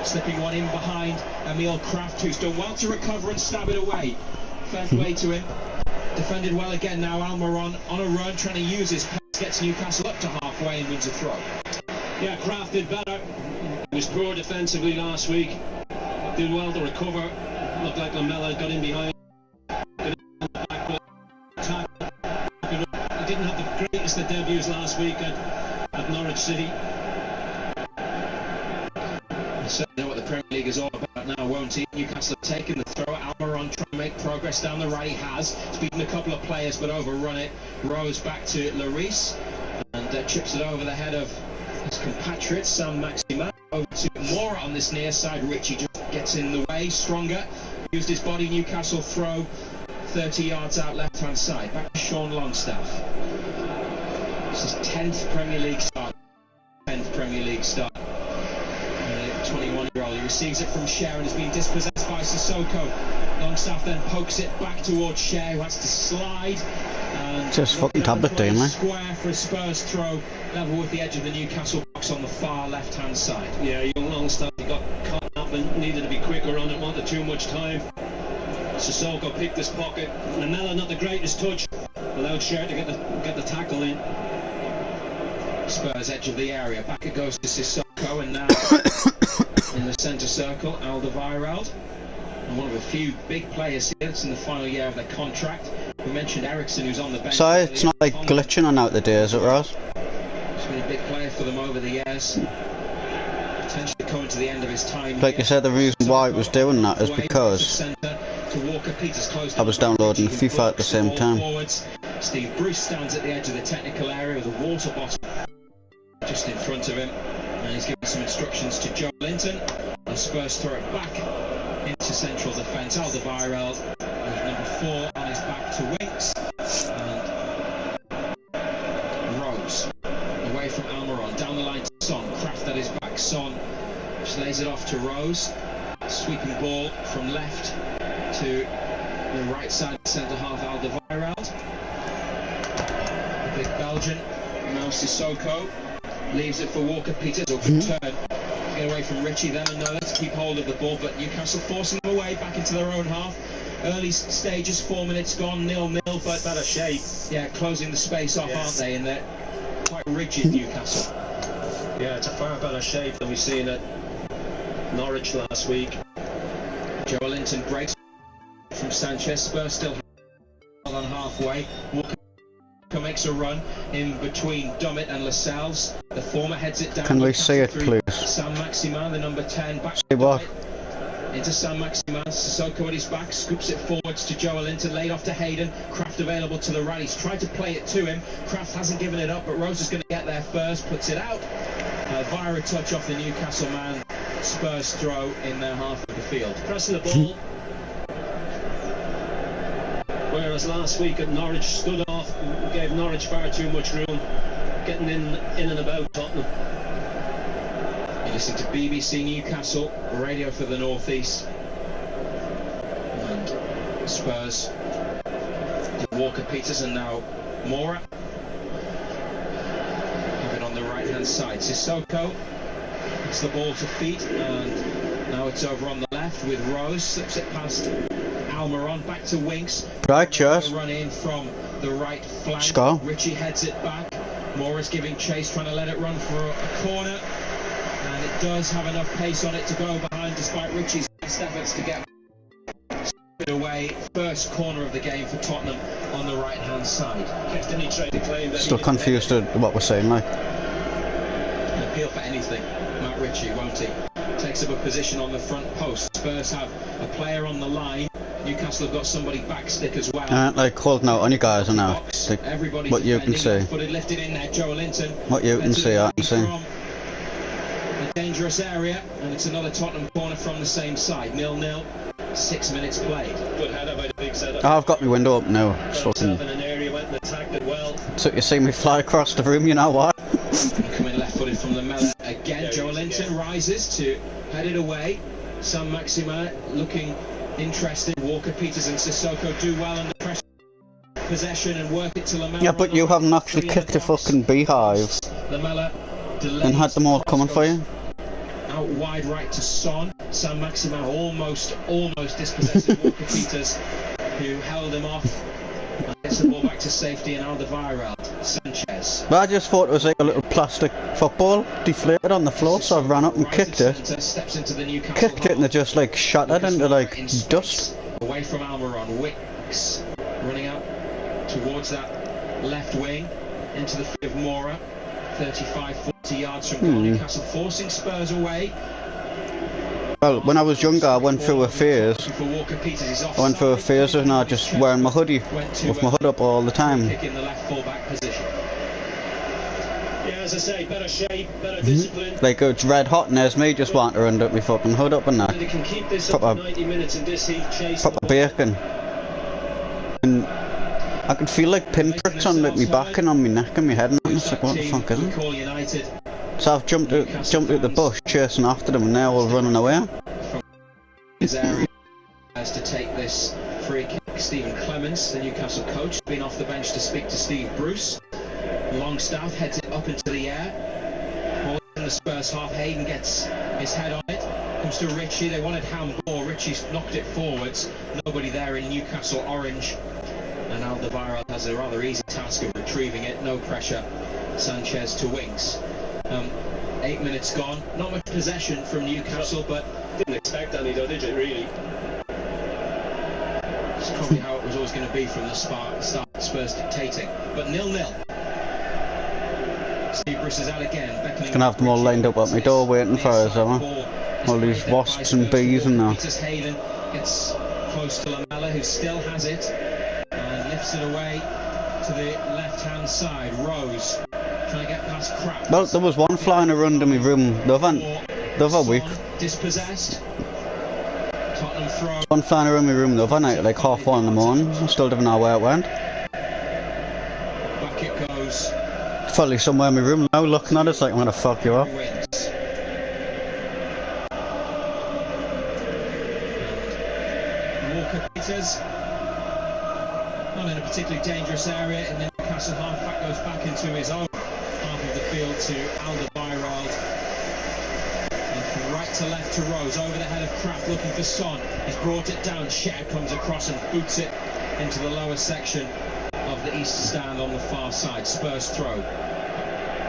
Slipping one in behind Emil Kraft, who's done well to recover and stab it away. Fair play to him. Defended well again now. Almiron on a run, trying to use his pace, gets Newcastle up to halfway and wins a throw. Yeah, Kraft did better. He was poor defensively last week. Did well to recover. Looked like Lamela got in behind. He didn't have the greatest of debuts last week at Norwich City. You certainly know what the Premier League is all about now, won't he? Newcastle have taken the throw. Almiron trying to make progress down the right. He has. He's beaten a couple of players but overrun it. Rose back to Lloris and chips it over the head of his compatriot Sam Maximin. Over to Moura on this near side. Richie just gets in the way. Stronger. Used his body. Newcastle throw 30 yards out left hand side. Back to Sean Longstaff. This is 10th Premier League start. 10th Premier League start. 21-year-old. He receives it from Cher and has been dispossessed by Sissoko. Longstaff then pokes it back towards Cher, who has to slide. And just fucking tablet doing, man. Square for a Spurs throw, level with the edge of the Newcastle box on the far left-hand side. Yeah, young Longstaff, he got caught up and needed to be quicker on it, wanted too much time. Sissoko picked his pocket. Lamela, not the greatest touch, allowed Cher to get the tackle in. Spurs edge of the area. Back it goes to Sissoko, and now in the centre circle, Alderweireld. And one of a few big players here that's in the final year of their contract. We mentioned Ericsson, who's on the bench. So it's not like glitching on out the day, is it, Ross? He's been a big player for them over the years. Potentially coming to the end of his time. Like you said, the reason why it was doing that is because I was downloading FIFA at the same time. Steve Bruce stands at the edge of the technical area with a water bottle just in front of him, and he's giving some instructions to Joe Linton. And Spurs throw it back into central defence. Alderweireld with number 4 on his back to Winks, and Rose away from Almiron, down the line to Son. Kraft at his back. Son just lays it off to Rose. Sweeping ball from left to the right side centre half. Alderweireld, the big Belgian. Now Sissoko leaves it for Walker-Peters, or good turn to get away from Richie, then another to keep hold of the ball, but Newcastle forcing them away back into their own half. Early stages, 4 minutes gone, 0-0, but better shape. Yeah, closing the space off, aren't they? And they're quite rigid, Newcastle. Yeah, it's a far better shape than we've seen at Norwich last week. Joe Linton breaks from Sanchez. Spurs still on halfway. Walker makes a run in between Dummett and Lascelles. The former heads it down. Can we see it, please? Sam Maximin, the number 10, back see what? into Sam Maximin. Sissoko at his back, scoops it forwards to Joe Linton, laid off to Hayden. Kraft available to the right. He's tried to play it to him. Kraft hasn't given it up, but Rose is going to get there first, puts it out via a touch off the Newcastle man. Spurs throw in their half of the field. Pressing the ball. Whereas last week at Norwich stood off, gave Norwich far too much room, getting in and about Tottenham. You listen to BBC Newcastle, radio for the North East. And Spurs, Walker-Peters, and now Moura. Have it on the right hand side. Sissoko gets the ball to feet, and now it's over on the left with Rose, slips it past Almiron, back to Winks. Right, cheers. Run in from the right flank. Score. Richie heads it back. Mora's giving chase, trying to let it run for a corner, and it does have enough pace on it to go behind, despite Richie's best efforts to get it away. First corner of the game for Tottenham on the right hand side. Still confused at what we're saying, like. An appeal for anything, Matt Ritchie, won't he? Takes up a position on the front post. Spurs have a player on the line. Newcastle have got somebody backstick as well. Like holding out on you guys now. Like, what you can see. Lifted in there, Joe Linton. What you can see, I can see. A dangerous area, and it's another Tottenham corner from the same side. 0-0. 6 minutes played. Good header by the big setup. I've got my window up now. Fucking. In an area, went and attacked it well. So you see me fly across the room, you know what? Coming left-footed from the Mella again. Joe Linton rises to head it away. Sam Maximin looking interested. Walker-Peters and Sissoko do well under pressure. Possession and work it to Lamela. Yeah, but you haven't actually kicked a fucking beehive Lamela and had them all coming for you. Out wide right to Son. Saint-Maximin almost dispossessed Walker Peters, who held him off. And gets the ball back to safety, and Alderweireld. Sanchez. But I just thought it was like a little plastic football deflated on the floor, so I ran up and kicked it. Steps into the Newcastle Kicked it and it just like shattered into like dust. Away from Almiron. Wicks running out towards that left wing into the field of Mora. 35-40 yards from goal. Newcastle forcing Spurs away. Well, when I was younger, I went through a phase. I went through a phase of not just wearing my hoodie with my hood up all the time. In the left full-back position. Yeah, as I say, better shape, better discipline. Like it's red hot, and there's me just wanting to run up my fucking hood up and that. They can keep this up for 90 minutes in this heat, proper bacon. And I could feel like pinpricks on like my back and on my neck and my head, and it's like, what the fuck is it? So I've jumped out the bush chasing after them, and they're all running away. His area has to take this free kick. Stephen Clements, the Newcastle coach, been off the bench to speak to Steve Bruce. Longstaff heads it up into the air. Ball in the Spurs half. Hayden gets his head on it. Comes to Ritchie. They wanted handball. Ritchie's knocked it forwards. Nobody there in Newcastle orange. And Alderweireld has a rather easy task of retrieving it. No pressure. Sanchez to Winks. 8 minutes gone. Not much possession from Newcastle, but didn't expect any though, did you, really? It's probably how it was always going to be from the start. Spurs dictating, but 0-0. Steve Bruce is out again. He's gonna have them all lined up at my door waiting for us, all these wasps and bees and that. Hayden gets close to Lamela, who still has it, and lifts it away to the left-hand side. Rose trying to get past Crap. Well, there was one flying around in my room the other week. Dispossessed. Tottenham throw. One flying around my room the other night at like 1:30 in the morning. I still didn't know where it went. Back it goes. Probably somewhere in my room now, looking at it, it's like I'm gonna fuck you up. Walker Peters, not in a particularly dangerous area in the Newcastle half. Back goes back into his own half of the field to Alderweireld. And from right to left to Rose, over the head of Kraft, looking for Son. He's brought it down. Sher comes across and boots it into the lower section of the east stand on the far side. Spurs throw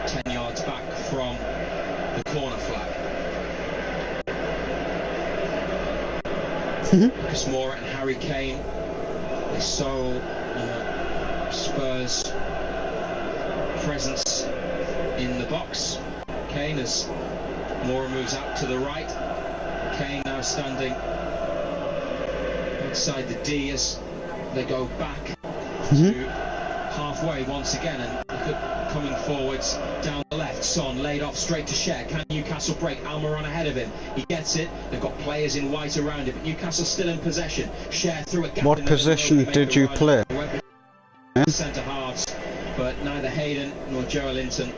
10 yards back from the corner flag. Lucas Moura and Harry Kane, they sole Spurs presence in the box. Kane, as Moura moves out to the right. Kane now standing outside the D as they go back to halfway once again, and look at coming forwards down the left. Son laid off straight to Sher. Can Newcastle break? Almiron ahead of him. He gets it. They've got players in white around it, but Newcastle still in possession. Sher through a gap. What position did you play? Centre halves, but neither Hayden nor Joe Linton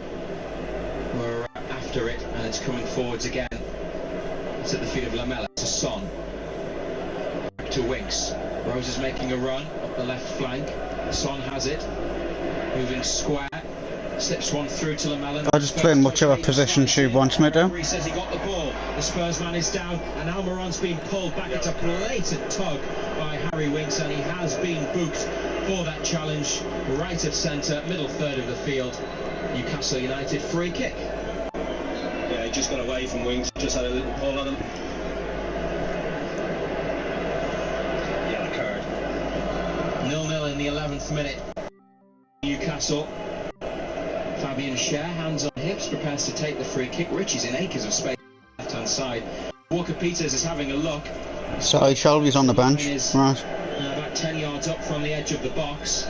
were after it, and it's coming forwards again. It's at the feet of Lamela to Son. Back to Winks. Rose is making a run up the left flank. Son has it, moving square, slips one through to Lamela. I just play in whichever position she wants me to. He says he got the ball. The Spurs man is down, and Almiron's been pulled back. It's a blatant tug by Harry Winks, and he has been booked for that challenge. Right of centre, middle third of the field. Newcastle United free kick. Yeah, he just got away from Winks, just had a little pull on him. 0-0 in the 11th minute. Newcastle. Fabian Scher, hands on hips, prepares to take the free kick. Ritchie's in acres of space on the left-hand side. Walker Peters is having a look. Sorry, Shelby's on the bench. Right. About 10 yards up from the edge of the box.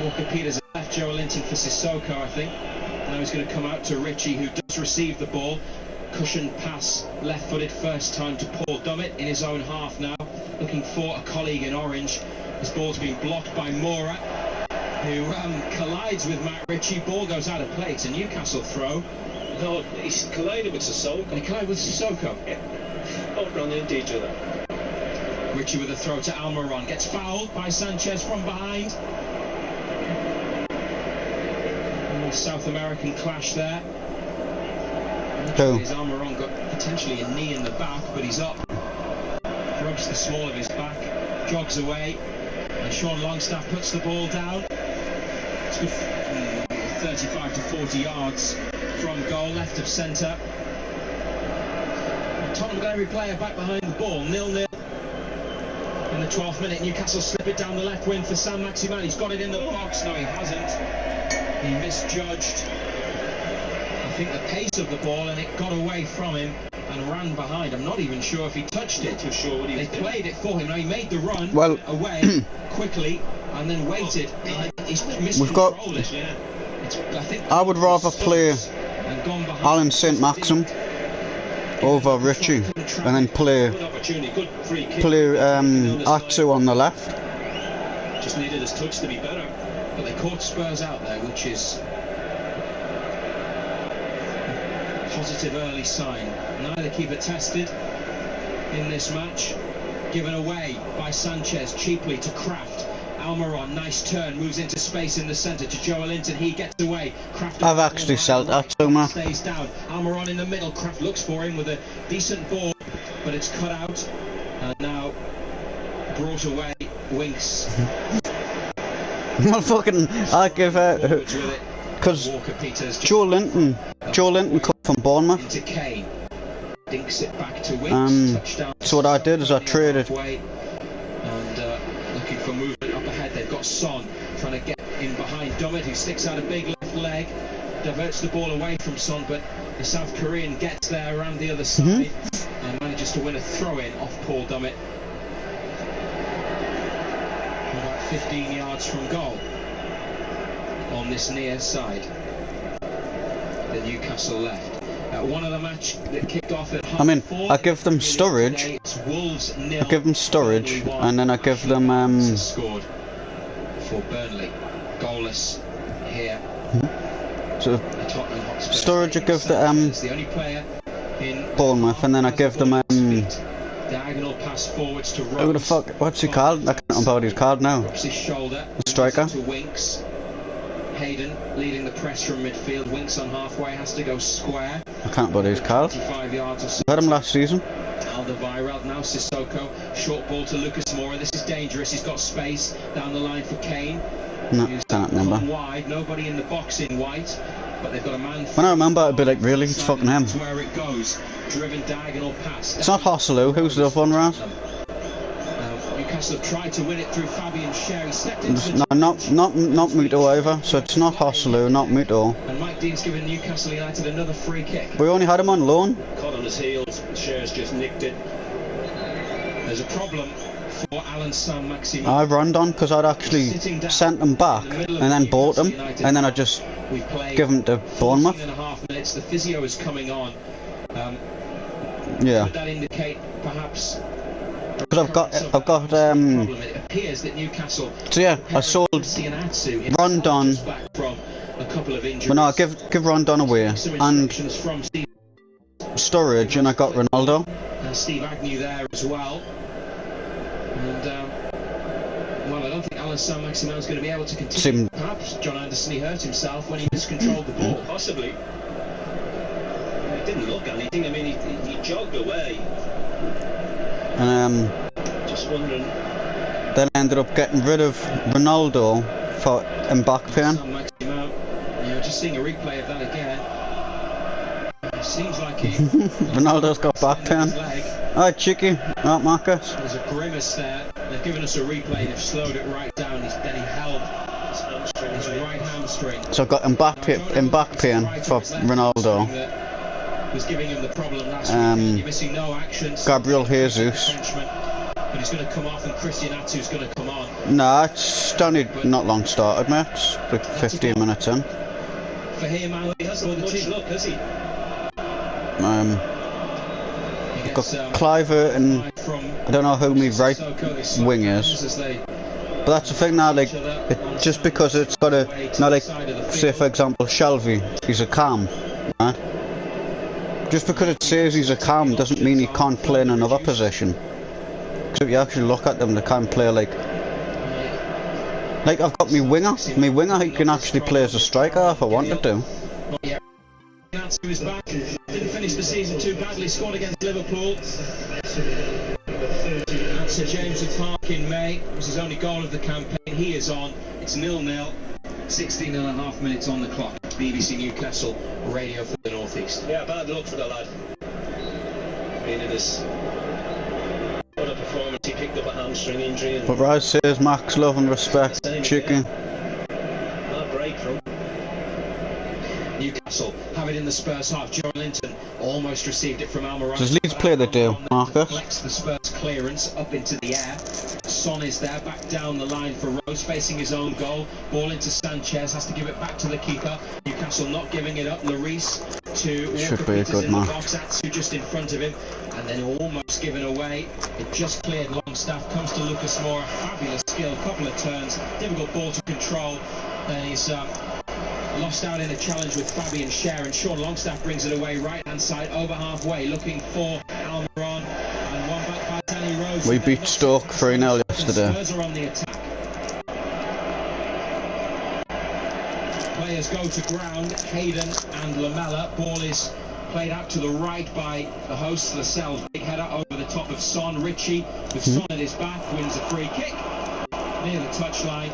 Walker Peters has left Joe Linton for Sissoko, I think. Now he's going to come out to Ritchie, who does receive the ball. Cushion pass, left-footed first time to Paul Dummett in his own half now. Looking for a colleague in orange. This ball's been blocked by Moura, who collides with Matt Ritchie. Ball goes out of play. It's a Newcastle throw. No, he's collided with Sissoko. He collided with Sissoko. Yeah. Both run into each other. Ritchie with a throw to Almiron. Gets fouled by Sanchez from behind. South American clash there. His Almiron got potentially a knee in the back, but he's up. Rubs the small of his back, jogs away, and Sean Longstaff puts the ball down. It's good, 35 to 40 yards from goal, left of centre. Tottenham got every player back behind the ball, 0-0. In the 12th minute, Newcastle slip it down the left wing for Sam Maximan. He's got it in the box. No, he hasn't. He misjudged, I think, the pace of the ball, and it got away from him and ran behind. I'm not even sure if he touched it. Too sure what he was doing. They played it for him. Now, he made the run away quickly and then waited. He's miscontrolled it. Yeah. I would rather play Alan St. Maxim over Richie, and then play Atsu on the left. Just needed his touch to be better. But they caught Spurs out there, which is a positive early sign. Neither keeper tested in this match. Given away by Sanchez cheaply to Kraft. Almiron, nice turn, moves into space in the centre to Joelinton. He gets away. Kraft I've actually sold that so much. Stays down. Almiron in the middle. Kraft looks for him with a decent ball, but it's cut out and now brought away. Winks. Well, fucking, I give because Joelinton come from Bournemouth. Into Kane. Dinks it back to Winks. Touchdown. So what I did is I traded. And looking for movement up ahead. They've got Son trying to get in behind Dummett, who sticks out a big left leg, diverts the ball away from Son, but the South Korean gets there around the other side and manages to win a throw-in off Paul Dummett. About 15 yards from goal on this near side. The Newcastle left. One of the match that kicked off at half I give them Sturridge. I give them Sturridge, and then I give them scored for Burnley, goalless here. So Sturridge, I give the only player in Bournemouth, and then I give them diagonal pass forwards to who the fuck? What's he called? I can't remember what he's called now. His shoulder. The striker. To Winks. Hayden leading the press from midfield. Winks on halfway, has to go square. I can't remember what he's called. 25 yards or so. I had him last season. Alderweireld, now Sissoko. Short ball to Lucas Moura. This is dangerous. He's got space down the line for Kane. No, can't remember. Wide. Nobody in the box in white. But they've got a man. When I remember, it'd be like, really, it's fucking him. Where it goes. Driven diagonal pass. It's not Hosselu. Who's the other one, Raz? Newcastle tried to win it through Fabian Sherry. Stepped into no, not Muto either. So it's not Hosselu, not Muto. And Mike Dean's given Newcastle United another free kick. We only had him on loan. Caught on his heels. Sherry's just nicked it. There's a problem for Alan Sam Maximan. I ran on because I'd actually sent them back and then bought them, and then I just give them to Bournemouth. 14.5 minutes. The physio is coming on. Yeah. Would that indicate perhaps? Because I've got it appears that Newcastle. So yeah, I sold Rondon. But no, I give Rondon away and Sturridge, and I got Ronaldo. Steve Agnew there as well. And well, I don't think Alan Sam Maximan is going to be able to continue. Perhaps John Anderson, he hurt himself when he miscontrolled the ball. Possibly. It didn't look anything. I mean, he jogged away. And just wondering. Then I ended up getting rid of Ronaldo for back pain. Yeah, just seeing a replay of that again. It seems like he. Ronaldo's got back pain. Alright, cheeky. Alright, Marcus. There's a grimace there. They've given us a replay. They've slowed it right down. Then he held his right hamstring. So I got him back pain for Ronaldo. Was giving him the problem last week. You're missing no action. Gabriel Jesus. But he's going to come off, and Christian Atsu's going to come on. Nah, it's only not long started, mate. It's like 15 minutes in. For him, he hasn't much luck, has he? I've got Cliver and I don't know who my right wing is. But that's the thing now, like, just because it's got a, now like, say for example, Shelby, he's a cam, right? Just because it says he's a cam doesn't mean he can't play in another position. Because if you actually look at them, they can't play like I've got me winger. My winger, he can actually play as a striker if I wanted to. Atsu is back. Didn't finish the season too badly. Scored against Liverpool at Sir James's Park in May. It was his only goal of the campaign. He is on. It's 0-0. 16.5 minutes on the clock. BBC Newcastle radio for the North East. Yeah, bad luck for the lad. I mean, it is what a performance. He picked up a hamstring injury. But Raz says Max, love and respect, chicken. Not a break from Newcastle have it in the Spurs half. Joe Linton almost received it from Almiron. Does Leeds play the deal, Marcus? Deflects the Spurs clearance up into the air. Son is there, back down the line for Rose, facing his own goal. Ball into Sanchez, has to give it back to the keeper. Newcastle not giving it up. Lloris to Walker Peters in the box. Atsu just in front of him, and then almost given away. It just cleared Longstaff. Comes to Lucas Moura. Fabulous skill, couple of turns, difficult ball to control. And he's lost out in a challenge with Fabian Schär, and Sean Longstaff brings it away right hand side over halfway, looking for Almiron, and one back by Danny Rose. We beat Stoke 3-0 yesterday. Spurs are on the attack. Players go to ground. Hayden and Lamela. Ball is played out to the right by the hosts, Lascelles. Big header over the top of Son. Ritchie with Son at his back wins a free kick near the touchline.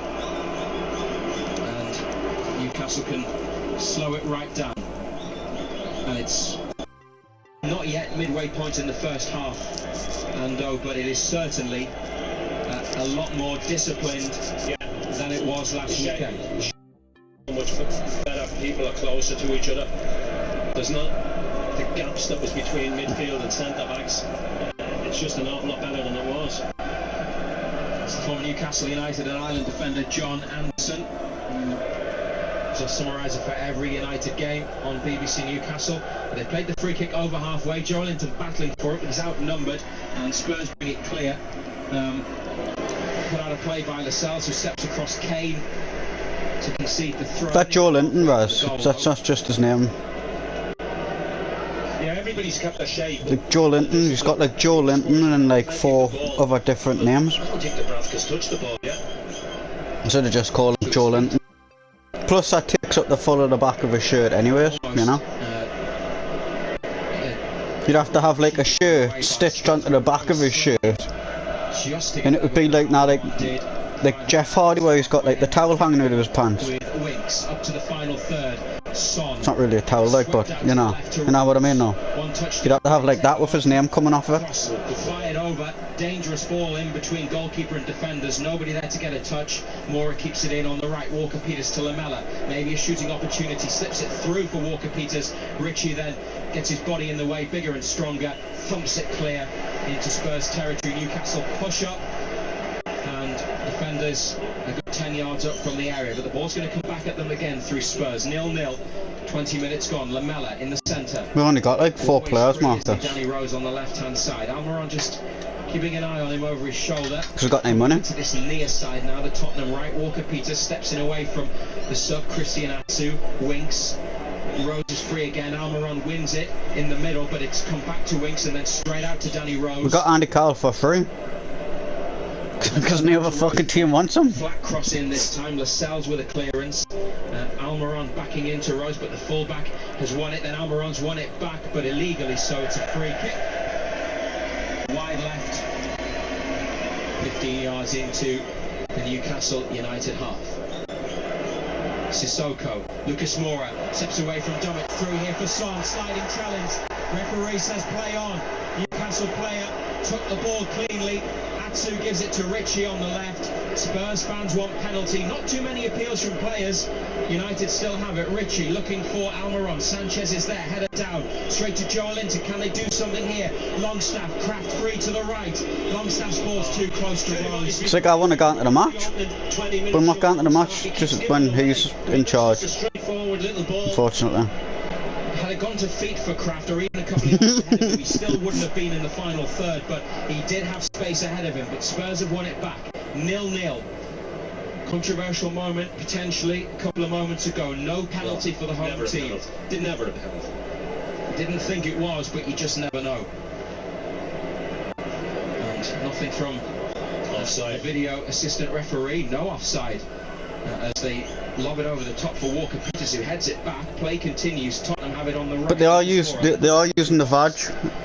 Newcastle can slow it right down, and it's not yet midway point in the first half, but it is certainly a lot more disciplined than it was last weekend. Much better, people are closer to each other. There's not the gaps that was between midfield and centre backs. It's just an awful lot better than it was. It's from Newcastle United and Ireland defender John Anderson. Just summariser for every United game on BBC Newcastle. They played the free kick over halfway. Joe Linton battling for it, but he's outnumbered, and Spurs bring it clear. Put out a play by Lascelles, who steps across Kane to concede the throw. That Joe Linton, Raz. That's not just his name. Yeah, everybody's kept their shape. Like Joe Linton, he's got like Joe Linton and like 4 other different names. I don't think the Bravkas touched the ball yet. Instead of just calling him Joe Linton. Plus that takes up the full of the back of his shirt anyways, you know. You'd have to have like a shirt stitched onto the back of his shirt, and it would be like now like Jeff Hardy, where he's got like the towel hanging out of his pants. Up to the final third. It's not really a towel, like, but you know what I mean. No, you'd have to have like that with his name coming off of it. Fired over, dangerous ball in between goalkeeper and defenders. Nobody there to get a touch. Moura keeps it in on the right. Walker Peters to Lamela. Maybe a shooting opportunity. Slips it through for Walker Peters. Ritchie then gets his body in the way, bigger and stronger. Thumps it clear into Spurs territory. Newcastle push up, and defenders a good 10 yards up from the area, but the ball's going to come back at them again through Spurs. 0-0, 20 minutes gone. Lamela in the centre. We've only got like 4 players, Marcus. Danny Rose on the left hand side. Almiron just keeping an eye on him over his shoulder. Because we've got no money. To this near side now, the Tottenham right. Walker Peters steps in away from the sub. Christian Atsu winks. Rose is free again. Almiron wins it in the middle, but it's come back to Winks and then straight out to Danny Rose. We've got Andy Carroll for free. Because no other fucking team wants him. Flat cross in this time. Lascelles with a clearance. Almiron backing into Rose, but the fullback has won it. Then Almiron's won it back, but illegally, so it's a free kick. Wide left. 15 yards into the Newcastle United half. Sissoko. Lucas Moura steps away from Dummett. Through here for Son. Sliding challenge. Referee says play on. Newcastle player took the ball cleanly. Atsu gives it to Ritchie on the left. Spurs fans want penalty. Not too many appeals from players. United still have it. Ritchie looking for Almiron. Sanchez is there. Header down. Straight to Joe Linton. Can they do something here? Longstaff. Kraft free to the right. Longstaff's ball's too close to Rose. It's like I want to go into the match, but I'm not going into the match just when he's in charge. Unfortunately. Had it gone to feet for Kraft, or even a couple of yards ahead of him, he still wouldn't have been in the final third, but he did have space ahead of him. But Spurs have won it back. 0-0. Controversial moment, potentially, a couple of moments ago. No penalty for the home team. Never a penalty. Didn't think it was, but you just never know. And nothing from offside. The video assistant referee. No offside. As they Lob it over the top for Walker Peters, who heads it back. Play continues. Tottenham have it on the right. But they are using the VAR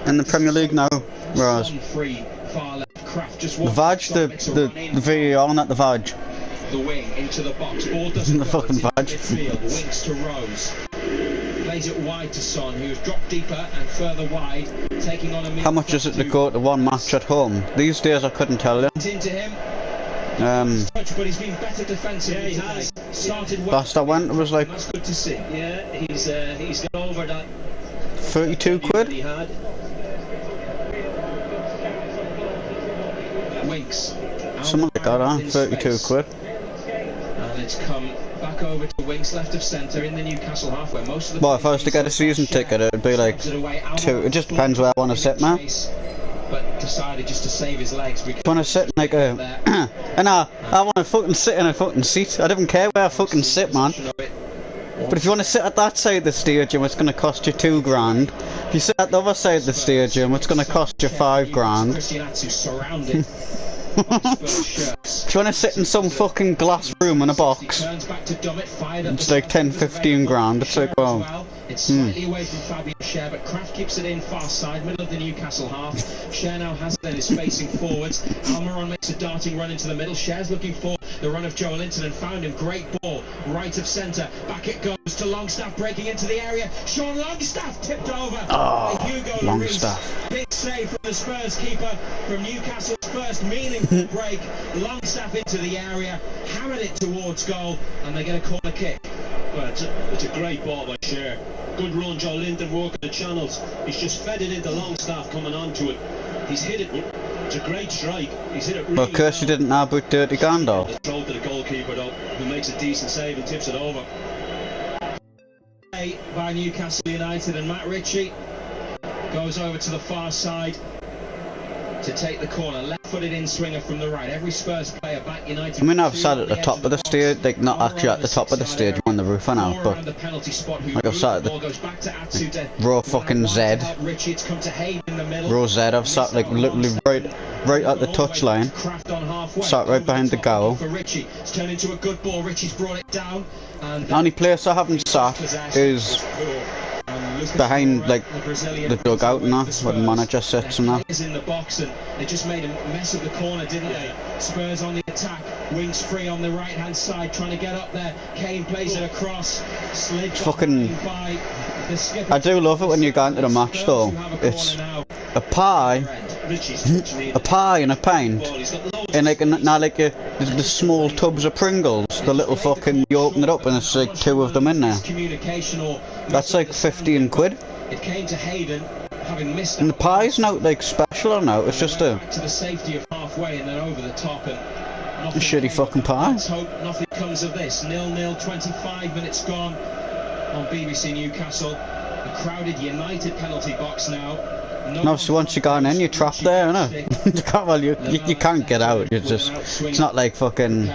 in the Premier League now. Whereas free far left. Kraft just the VAR, the VAR, not the VAR. The wing into the box. Ball doesn't the go. fucking VAR. Midfield. Wings to Rose. Plays it wide to Son, who's dropped deeper and further wide, taking on a. How much is it to go to one match at home? These days I couldn't tell you. Into him. But he's been better defensively. Yeah, he has. Started well. Last I went, it was like. That's good to see. Yeah, he's got over that. 32 quid. He had. Winks. Something like that, huh? 32 quid. And it's come back over to Winks, left of centre in the Newcastle halfway. Most of the. Well, if I was to get a season ticket, it'd be like 2. It just depends where I want to sit, man. But decided just to save his legs. I want to sit in like a. And I want to fucking sit in a fucking seat. I don't even care where I fucking sit, man. But if you want to sit at that side of the stadium, it's going to cost you £2,000. If you sit at the other side of the stadium, it's going to cost you £5,000. If you want to sit in some fucking glass room in a box, it's like 10-15 grand. It's like, well. It's slightly away from Fabian Schär, but Kraft keeps it in far side, middle of the Newcastle half. Schär now has it and is facing forwards. Almiron makes a darting run into the middle. Schär's looking for the run of Joe Linton and found him. Great ball, right of centre. Back it goes to Longstaff, breaking into the area. Sean Longstaff tipped over by Hugo Lloris. Big save from the Spurs keeper from Newcastle's first meaningful break. Longstaff into the area, hammered it towards goal, and they get a corner kick. Well, it's a great ball by Schär. Good run, Joe Linton working the channels. He's just fed it into Longstaff coming onto it. He's hit it. It's a great strike. He's hit it really well. Of course, you didn't know about Dirty Gandalf. Throw to the goalkeeper though, who makes a decent save and tips it over. By Newcastle United, and Matt Ritchie goes over to the far side to take the corner. Left-footed in-swinger from the right. Every Spurs player back United. I mean, I've sat at the top of the stage, like not actually at the top of the stage on the roof and out, but like I've sat at the row fucking Z. Row Z, I've sat like literally right at the touchline. Sat right behind the goal. The only place I haven't sat is behind like the dugout and that, where the manager sits and that. In the box, and they just made a mess of the corner, didn't they? Spurs on the attack, Wings free on the right hand side, trying to get up there. Kane plays it across, slid fucking. by the skipper. I do love it when you go into the match though. It's a pie and a pint, and like the small tubs of Pringles, the little fucking, you open it up and it's like 2 of them in there. That's like 15 quid. It came to Hayden, having missed. And the pie's not like special or no, it's just a to the safety of halfway and then over the top, and a shitty fucking pie. Let's hope nothing comes of this. 0-0, 25 minutes gone on BBC Newcastle. The crowded United penalty box now. No, so once you got in, you're trapped there, innit? Well, you can't get out. You're just. It's not like fucking.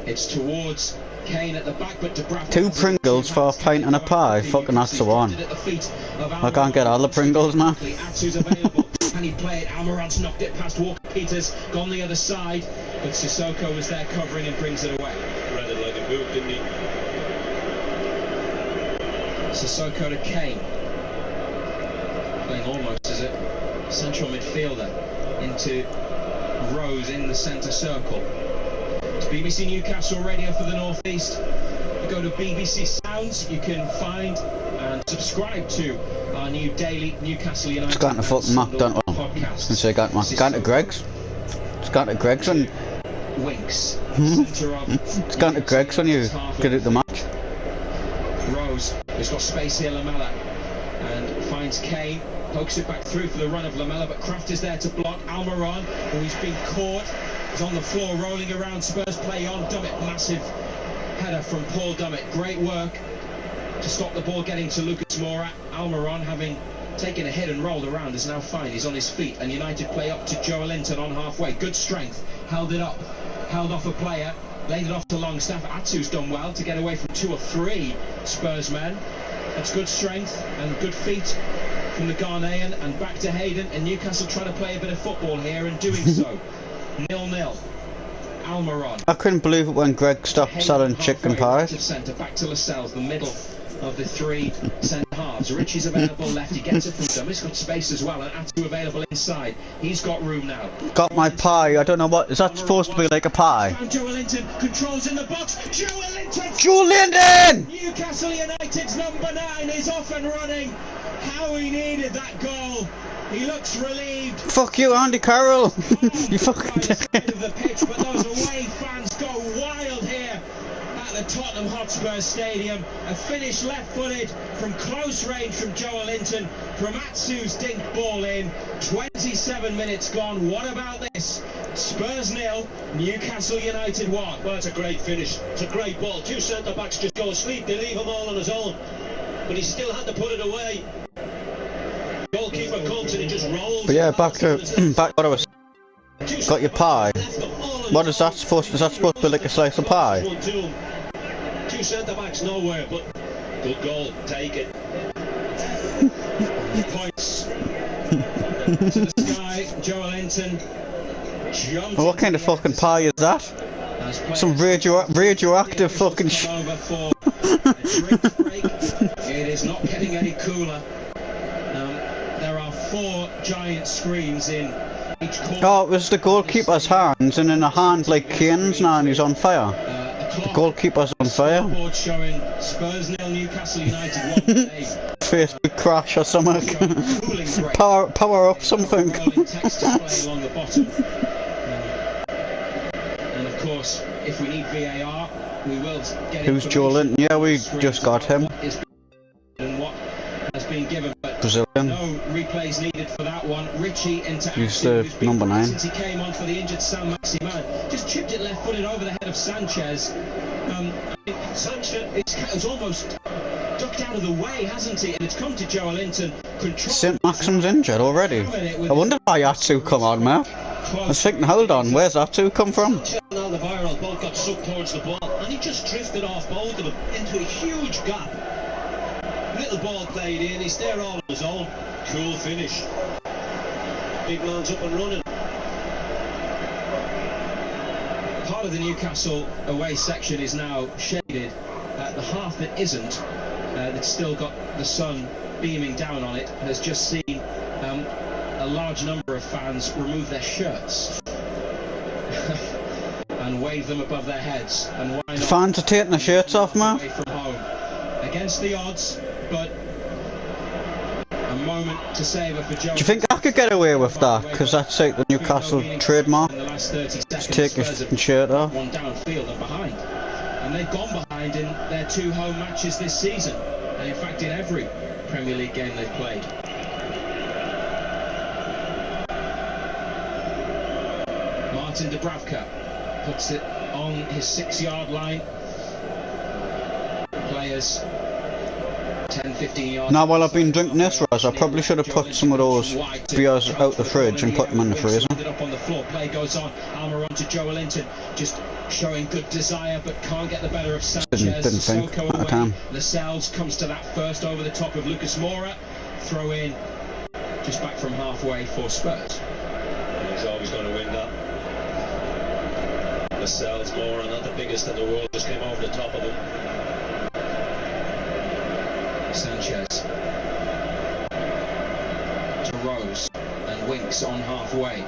It's towards Kane at the back, but 2 Pringles for a pint and a pie. Fucking that's the one. I can't get all the Pringles now. Can he play it? Almiron's knocked it past Walker Peters, gone the other side, but Sissoko was there covering and brings it away. Read it like a boot, didn't he? Sissoko to Kane. Playing almost as a central midfielder into Rose in the centre circle. It's BBC Newcastle Radio for the North East. You go to BBC Sounds, you can find and subscribe to our new daily Newcastle United. It's gone to fucking McDonald's. Podcast. It's gone to Greg's. It's gone to Greg's when. Winks. It's gone to Greg's when you get out the match. Rose has got space here, Lamela, and finds Kane. Pokes it back through for the run of Lamela, but Kraft is there to block Almiron, who he's been caught. He's on the floor, rolling around. Spurs play on. Dummett, massive header from Paul Dummett. Great work to stop the ball getting to Lucas Moura. Almiron, having taken a hit and rolled around, is now fine. He's on his feet, and United play up to Joe Linton on halfway. Good strength, held it up, held off a player, laid it off to Longstaff. Atsu's done well to get away from 2 or 3 Spurs men. That's good strength and good feet from the Ghanaian, and back to Hayden, and Newcastle trying to play a bit of football here and doing so. 0-0. Almiron. I couldn't believe it when Greg stopped selling chicken pies. Centre back to Lascelles, the middle of the three centre halves. Richie's available left, he gets it from them. He's got space as well, and Atu available inside. He's got room now. Got my pie. I don't know what is that supposed to be, like a pie? Joelinton controls in the box. Joelinton! Newcastle United's number 9 is off and running. How he needed that goal. He looks relieved. Fuck you, Andy Carroll. You fucking dickhead. Of the pitch, but those away fans go wild here at the Tottenham Hotspur Stadium. A finish left-footed from close range from Joelinton, from Atsu's dink ball in. 27 minutes gone. What about this? Spurs 0, Newcastle United 1. Well, it's a great finish. It's a great ball. Two centre-backs just go asleep. They leave him all on his own. But he still had to put it away. Goalkeeper comes and he just rolls. But yeah, back to what I was. Got your pie. What is that supposed? Is that supposed to be like a slice of pie? Two centre backs nowhere, but good goal. Take it. Points to the sky. Joelinton jumps. What kind of fucking pie is that? Some radioactive fucking shit. It is not getting any cooler. There are 4 giant screens in each corner. Oh, it was the goalkeeper's hands, and in a hand like Kane's now, and he's on fire. The goalkeeper's on fire. Showing Spurs 0, Newcastle United 1. Facebook crash or something. power up something. Text display along the bottom. And of course, if we need VAR, we will get it. Who's Joelinton? Yeah, we just got him. And what has been given, but Brazilian. No replays needed for that one. Richie into He's the number 9. Since he came on for the injured San Maximan, just chipped it left-footed over the head of Sanchez. Sanchez it's almost ducked out of the way, hasn't he? And it's come to Joelinton. St. Maxim's injured already. I wonder why Atsu come on, man. I was thinking, hold on, where's Atsu come from? Alderweireld both got sucked towards the ball, and he just drifted off both of them into a huge gap. Little ball played in, he's there all on his own. Cool finish. Big man's up and running. Part of the Newcastle away section is now shaded. The half that isn't, that's still got the sun beaming down on it, has just seen a large number of fans remove their shirts and wave them above their heads. And why not? Fans are taking their shirts off, man. Away from home. Against the odds, but a moment to savour for Joe. Do you think I could get away with that? Because that's like the Newcastle trademark. Just take your shirt off. One downfield and behind. And they've gone behind in their 2 home matches this season. And in fact in every Premier League game they've played. Martin Dubravka puts it on his 6-yard line. Players 10-15 yards. Now while I've been drinking this, Raz, I probably should have put some of those beers out the fridge and put them in the freezer. Up on the floor. Play goes on. Almiron to Joelinton, just showing good desire but can't get the better of Sanchez. Didn't think at the time. Lascelles comes to that first over the top of Lucas Moura. Throw in just back from halfway for Spurs. He's always going to win that. Lascelles, Moura, not the biggest in the world, just came over the top of him. Sanchez to Rose and Winks on halfway.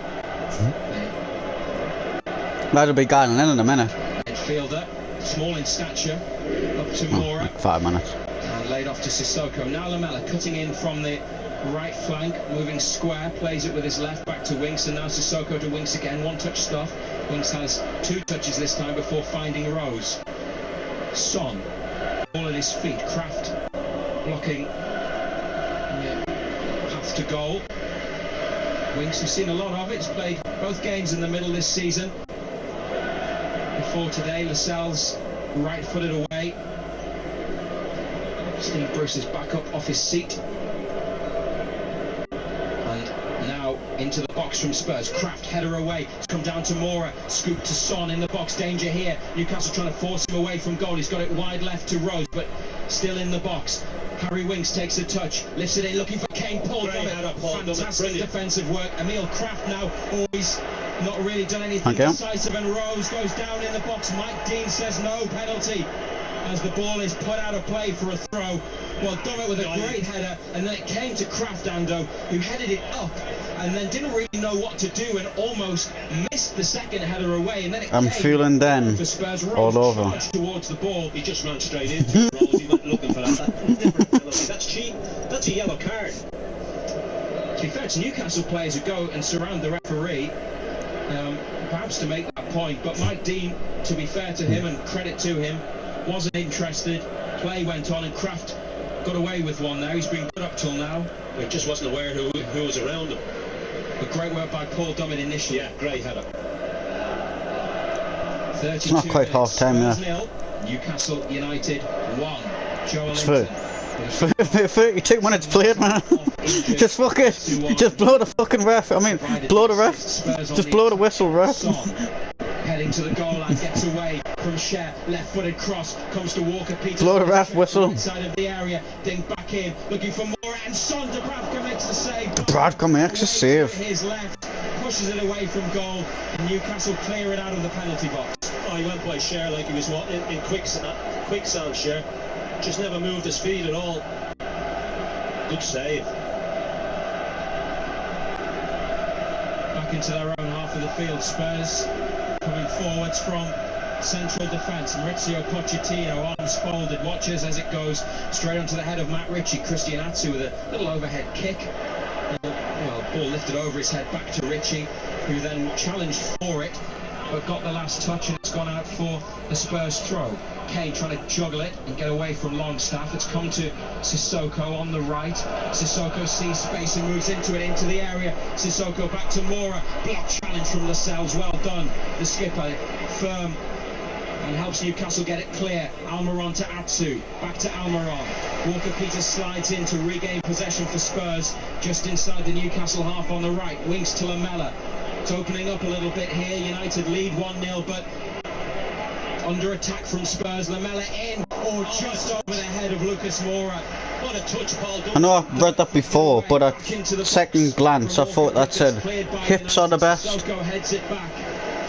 That'll be going in a minute. Midfielder, small in stature, up to Moura. 5 minutes. And laid off to Sissoko. Now Lamela cutting in from the right flank, moving square, plays it with his left back to Winks, and now Sissoko to Winks again. 1-touch stuff. Winks has 2 touches this time before finding Rose. Son, all at his feet. Kraft blocking path to goal. Winks, we've seen a lot of it. He's played both games in the middle this season. Before today, Lascelles right-footed away. Steve Bruce is back up off his seat. And now into the box from Spurs. Kraft, header away. It's come down to Moura. Scoop to Son in the box. Danger here. Newcastle trying to force him away from goal. He's got it wide left to Rose, but still in the box. Harry Winks takes a touch, lifts it in, looking for Kane. Paul got it. Fantastic defensive work. Emil Kraft now always not really done anything decisive, and Rose goes down in the box. Mike Dean says no penalty as the ball is put out of play for a throw. Well, done it with a great header, and then it came to Kraft, Ando, who headed it up and then didn't really know what to do and almost missed the second header away. And then it I'm feeling then all over. Towards the ball, he just ran straight into it. Rose, he went looking for that. That's never a penalty. That's cheap. That's a yellow card. To be fair, it's Newcastle players who go and surround the referee, perhaps to make that point. But Mike Dean, to be fair to him and credit to him, wasn't interested. Play went on, and Kraft got away with one there. He's been good up till now. He just wasn't aware who was around him. But great work by Paul Dummett initially. Yeah, great header. It's not quite half time now. Newcastle United 1. Joel It's Linton. 32 minutes played, man. Just fuck it. Just blow the fucking ref. I mean, blow the ref. Just blow the whistle, ref. Heading to the goal line, gets away from Cher, left-footed cross, comes to Walker Peters. Blow the ref whistle. Inside of the area, ding back in, looking for more, and Son Dubravka makes the save. Dubravka makes a save. His left, pushes it away from goal, and Newcastle clear it out of the penalty box. Oh, he went by Cher like he was in quicksand, Cher. Just never moved his feet at all. Good save. Back into their own half of the field, Spurs coming forwards from central defence. Maurizio Pochettino, arms folded, watches as it goes straight onto the head of Matt Ritchie. Christian Atsu with a little overhead kick. Well, ball lifted over his head back to Ritchie, who then challenged for it, but got the last touch, and it's gone out for the Spurs throw. Kane trying to juggle it and get away from Longstaff. It's come to Sissoko on the right. Sissoko sees space and moves into it, into the area. Sissoko back to Mora. Block challenge from Lascelles. Well done. The skipper firm and helps Newcastle get it clear. Almiron to Atsu. Back to Almiron. Walker Peters slides in to regain possession for Spurs just inside the Newcastle half on the right. Wings to Lamela. It's opening up a little bit here. United lead 1-0, but under attack from Spurs. Lamela in, or just over the head of Lucas Moura. What a touch, Paul. I know I've read that before, but at second glance I thought that said hips are the best. Sissoko heads it back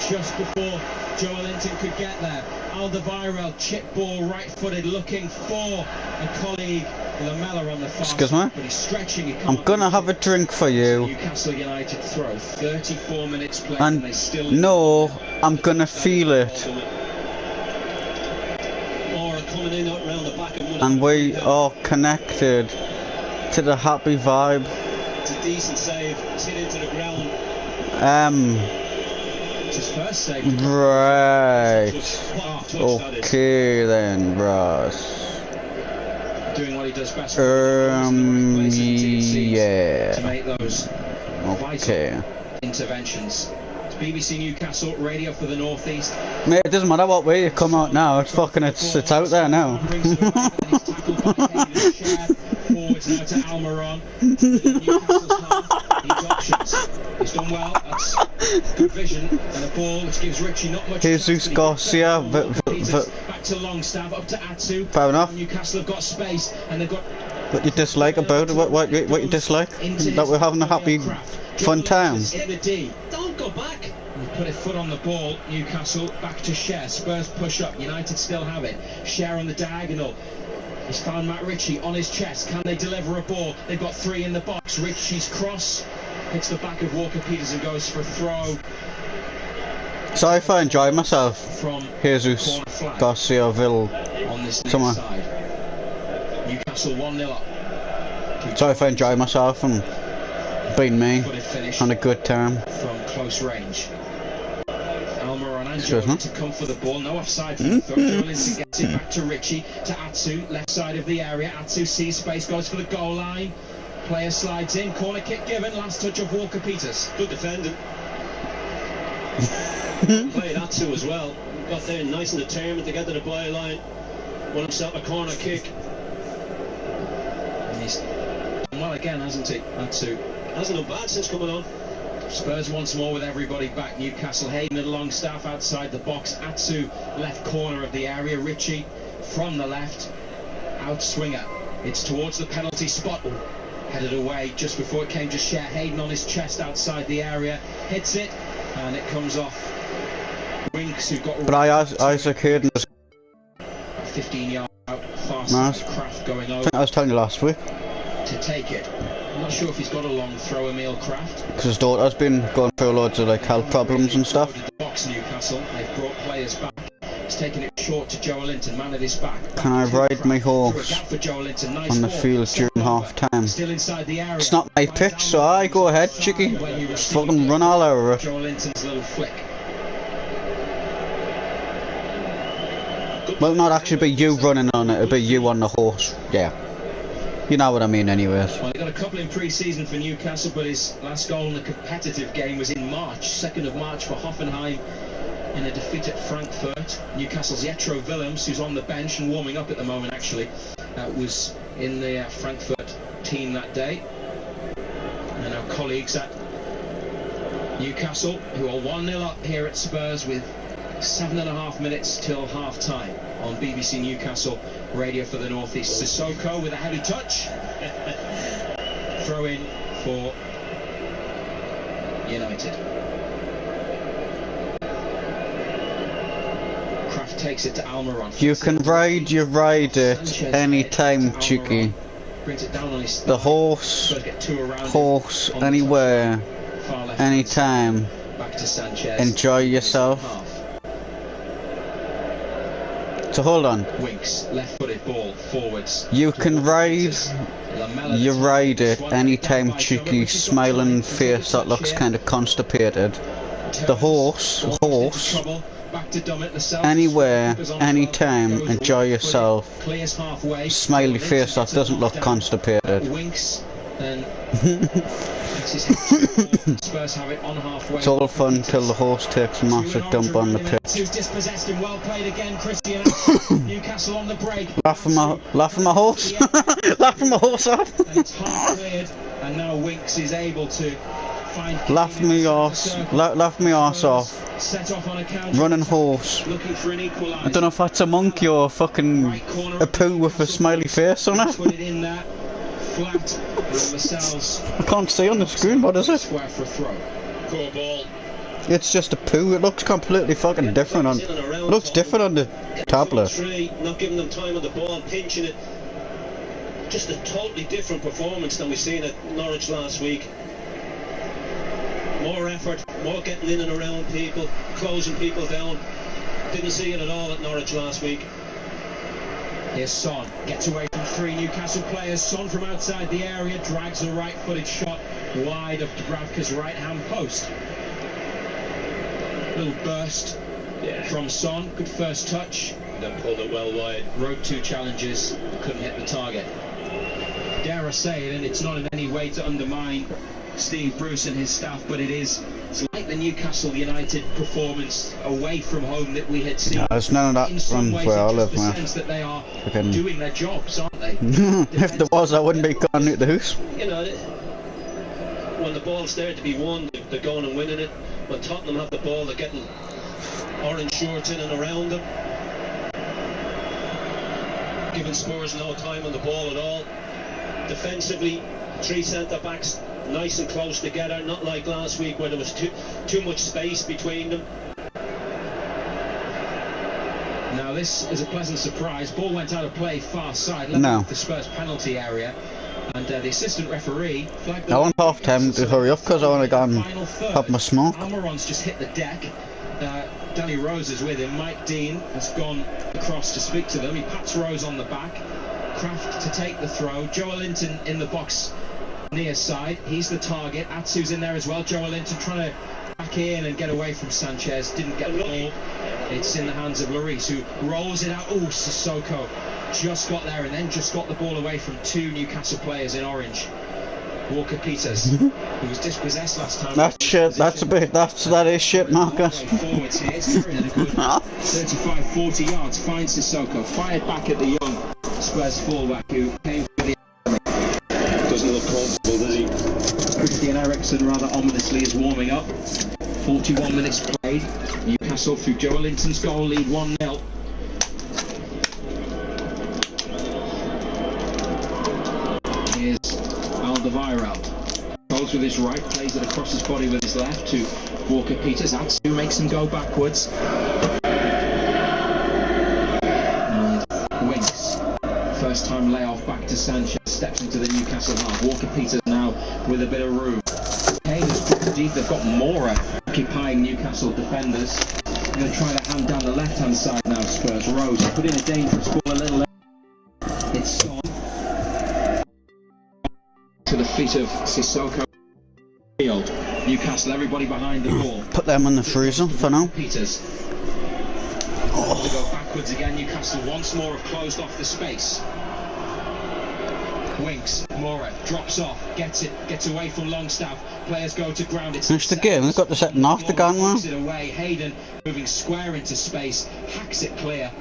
just before Joel Linton could get there. Alderweireld, chip ball, right-footed, looking for a colleague. Lamela on the far Excuse me? side, but he's stretching. I'm gonna have a drink for you. Newcastle United throw. 34 minutes played, and they still. No, I'm gonna feel it. Coming in around the back of and we are connected to the happy vibe. It's a decent save. It's hit into the ground. It's his first save. Right. Okay then, Ross. Doing what he does best. Yeah. To make those okay. Interventions. BBC Newcastle, radio for the northeast. Mate, it doesn't matter what way you come out now. It's fucking it's out there now. Forwards now to Almiron. Newcastle's half. Needs options. He's done well. That's good vision and a ball which gives Ritchie not much. Jesus Garcia. Back to Longstaff, up to Atsu. Fair enough. Newcastle have got space and they've got. What you dislike about it? What you dislike? That we're having a happy, fun time. Don't go back. Put a foot on the ball. Newcastle back to Cher. Spurs push up. United still have it. Cher on the diagonal. He's found Matt Ritchie on his chest. Can they deliver a ball? They've got three in the box. Ritchie's cross hits the back of Walker Peters and goes for a throw. So if I enjoy myself, from Jesus Garciaville on this somewhere. Side. Newcastle 1-0 up. So if I enjoy myself and being me on a good time. From close range. Almiron and Joe to come for the ball. No offside for the throw. Joe Linton gets it back to Ritchie, to Atsu, left side of the area. Atsu sees space, goes for the goal line. Player slides in, corner kick given. Last touch of Walker Peters. Good defending. Played Atsu as well. Got there nice and determined to get to the byline. Won himself a corner kick. And he's done well again, hasn't he? Atsu. Hasn't done bad since coming on. Spurs once more with everybody back. Newcastle, Hayden and Longstaff outside the box. Atsu, left corner of the area. Ritchie from the left. Out swinger. It's towards the penalty spot. Headed away just before it came to Cher. Hayden on his chest outside the area. Hits it. And it comes off Winks, who got... But Isaac Hayden was... 15 yards out, far Nice. side, Kraft going I over think I was telling you last week. to take it. I'm not sure if he's got a long throw, Emil Kraft. Because his daughter's been going through loads of like health problems and stuff. The box, Newcastle. They've brought players back. He's taken it short to Joe Linton, man at his back. Can I ride my horse Nice on the ball. field during half time? Still inside the area. It's not my pitch, so I go ahead, Chicky. Just fucking run all over it. Joe Linton's little flick. Well, not actually be you running on it, it'll be you on the horse. Yeah. You know what I mean anyways. Well, he got a couple in pre-season for Newcastle, but his last goal in a competitive game was in March, 2nd of March for Hoffenheim in a defeat at Frankfurt. Newcastle's Jetro Willems, who's on the bench and warming up at the moment actually, was in the Frankfurt team that day. And our colleagues at Newcastle, who are 1-0 up here at Spurs with 7.5 minutes till half time on BBC Newcastle Radio for the North East. Sissoko with a heavy touch. Throw in for United. Kraft takes it to Almiron. You can ride it anytime, Chicky. Brings it down on his The horse, anywhere, anytime. Back to Sanchez. Enjoy yourself. So hold on. Winks, left-footed ball forwards. You can ride it anytime, Chicky. Smiling face that looks kind of constipated. The horse, anywhere, anytime. Enjoy yourself. Smiley face that doesn't look constipated. Winks and Spurs have it on halfway. It's all fun till the horse takes a massive dump on the pitch. Dispossessed and well played again, Christian. Newcastle on the break. Laugh at my horse. Laugh at my horse off. And it's half cleared, and now Winks is able to find. Laugh me arse off. Set off on a counter. Running horse. Looking for an equaliser. I don't know if that's a monkey or a fucking a poo with a smiley face on it. Put it in there. Flat. Lascelles. I can't see on the screen. What is it? Square for a throw. Core ball. It's just a poo. It looks completely fucking different on. It looks different on the tablet. Not giving them time on the ball, pinching it. Just a totally different performance than we've seen at Norwich last week. More effort, more getting in and around people, closing people down. Didn't see it at all at Norwich last week. Here's Son, gets away from 3 Newcastle players. Son from outside the area drags a right-footed shot wide of Dubravka's right-hand post. Little burst from Son, good first touch. Then pulled it well wide. Rode 2 challenges, couldn't hit the target. Dare I say it, and it's not in any way to undermine Steve Bruce and his staff, but it's like the Newcastle United performance away from home that we had seen. There's none of that run where I live, man. Sense that they are doing their jobs, aren't they? If there was, I wouldn't be going out the house. You know, when the ball's there to be won, they're going and winning it. When Tottenham have the ball, they're getting orange shorts in and around them. Giving Spurs no time on the ball at all. Defensively, 3 centre-backs nice and close together, not like last week where there was too much space between them. Now this is a pleasant surprise. Ball went out of play far side, level the Spurs penalty area, and the assistant referee flagged. I want half time to hurry up because I want to go and have my smoke. Almiron's just hit the deck. Danny Rose is with him. Mike Dean has gone across to speak to them. He pats Rose on the back. Kraft to take the throw. Joe Linton in the box near side. He's the target. Atsu's in there as well. Joe Linton trying to back in and get away from Sanchez. Didn't get the ball. It's in the hands of Lloris, who rolls it out. Oh, Sissoko just got there and then just got the ball away from 2 Newcastle players in orange. Walker Peters, who was dispossessed last time. That's shit. That is shit, Marcus. Forwards here. It's carrying a good 35-40 yards. Finds Sissoko. Fired back at the young Spurs fullback who came for the. Doesn't look comfortable, does he? Christian Eriksen rather ominously is warming up. 41 minutes played. Newcastle through Joe Linton's goal lead 1-0. Here's Alderweireld. Goes with with his right, plays it across his body with his left to Walker Peters. Atsu makes him go backwards. And Winks, first time layoff back to Sanchez, steps into the Newcastle half. Walker Peters now with a bit of room. Hayden's dropped deep, they've got Mora occupying Newcastle defenders. They're going to try to hand down the left-hand side now, Spurs. Rose put in a dangerous ball a little. It's on to the feet of Sissoko. Newcastle, everybody behind the ball. Put them in the freezer for now. Peters. To go backwards again, Newcastle once more have closed off the space. Winks, Mora drops off, gets away from Longstaff. Players go to ground. It's the game. We've got the second half to go now. It away. Hayden moving square into space, hacks it clear,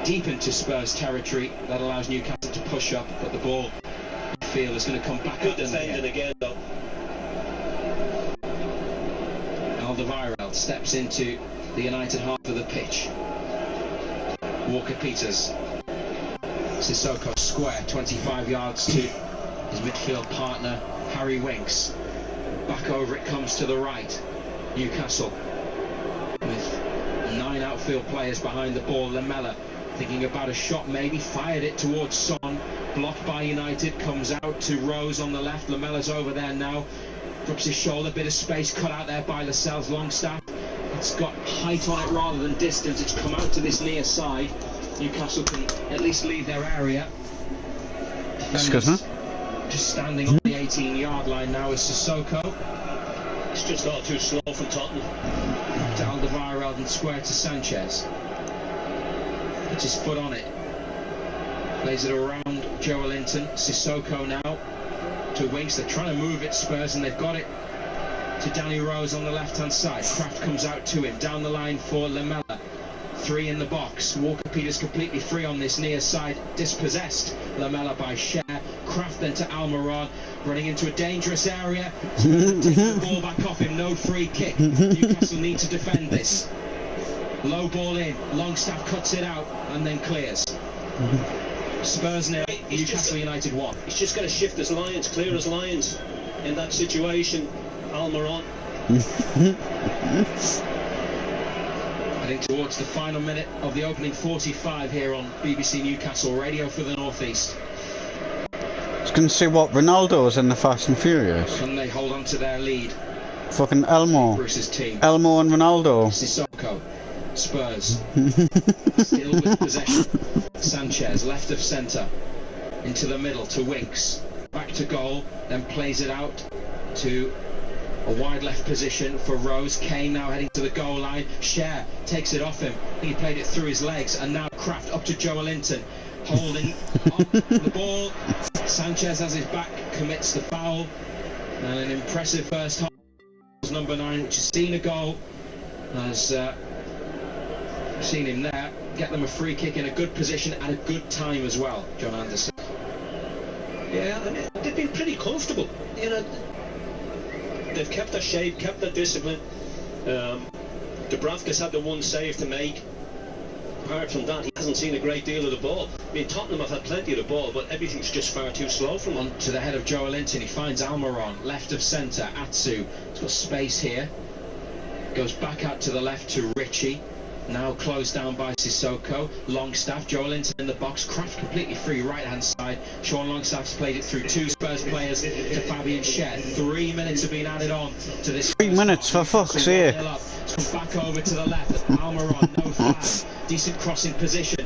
deep into Spurs territory. That allows Newcastle to push up, but the ball, I feel, is going to come back. Good defending again, though. Alderweireld steps into the United half of the pitch. Walker Peters. Sissoko square, 25 yards to his midfield partner, Harry Winks. Back over it comes to the right. Newcastle with 9 outfield players behind the ball. Lamela thinking about a shot, maybe fired it towards Son. Blocked by United, comes out to Rose on the left. Lamela's over there now. Drops his shoulder, bit of space cut out there by Lascelles. Longstaff. It's got height on it rather than distance. It's come out to this near side. Newcastle can at least leave their area. Excuse me? Just standing on the 18-yard line now is Sissoko. It's just not too slow from Tottenham. To Alderweireld and square to Sanchez. Puts his foot on it. Plays it around Joe Linton. Sissoko now to Winks. They're trying to move it, Spurs, and they've got it to Danny Rose on the left-hand side. Kraft comes out to him. Down the line for Lamela. 3 in the box. Walker Peters completely free on this near side. Dispossessed. Lamela by Cher. Kraft then to Almiron. Running into a dangerous area. Taking the ball back off him. No free kick. Newcastle need to defend this. Low ball in. Longstaff cuts it out and then clears. Spurs now. Newcastle United 1. He's just got to shift his lines, clear his lines in that situation. Almiron. Heading towards the final minute of the opening 45 here on BBC Newcastle Radio for the North East. I was going to see what Ronaldo's in the Fast and Furious. Can they hold on to their lead? Fucking Elmo. Bruce's team. Elmo and Ronaldo. Sissoko. Spurs. Still with possession. Sanchez, left of centre. Into the middle to Winks. Back to goal. Then plays it out to a wide left position for Rose. Kane now heading to the goal line. Cher takes it off him. He played it through his legs. And now Kraft up to Joe Linton. Holding on the ball. Sanchez has his back, commits the foul. And an impressive first half. Number 9, which has seen a goal. Has seen him there. Get them a free kick in a good position at a good time as well, John Anderson. Yeah, I mean, they've been pretty comfortable. You know, they've kept their shape, kept their discipline. Dubravka's had the one save to make. Apart from that, he hasn't seen a great deal of the ball. I mean, Tottenham have had plenty of the ball, but everything's just far too slow from them. On to the head of Joe Linton, he finds Almiron, left of centre. Atsu, he's got space here. Goes back out to the left to Ritchie. Now closed down by Sissoko. Longstaff, Joe Linton in the box. Kraft completely free right hand side. Sean Longstaff's played it through 2 Spurs players to Fabian Cher. 3 minutes have been added on to this. 3 minutes, for fuck's sake. It's come back over to the left. Almiron, no flash. Decent crossing position.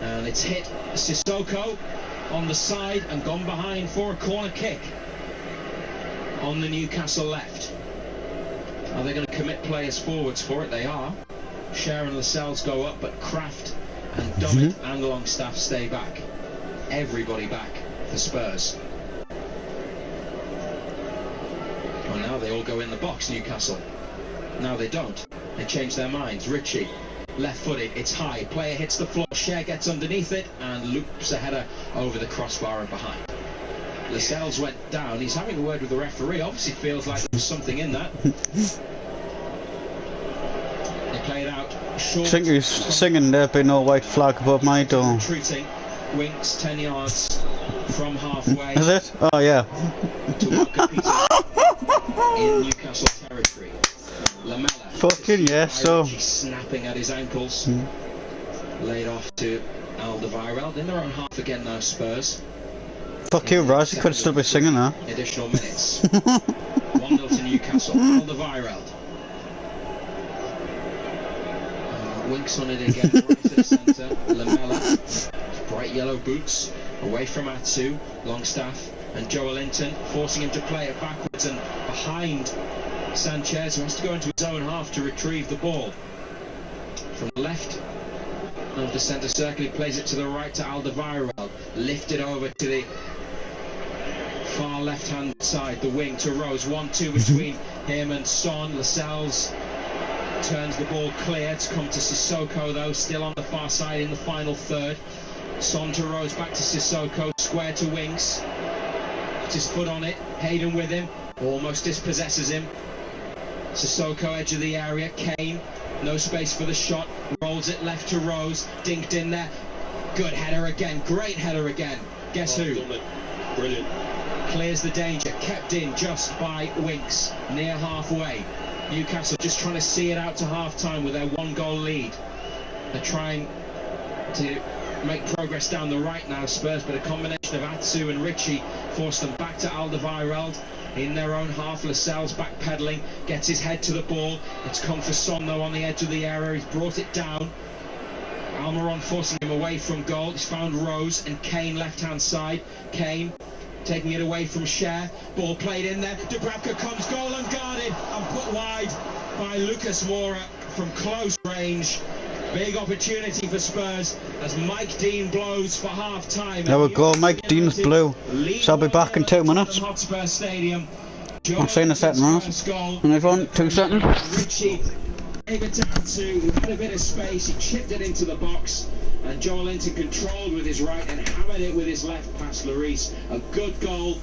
And it's hit Sissoko on the side and gone behind for a corner kick on the Newcastle left. Are they going to commit players forwards for it? They are. Cher and Lascelles go up, but Kraft and Dummett and Longstaff stay back. Everybody back for Spurs. Well, now they all go in the box, Newcastle. Now they don't. They change their minds. Ritchie, left-footed, it's high. Player hits the floor. Cher gets underneath it and loops a header over the crossbar and behind. Lascelles went down. He's having a word with the referee. Obviously feels like there's something in that. They play it out short. I think he's singing "There'll be no white flag above my door." Treating Winks 10 yards from halfway. Is it? Oh yeah. To welcome Peter in Newcastle territory. Lamella. Fucking yes, so. Snapping at his ankles. Laid off to Alderweireld in their own half again now, Spurs. Fuck you, Raz, you could still be singing that. Additional minutes. 1-0 to Newcastle. Alderweireld. Winks on it again, right to the centre. Lamella. Bright yellow boots. Away from Atsu. Longstaff. And Joelinton forcing him to play it backwards and behind Sanchez, who has to go into his own half to retrieve the ball. From the left of the centre circle, he plays it to the right to Alderweireld. Lifted over to the far left-hand side, the wing to Rose. 1-2 between him and Son. Lascelles turns the ball clear to come to Sissoko, though, still on the far side in the final third. Son to Rose, back to Sissoko, square to Winks. Puts his foot on it, Hayden with him, almost dispossesses him. Sissoko, edge of the area, Kane, no space for the shot, rolls it left to Rose, dinked in there. Good header again, great header again. Guess who? Brilliant. Clears the danger, kept in just by Winks, near halfway. Newcastle just trying to see it out to half-time with their 1-goal lead. They're trying to make progress down the right now, Spurs, but a combination of Atsu and Ritchie forced them back to Alderweireld in their own half. Lascelles backpedaling, gets his head to the ball. It's come for Son, though, on the edge of the area. He's brought it down. Almiron forcing him away from goal. He's found Rose and Kane left-hand side. Kane taking it away from Cher. Ball played in there. Dubravka comes, goal unguarded and put wide by Lucas Moura from close range. Big opportunity for Spurs as Mike Dean blows for half-time. There we go, Mike Dean's blue. So I'll be back in 2 minutes. Hotspur Stadium. I'll see you in a second, Ross. And everyone, 2 seconds. Ritchie gave it to Atsu, who had a bit of space. He chipped it into the box. And Joelinton controlled with his right and hammered it with his left past Lloris. A good goal.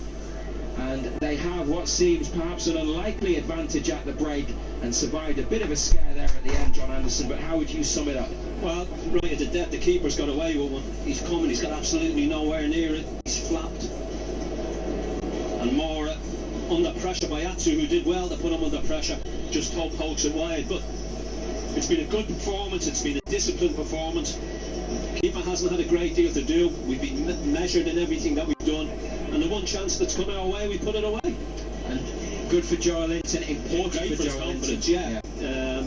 And they have what seems perhaps an unlikely advantage at the break and survived a bit of a scare there at the end, John Anderson. But how would you sum it up? Well, right at the depth, the keeper's got away with one. He's coming, he's got absolutely nowhere near it. He's flapped. And more under pressure by Atsu, who did well to put him under pressure. Just pokes it wide. But it's been a good performance, it's been a disciplined performance. Keeper hasn't had a great deal to do. We've been measured in everything that we've done, and the one chance that's come our way, we put it away. And good for Joelinton, important Great for his confidence. Yeah.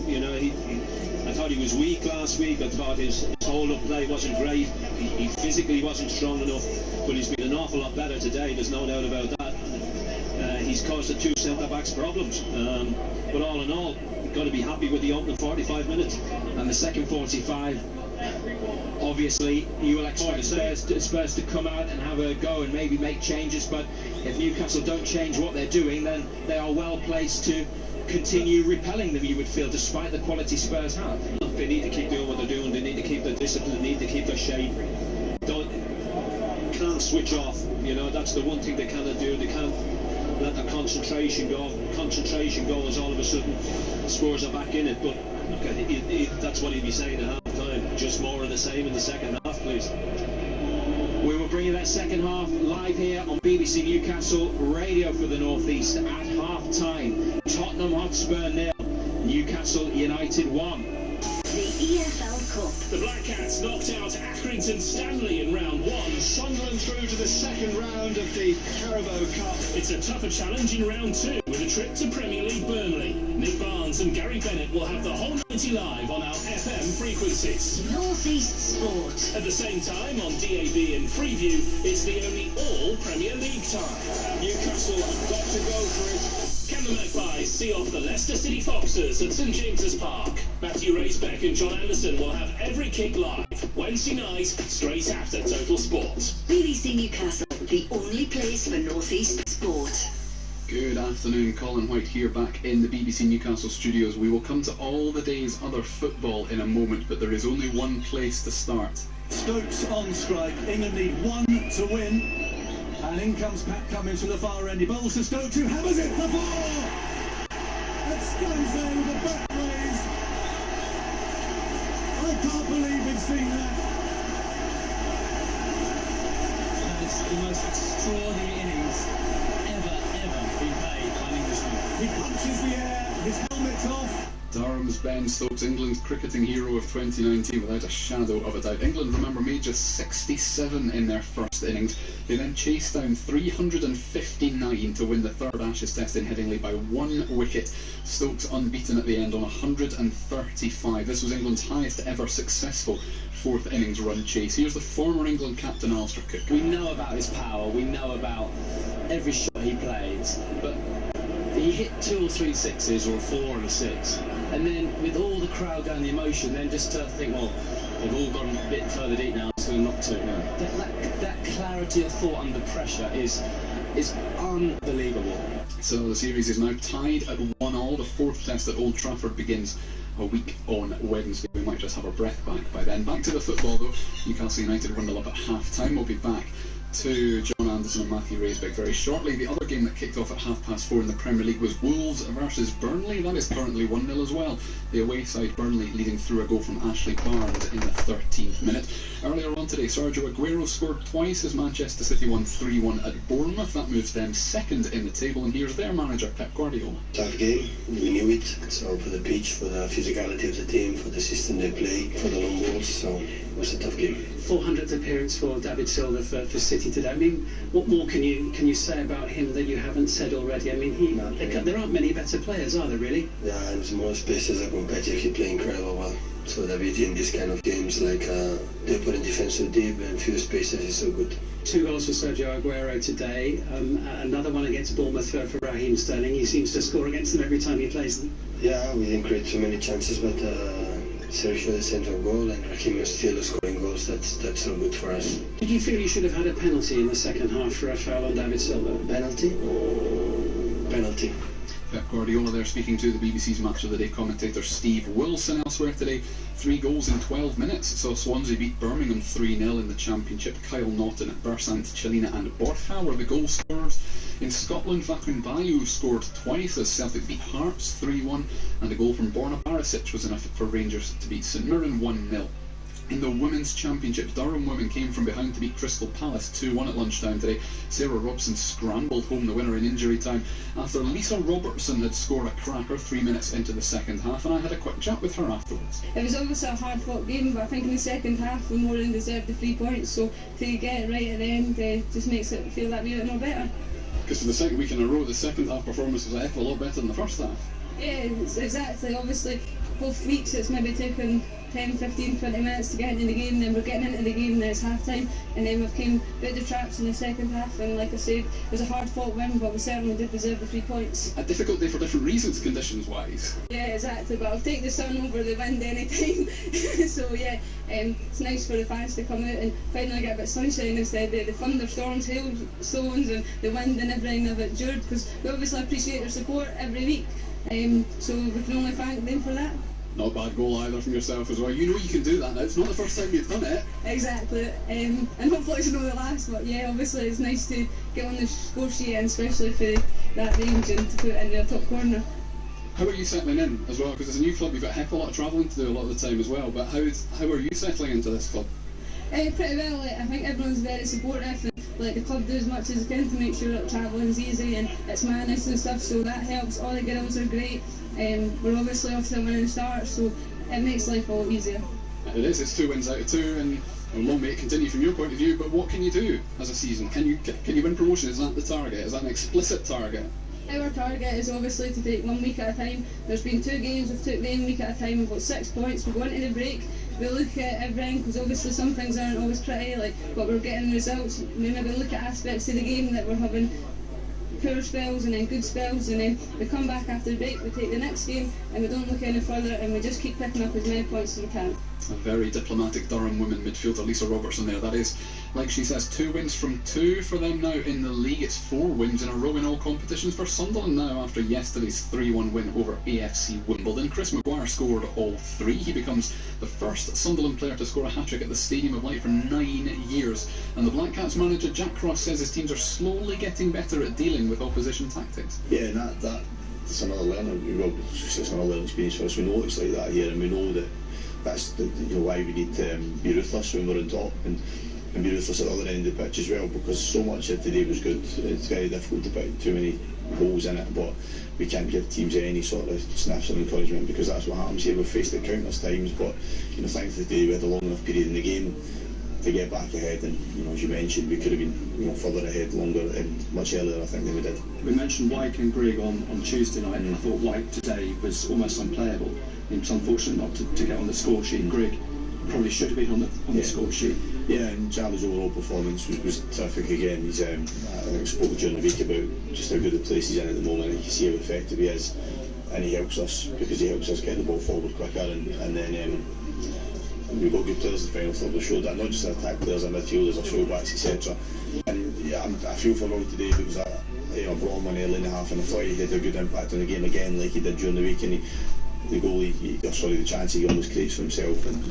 You know, I thought he was weak last week. I thought his hold-up play wasn't great. He physically wasn't strong enough, but he's been an awful lot better today. There's no doubt about that. He's caused the two centre-backs problems. But all in all, you've got to be happy with the opening 45 minutes. And the second 45. Obviously, you will expect Spurs to come out and have a go and maybe make changes, but if Newcastle don't change what they're doing, then they are well placed to continue repelling them, you would feel, despite the quality Spurs have. They need to keep doing what they're doing. They need to keep their discipline. They need to keep their shape. Can't switch off. You know, that's the one thing they cannot do. They can't let their concentration go. Concentration goes, all of a sudden Spurs are back in it. But okay, that's what he'd be saying at half-time. Just more of the same in the second half, please. We will bring you that second half live here on BBC Newcastle Radio for the North East at half-time. Tottenham Hotspur 0, Newcastle United 1. The EFL Cup. The Black Cats knocked out Accrington Stanley in round 1. Sunderland through to the second round of the Carabao Cup. It's a tougher challenge in round 2 with a trip to Premier League Burnley. Nick Barnes and Gary Bennett will have the whole 90 live on our FM frequencies. North East Sport. At the same time on DAB and Freeview, it's the only all Premier League time. Newcastle have got to go for it. Can the Magpies see off the Leicester City Foxes at St James's Park? Matthew Racebeck and John Anderson will have every kick live Wednesday night, straight after Total Sport. BBC Newcastle, the only place for North East Sport. Good afternoon, Colin White here back in the BBC Newcastle studios. We will come to all the day's other football in a moment, but there is only one place to start. Stokes on strike. England need one to win. And in comes Pat Cummins from the far end. He bowls to Stokes, who hammers it for 4! And Stones there with the back raised. I can't believe we've seen that. the most extraordinary innings ever been played by an Englishman. He punches the air, his helmet's off. Durham's Ben Stokes, England's cricketing hero of 2019, without a shadow of a doubt. England, remember, made just 67 in their first innings. They then chased down 359 to win the third Ashes Test in Headingley by 1 wicket. Stokes unbeaten at the end on 135. This was England's highest ever successful fourth innings run chase. Here's the former England captain Alistair Cook. We know about his power, we know about every shot he plays, but he hit 2 or 3 sixes or a 4 and a 6, and then with all the crowd going, the emotion, then just to think, well, they've all gone a bit further deep now, so not to. That clarity of thought under pressure is unbelievable. So the series is now tied at 1-1. The fourth test at Old Trafford begins a week on Wednesday. We might just have our breath back by then. Back to the football though. Newcastle United 1-0 up at half-time. We'll be back to John Anderson and Matthew Raisbeck very shortly. The other game that kicked off at 4:30 in the Premier League was Wolves versus Burnley. That is currently 1-0 as well. The away side Burnley leading through a goal from Ashley Barnes in the 13th minute. Earlier on today, Sergio Aguero scored twice as Manchester City won 3-1 at Bournemouth. That moves them second in the table, and here's their manager Pep Guardiola. Tough game, we knew it. So for the pitch, for the physicality of the team, for the system they play, for the long balls, so it was a tough game. 400th appearance for David Silva for City today. I mean, what more can you say about him that you haven't said already? I mean, there aren't many better players, are there, really? Yeah, and more space as a competitor, he played incredible well. So David in these kind of games, like they put in defensive deep and few spaces, is so good. 2 goals for Sergio Aguero today. Another one against Bournemouth for Raheem Sterling. He seems to score against them every time he plays them. Yeah, we didn't create so many chances, but Sergio the central goal and Raheem is still scoring goals. That's so good for us. Did you feel you should have had a penalty in the second half for a foul on David Silva? Penalty? Penalty. Pep Guardiola there speaking to the BBC's Match of the Day commentator Steve Wilson. Elsewhere today, 3 goals in 12 minutes. So Swansea beat Birmingham 3-0 in the Championship. Kyle Naughton, Bersant, Chilina and Borja were the goal scorers. In Scotland, Vakun Bayu scored twice as Celtic beat Hearts 3-1, and a goal from Borna Barisic was enough for Rangers to beat St Mirren 1-0. In the Women's Championship, Durham women came from behind to beat Crystal Palace 2-1 at lunchtime today. Sarah Robson scrambled home the winner in injury time after Lisa Robertson had scored a cracker 3 minutes into the second half, and I had a quick chat with her afterwards. It was obviously a hard fought game, but I think in the second half we more than deserved the 3 points, so to get it right at the end just makes it feel that wee bit more better. Because for the second week in a row, the second half performance was a heck of a lot better than the first half. Yeah, exactly. Obviously, both weeks it's maybe taken 10, 15, 20 minutes to get into the game, then we're getting into the game, then it's half time, and then we've came out the traps in the second half, and like I said, it was a hard fought win, but we certainly did deserve the 3 points. A difficult day for different reasons, conditions wise. Yeah, exactly, but I'll take the sun over the wind any time. So yeah, it's nice for the fans to come out and finally get a bit of sunshine instead of the thunderstorms, hailstones and the wind and everything of it endured, because we obviously appreciate their support every week, so we can only thank them for that. Not a bad goal either from yourself as well. You know you can do that now. It's not the first time you've done it. Exactly. And hopefully it's not the last, but yeah, obviously it's nice to get on the score sheet, and especially for that range, and to put it in the top corner. How are you settling in as well? Because as a new club you've got a heck of a lot of travelling to do a lot of the time as well, but how are you settling into this club? Pretty well. I think everyone's very supportive, and the club do as much as they can to make sure that travelling's easy and it's managed and stuff, so that helps. All the girls are great. We're obviously off to a winning start, so it makes life a lot easier. It is. It's 2 wins out of 2, and long may it continue from your point of view. But what can you do as a season? Can you win promotion? Is that the target? Is that an explicit target? Our target is obviously to take 1 week at a time. There's been 2 games, we've took them 1 week at a time. We've got 6 points. We go into the break. We look at everything, because obviously some things aren't always pretty, but we're getting results. We maybe look at aspects of the game that we're having poor spells and then good spells, and then we come back after the break, we take the next game, and we don't look any further, and we just keep picking up as many points as we can. A very diplomatic Durham women midfielder, Lisa Robertson there. That is, like she says, 2 wins from 2 for them now in the league. It's 4 wins in a row in all competitions for Sunderland now after yesterday's 3-1 win over AFC Wimbledon. Chris Maguire scored all 3. He becomes the first Sunderland player to score a hat-trick at the Stadium of Light for 9 years. And the Black Cats manager Jack Cross says his teams are slowly getting better at dealing with opposition tactics. Yeah, and that's another learning. It's another learning experience for us. We know it's like that here, and we know that that's why we need to be ruthless when we're on top. And and be ruthless at the other end of the pitch as well, because so much of today was good. It's very difficult to put too many holes in it, but we can't give teams any sort of sniffs of encouragement, because that's what happens here. We've faced it countless times, but you know, thankfully today we had a long enough period in the game to get back ahead, and you know, as you mentioned, we could have been, you know, further ahead longer and much earlier, I think, than we did. We mentioned White and Grigg on Tuesday night. I thought White today was almost unplayable. It was unfortunate not to get on the score sheet. Grigg probably should have been on the score sheet. Yeah, and Charlie's overall performance was terrific again. He's I think spoke during the week about just how good the place he's in at the moment, and you can see how effective he is, and he helps us because he helps us get the ball forward quicker, and then we've got good players in the final third. We showed that, not just our attack players, our midfielders, our fullbacks, etc. And yeah, I feel for Roy today, because I brought him on early in the half, and I thought he had a good impact on the game again, like he did during the week. And the chance he always creates for himself, and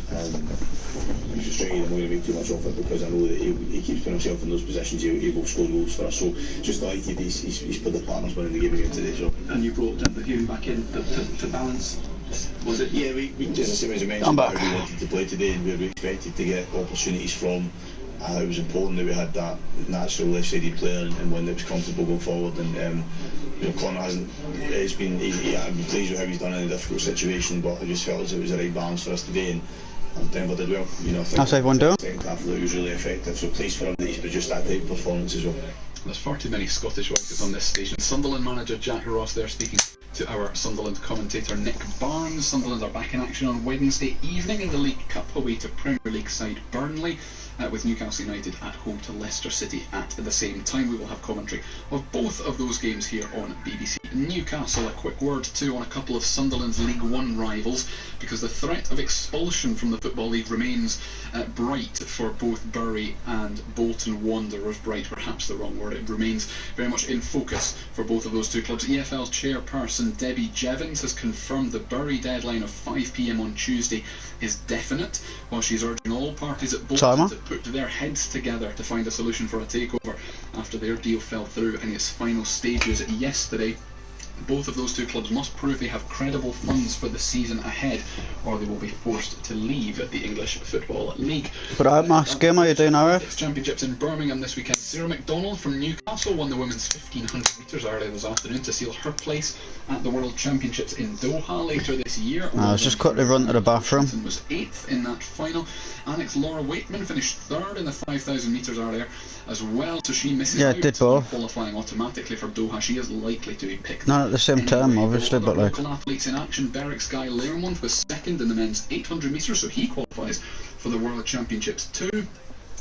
he's frustrating. I'm not going to make too much of it, because I know that he keeps putting himself in those positions. He will score goals for us. So just delighted he's put the partners winning the game again today. So. And you brought the Hume back in to balance. Was it? Yeah, we just as you mentioned, how we wanted to play today, and where we expected to get opportunities from. It was important that we had that natural left-sided player, and one that was comfortable going forward. And you know, Connor hasn't. I've been pleased with how he's done in a difficult situation, but I just felt as it was the right balance for us today, and Denver did well. You know, I think how's everyone doing? Second half of it was really effective, so pleased for him that he's produced that type of performance as well. There's far too many Scottish wickets on this station. Sunderland manager Jack Ross there speaking to our Sunderland commentator Nick Barnes. Sunderland are back in action on Wednesday evening in the League Cup away to Premier League side Burnley, with Newcastle United at home to Leicester City at the same time. We will have commentary of both of those games here on BBC Newcastle. A quick word too on a couple of Sunderland's League One rivals, because the threat of expulsion from the Football League remains bright for both Bury and Bolton Wanderers. Bright, perhaps the wrong word. It remains very much in focus for both of those two clubs. EFL's chairperson Debbie Jevons has confirmed the Bury deadline of 5 p.m. on Tuesday is definite, while she's urging all parties at Bolton to put their heads together to find a solution for a takeover after their deal fell through in its final stages yesterday. Both of those two clubs must prove they have credible funds for the season ahead, or they will be forced to leave the English Football League. But I'm asking, how are you doing, Arif? Championships in Birmingham this weekend. Sarah McDonald from Newcastle won the women's 1500 metres earlier this afternoon to seal her place at the World Championships in Doha later this year. I was just quickly run to the bathroom. Was 8th in that final. Annex Laura Wakeman finished 3rd in the 5000 metres earlier as well, so she misses out did both. qualifying automatically for Doha. She is likely to be picked. Not at the same time, obviously, but like. Local athletes in action. Berwick's Guy Learmonth was 2nd in the men's 800 metres, so he qualifies for the World Championships too.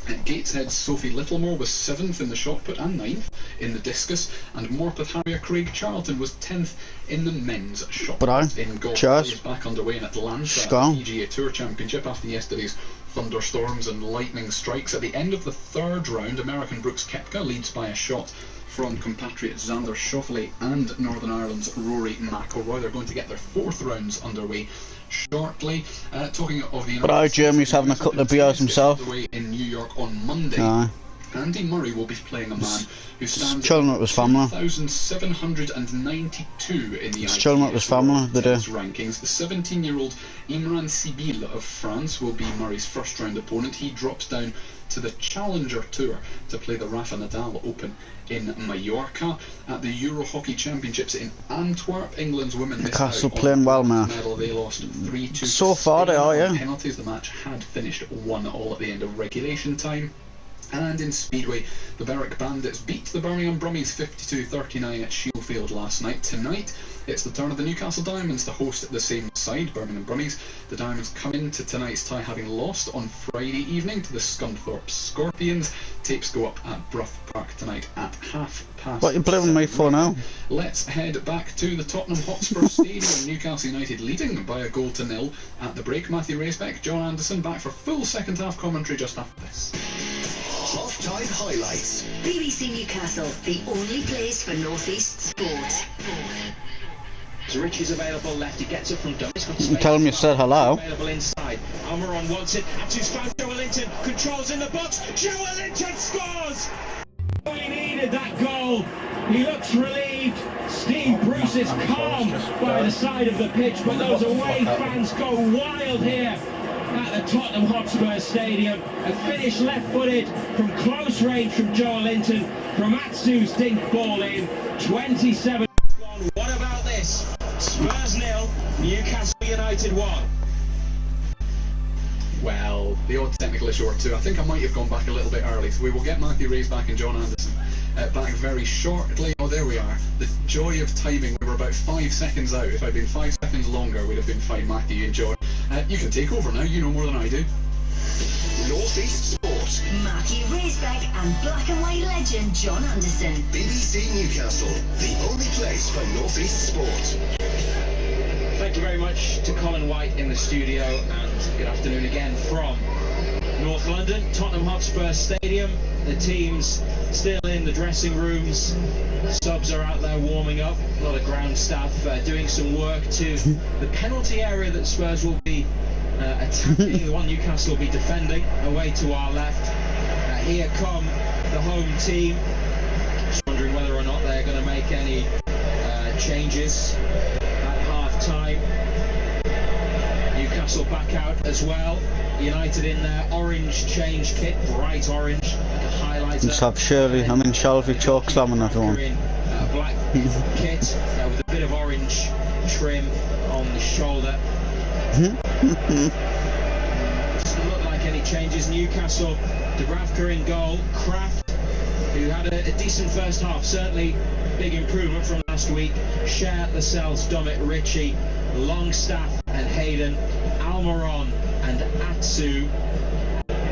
At Gateshead's Sophie Littlemore was 7th in the shot put and 9th in the discus, and Morpeth Harrier Craig Charlton was 10th in the men's shot put. In golf, is back underway in Atlanta, PGA Tour Championship after yesterday's thunderstorms and lightning strikes. At the end of the 3rd round, American Brooks Koepka leads by a shot from compatriot Xander Schauffele and Northern Ireland's Rory McIlroy. They're going to get their 4th rounds underway shortly. Talking of the but Jeremy's having a couple of beers himself. In New York on Monday. Andy Murray will be playing a man who stands chilling with his family. 2,792 in the chilling with his family the day. rankings. The 17-year-old Imran Sibil of France will be Murray's first round opponent. He drops down to the Challenger Tour to play the Rafa Nadal Open in Mallorca. At the Euro Hockey Championships in Antwerp, England's women Newcastle playing well, man. They lost 3-2 so far they are, yeah. Penalties. The match had finished 1-1 at the end of regulation time. And in Speedway, the Berwick Bandits beat the Birmingham Brummies 52-39 at Shielfield last night. Tonight, it's the turn of the Newcastle Diamonds to host the same side, Birmingham Brummies. The Diamonds come into tonight's tie having lost on Friday evening to the Scunthorpe Scorpions. Tapes go up at Brough Park tonight at 7:30. What are you blaming me for now? Let's head back to the Tottenham Hotspur Stadium. Newcastle United leading by a 0-0 at the break. Matthew Racebeck, John Anderson back for full second half commentary just after this. Half-time highlights. BBC Newcastle, the only place for North East sport. So Richie's available left, he gets it from Dummies. Tell him you said hello. Available inside. Almiron wants it. Up to strike. Joe Linton controls in the box. Joe Linton scores! He needed that goal. He looks relieved. Steve Bruce is calm by the side of the pitch, but those away fans go wild here. at the Tottenham Hotspur Stadium. A finish left-footed from close range from Joe Linton, from Atsu's dink ball in. 27. What about this? Spurs 0, Newcastle United 1. Well, the odd technical issue or two. I think I might have gone back a little bit early, so we will get Matthew Rees back and John Anderson back very shortly. Oh, there we are. The joy of timing. We were about 5 seconds out. If I'd been 5 seconds longer, we'd have been fine, Matthew and John. You can take over now. You know more than I do. North East Sport. Matthew Reesbeck and black and white legend John Anderson. BBC Newcastle, the only place for North East Sport. Thank you very much to Colin White in the studio, and good afternoon again from North London, Tottenham Hotspur Stadium. The team's still in the dressing rooms. Subs are out there warming up. A lot of ground staff doing some work to the penalty area that Spurs will be attacking, the one Newcastle will be defending, away to our left. Here come the home team. Just wondering whether or not they're going to make any changes at half-time. Newcastle back out as well. United in their orange change kit, bright orange, like a highlighter. Let's have Shirley, I'm in Shelby chalk slamming everyone. Black kit with a bit of orange trim on the shoulder. Doesn't look like any changes. Newcastle, Dubravka in goal. Kraft, who had a decent first half, certainly big improvement from last week. Cher, Lascelles, Dummett, Ritchie, Longstaff and Hayden, Almiron and Atsu.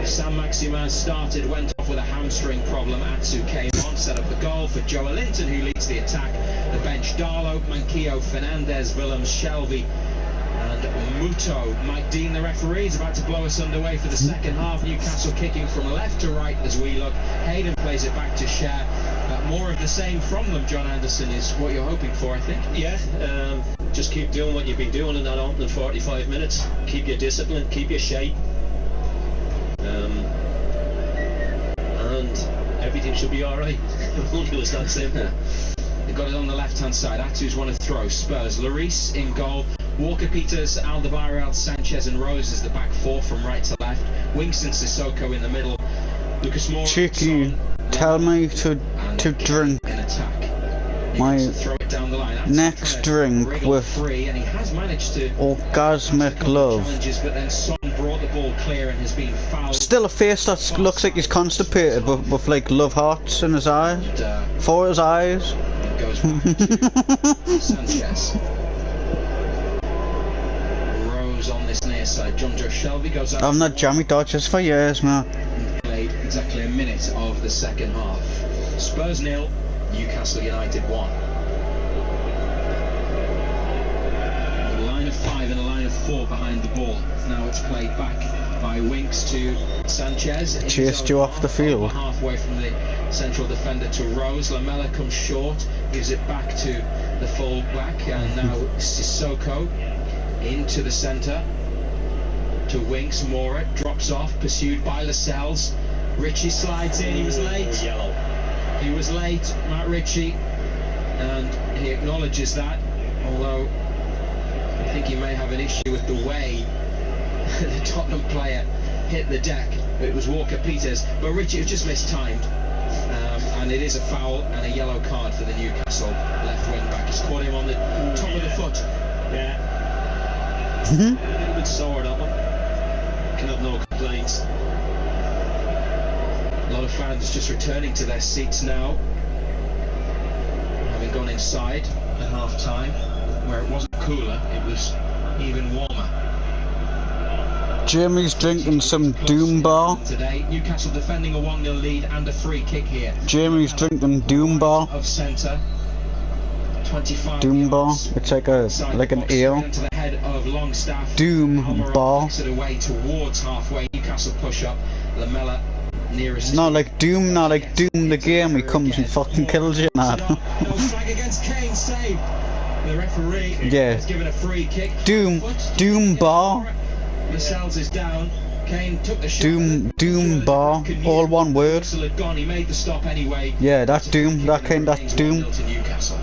Sam Maximin started, went off with a hamstring problem. Atsu came on, set up the goal for Joe Linton, who leads the attack. The bench, Darlow, Manquillo, Fernandez, Willems, Shelby and Muto. Mike Dean, the referee, is about to blow us underway for the second half. Newcastle kicking from left to right as we look. Hayden plays it back to Cher. More of the same from them, John Anderson, is what you're hoping for, I think. Yeah, just keep doing what you've been doing in that opening 45 minutes. Keep your discipline, keep your shape. And everything should be alright. It's that simple. They've got it on the left-hand side. Atsu's won a throw. Spurs, Lloris in goal. Walker, Peters, Alderweireld, Sanchez and Rose is the back four from right to left. Winks and Sissoko in the middle. Lucas Moura. Chicky, tell me to drink my next drink with orgasmic love. But then Son brought the ball clear and has been fouled. Still a face that looks like he's constipated, but with like love hearts in his eyes. For his eyes. It goes back to Sanchez. Rose on this near side. John Joe Shelby goes out. I've not jammy dodgers for years, man. Played exactly a minute of the second half. Spurs 0, Newcastle United 1. A line of 5 and a line of 4 behind the ball. Now it's played back by Winks to Sanchez. Chased you off the field. Halfway from the central defender to Rose. Lamela comes short, gives it back to the full back, and now Sissoko into the centre to Winks. Moura drops off, pursued by Lascelles. Ritchie slides in, he was late. Yellow. He was late, Matt Ritchie, and he acknowledges that, although I think he may have an issue with the way the Tottenham player hit the deck. It was Walker Peters, but Ritchie was just mistimed, and it is a foul and a yellow card for the Newcastle left wing back. He's caught him on the top of the foot. Yeah. A little bit sore, that one. Can have no complaints. A lot of fans just returning to their seats now, having gone inside at half-time, where it wasn't cooler, it was even warmer. Jamie's drinking some Doom Bar. Today, Newcastle defending a 1-0 lead and a free kick here. Jamie's drinking Doom Bar. Of centre. 25 Doom Bar. It's like an ale. To the head of Longstaff. Doom Bar. Takes it away towards halfway. Newcastle push up. Lamela nearest. Not like Doom the game. He comes and fucking kills you. Nah. No flag against Kane. Save. The referee has given a free kick. Doom Bar. Lascelles is down. Kane took the shot. Doom Bar. All one word. Had gone. He made the stop anyway. Yeah, that's Doom. That's Doom. To Newcastle.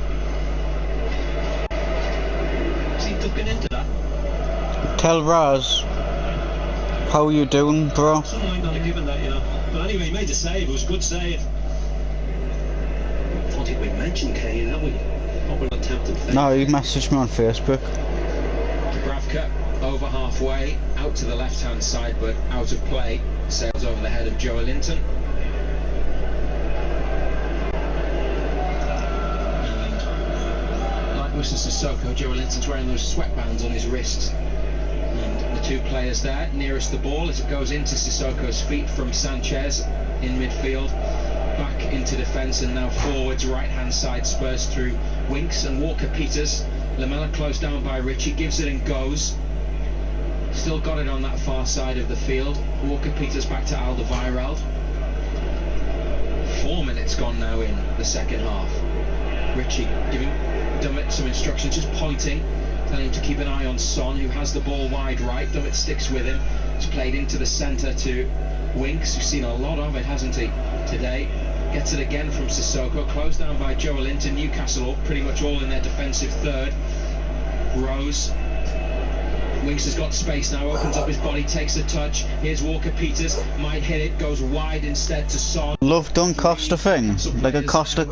Is he ducking into that? Tell Raz. How are you doing, bro? Something like that, given that, you know. But anyway, he made the save. It was a good save. I don't think we mentioned Kane, have we? What an attempted fake. No, he messaged me on Facebook. Dubravka over halfway, out to the left-hand side, but out of play. Sails over the head of Joe Linton. Like Mr. Sissoko, Joe Linton's wearing those sweatbands on his wrists. And the two players there, nearest the ball as it goes into Sissoko's feet from Sanchez in midfield. Back into defence and now forwards, right-hand side, Spurs through Winks and Walker-Peters. Lamela closed down by Ritchie, gives it and goes. Still got it on that far side of the field. Walker-Peters back to Alderweireld. 4 minutes gone now in the second half. Ritchie giving Dummett some instructions, just pointing, telling him to keep an eye on Son, who has the ball wide right. Dummett sticks with him. It's played into the centre to Winks, who's seen a lot of it, hasn't he, today. Gets it again from Sissoko, closed down by Joe Linton. Newcastle pretty much all in their defensive third. Rose. Winks has got space now, opens up his body, takes a touch. Here's Walker-Peters, might hit it, goes wide instead to Son. Love done Costa thing, like a Costa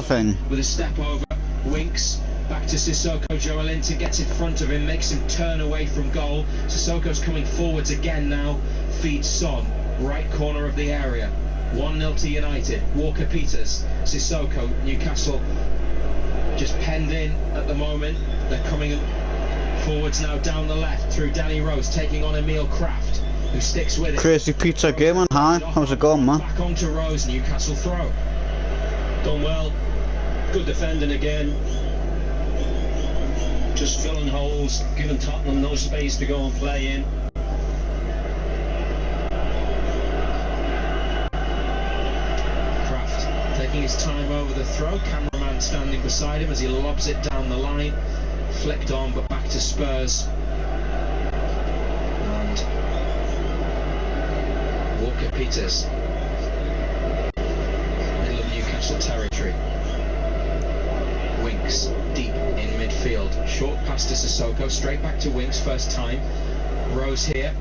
thing. With a step over, Winks back to Sissoko. Joe Linton gets in front of him, makes him turn away from goal. Sissoko's coming forwards again now, feeds Son, right corner of the area. 1-0 to United. Walker-Peters, Sissoko, Newcastle just penned in at the moment. They're coming forwards now down the left through Danny Rose, taking on Emil Kraft, who sticks with it. Crazy pizza game on high. How's it going, man? Back onto Rose, Newcastle throw. Done well. Good defending again. Just filling holes, giving Tottenham no space to go and play in. Taking his time over the throw, cameraman standing beside him as he lobs it down the line, flicked on but back to Spurs. And Walker-Peters, middle of Newcastle territory. Winks deep in midfield, short pass to Sissoko, straight back to Winks, first time. Rose here,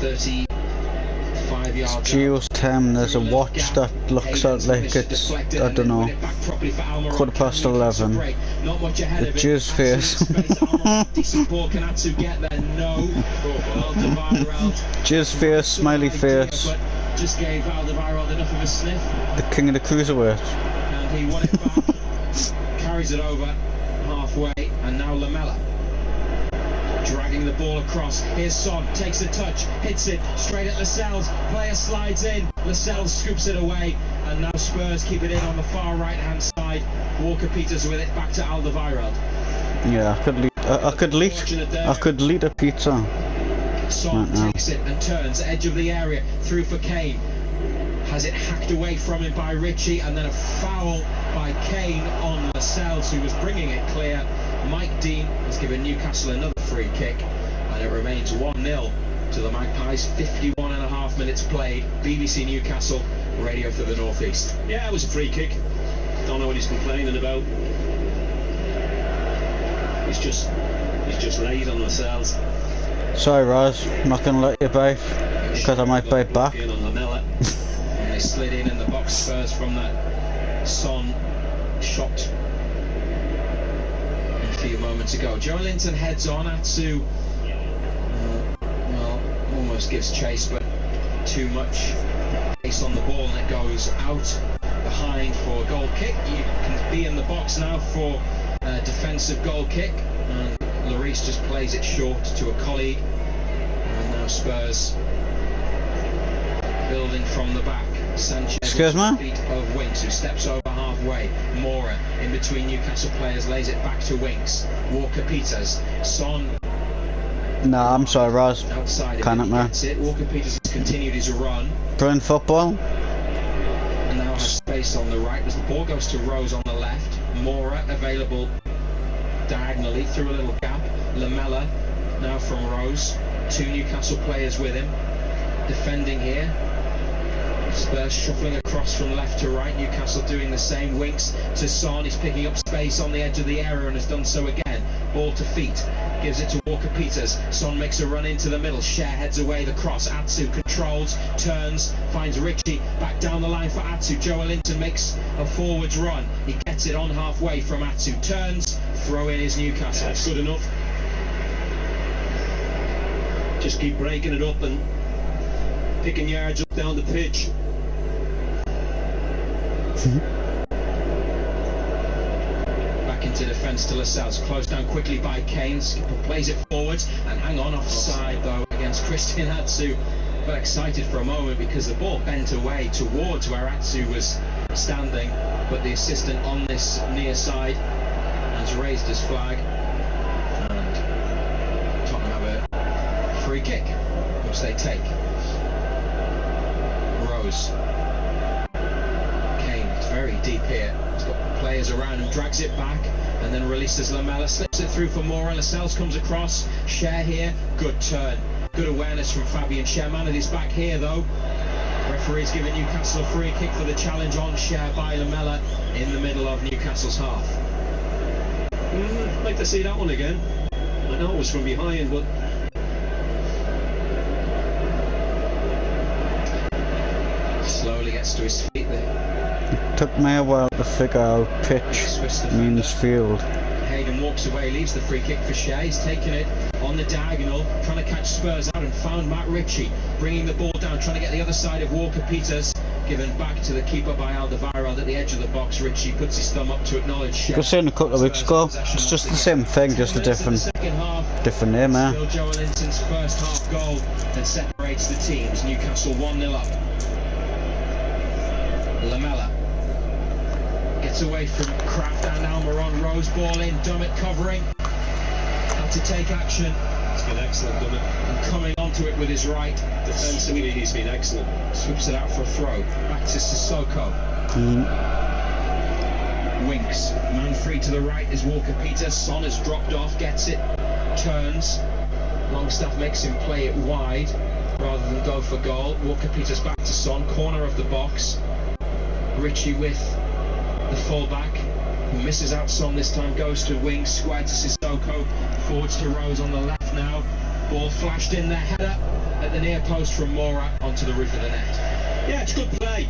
35 yards. Geo's time, there's a watch that looks like it's, I don't know, 11:15. The Jew's face. Jew's face, smiley face. Just gave Alderweireld enough of a sniff. The king of the cruiserweight. And he won it back, carries it over halfway, and now Lamela. Dragging the ball across. Here's Son, takes a touch, hits it straight at Lascelles. Player slides in, Lascelles scoops it away, and now Spurs keep it in on the far right hand side. Walker-Peters with it back to Alderweireld. Yeah, I could lead a pizza. Son takes it and turns, edge of the area, through for Kane. Has it hacked away from him by Ritchie, and then a foul by Kane on Lascelles, who was bringing it clear. Mike Dean has given Newcastle another free kick, and it remains 1-0 to the Magpies. 51.5 minutes played. BBC Newcastle, radio for the North East. Yeah, it was a free kick. Don't know what he's complaining about. He's just laid on Lascelles. Sorry, Raz, I'm not gonna let you bite because I might bite back. And they slid in the box. Spurs from that Son shot a few moments ago. Joe Linton heads on. Atsu well, almost gives chase, but too much pace on the ball, and it goes out behind for a goal kick. You can be in the box now for a defensive goal kick, and Lloris just plays it short to a colleague. And now Spurs building from the back. Sanchez Excuse me? feet of Winks, who steps over halfway. Mora in between Newcastle players, lays it back to Winks. Walker-Peters, Son. Nah, I'm sorry, Raz. Outside Can't it, man. That's it. Walker-Peters has continued his run. Brilliant football. And now has space on the right as the ball goes to Rose on the left. Mora available diagonally through a little gap. Lamela now from Rose. Two Newcastle players with him. Defending here. Spurs shuffling across from left to right. Newcastle doing the same. Winks to Son. He's picking up space on the edge of the area and has done so again. ball to feet, gives it to Walker-Peters. Son makes a run into the middle, Cher heads away the cross, Atsu controls, turns, finds Richie, back down the line for Atsu. Joe Linton makes a forwards run, he gets it on halfway from Atsu, turns, throw in is Newcastle. That's good enough. Just keep breaking it up and picking yards up down the pitch. Back into defence to Lascelles, closed down quickly by Kane. Skipper plays it forwards and hang on offside though against Christian Atsu. Got excited for a moment because the ball bent away towards where Atsu was standing, but the assistant on this near side has raised his flag and Tottenham have a free kick which they take. Rose, Kane, it's very deep here, he's got players around him, drags it back and then releases Lamela, slips it through for Mora. Lascelles comes across, Cher here, good turn, good awareness from Fabian Cher. Man at his back here though. Referee's giving Newcastle a free kick for the challenge on Cher by Lamela in the middle of Newcastle's half. I'd like to see that one again. I know it was from behind, but slowly gets to his feet there. It took me a while to figure out pitch means field. Hayden walks away, leaves the free kick for Cher. He's taken it on the diagonal, trying to catch Spurs out and found Matt Ritchie, bringing the ball down, trying to get the other side of Walker-Peters, given back to the keeper by Alderweireld at the edge of the box. Ritchie puts his thumb up to acknowledge Cher. I was saying a couple of weeks ago, it's just the same thing, just a different name, eh? Still Joe Linton's first half goal that separates the teams. Newcastle 1-0 up. Lamela gets away from Kraft and Almiron. Rose ball in, Dummett covering. Had to take action. He's been excellent, Dummett. And coming onto it with his right. Defensively, he's been excellent. Sweeps it out for a throw. Back to Sissoko. Winks. Man free to the right is Walker-Peters. Son has dropped off, gets it, turns. Longstaff makes him play it wide rather than go for goal. Walker-Peters back to Son, corner of the box. Ritchie with the full-back, who misses out Son this time, goes to wing, square to Sissoko, forwards to Rose on the left now. Ball flashed in there, header at the near post from Mora onto the roof of the net. Yeah, it's good play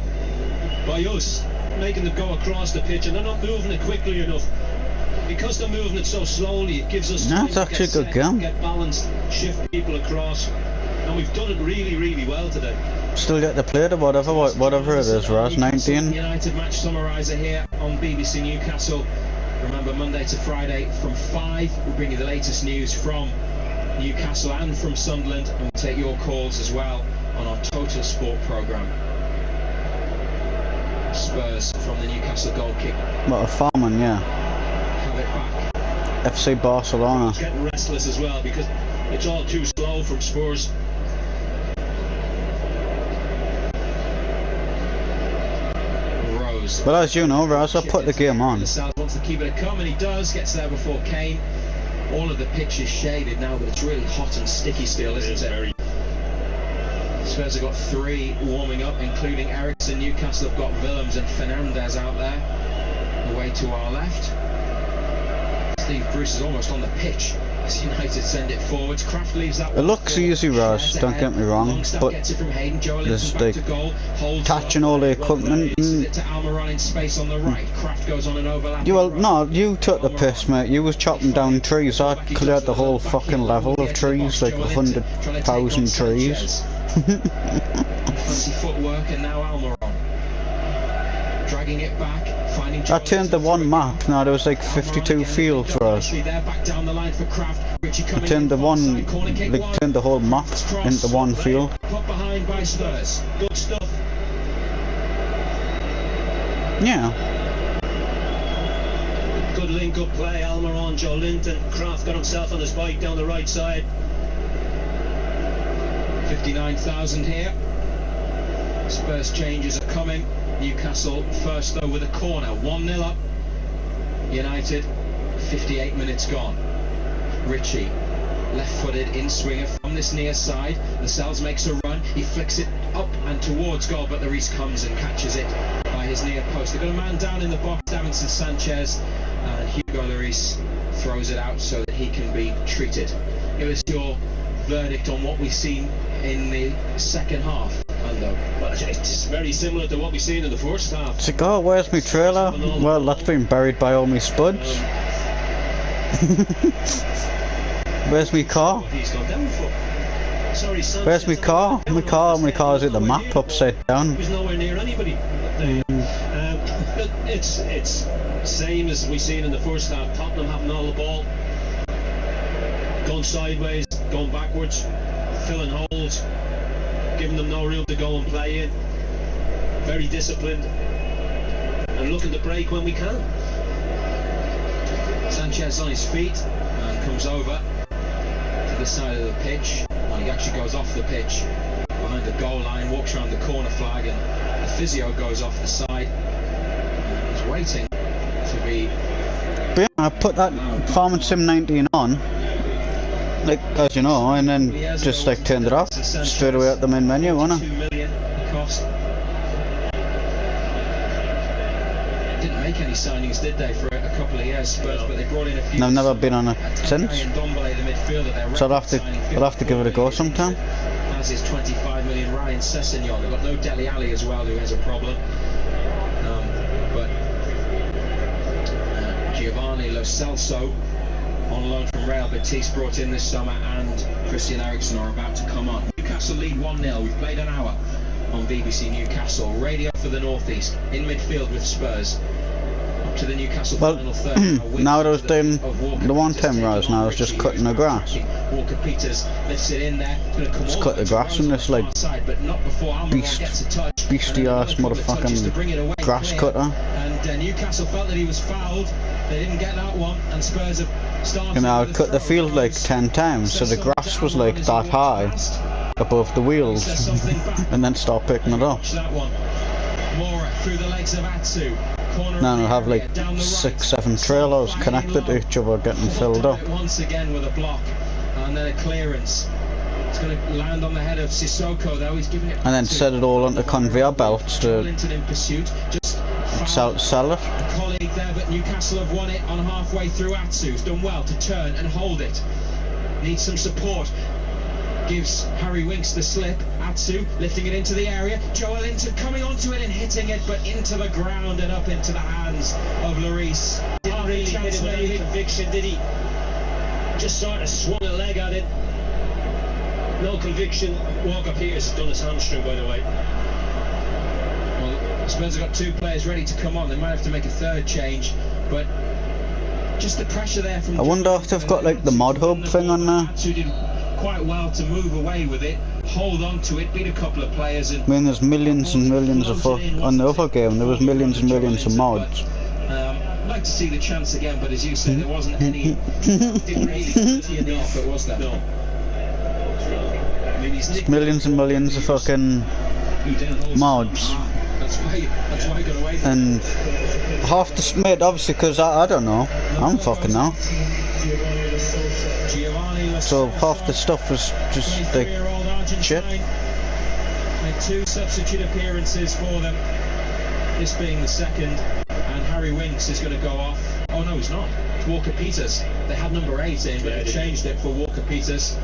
by us, making them go across the pitch, and they're not moving it quickly enough. Because they're moving it so slowly, it gives us time to get set, get balanced, shift people across, and we've done it really, really well today. Still get to play it, whatever it is, Raz. 19. United match summariser here on BBC Newcastle. Remember, Monday to Friday from 5, we'll bring you the latest news from Newcastle and from Sunderland, and we'll take your calls as well on our Total Sport programme. Spurs from the Newcastle goal kick. What a farming, yeah. Have it back. FC Barcelona. It's getting restless as well because it's all too slow from Spurs. But as you know, Raz, I put the game on. Lascelles wants to keep it a come, and he does. Gets there before Kane. All of the pitch is shaded now, but it's really hot and sticky still, isn't it? Spurs have got 3 warming up, including Ericsson. Newcastle have got Willems and Fernandez out there. Away to our left. Steve Bruce is almost on the pitch as United send it forwards. Kraft leaves that. It looks easy, Raz, don't get me wrong, but there's like touching all the equipment and... You took the piss, mate. You was chopping down trees. I cleared the whole fucking level of trees, like 100,000 trees. Fancy footwork, and now Almiron dragging it back. I turned the one map, now there was like 52 fields for us. I turned the one, like, turned the whole map into one field. Put behind by Spurs. Good stuff. Yeah. Good link-up play, Almiron, Joe Linton. Kraft got himself on his bike down the right side. 59,000 here. Spurs changes are coming. Newcastle first though with a corner. 1-0 up. United, 58 minutes gone. Ritchie, left-footed in-swinger from this near side. Lascelles makes a run. He flicks it up and towards goal, but Lloris comes and catches it by his near post. They've got a man down in the box, Davinson Sanchez, and Hugo Lloris throws it out so that he can be treated. Give us your verdict on what we've seen in the second half, Ando. Well, it's very similar to what we've seen in the first half. It's like, oh, where's my trailer? Well, that's been buried by all my spuds. Where's my car? He's gone down for. Sorry, Where's my car? My car's at the map upside down. He was nowhere near anybody. But it's same as we've seen in the first half. Tottenham having all the ball, going sideways, going backwards, filling holes, giving them no room to go and play in. Very disciplined and looking to break when we can. Sanchez on his feet and comes over to the side of the pitch. Well, he actually goes off the pitch behind the goal line, walks around the corner flag, and the physio goes off the side. He's waiting to be. But yeah, I put that Farming Sim 19 on, like, as you know, and then just like turned it off straight away at the main menu, wasn't $2 million cost. Didn't make any signings, did they, for a couple of years, Spurs? But they brought in a few. I've never been on it since, so I'll have to give it a go sometime. As is 25 million Ryan Sessegnon. They've got no Dele Alli as well, who has a problem. But Giovanni Lo Celso on loan from Real Betis brought in this summer, and Christian Eriksen are about to come on. Newcastle lead 1-0. We've played an hour on BBC Newcastle. Radio for the North East. In midfield with Spurs. Up to the Newcastle final third. Now I was doing the one-time rise, now I was just cutting the grass. Walker Peters lifts it in there. Just cut the grass from this like beastie ass motherfucking grass cutter. And Newcastle felt that he was fouled. They didn't get that one, and Spurs have started. And I would cut the field like 10 times, so the grass was like that high above the wheels, and then start picking it up. Mora through the legs of Atsu. Now I'll have like 6-7 trailers connected to each other getting filled up. Once again with a block, and then a clearance. It's going to land on the head of Sissoko though. He's giving it. And then set it all onto conveyor belts to in pursuit. Just sell it. A colleague there, but Newcastle have won it on halfway through. Atsu's done well to turn and hold it. Needs some support. Gives Harry Winks the slip. Atsu lifting it into the area. Joelinton coming onto it and hitting it, but into the ground and up into the hands of Lloris. Didn't really hit it with any conviction, did he? Just sort of swung a leg at it. No conviction. Walker Peters has done his hamstring, by the way. Well, Spurs have got 2 players ready to come on. They might have to make a third change, but just the pressure there from. I wonder if they've got like the mod hub thing on there. Atsu did quite well to move away with it, hold on to it, beat a couple of players, and I mean, there's millions and millions of on the other game. There was millions and millions of mods. I'd like to see the chance again, but as you said, there wasn't any. Didn't really see any effort, was there? No. Millions and millions of fucking mods. That's why I got away from and half the mate, obviously, because I don't know. I'm fucking now. So half the stuff was just like shit. Made 2 substitute appearances for them, this being the second, and Harry Winks is going to go off. Oh no, he's not. It's Walker Peters. They had number 8 in, but they changed it for Walker Peters.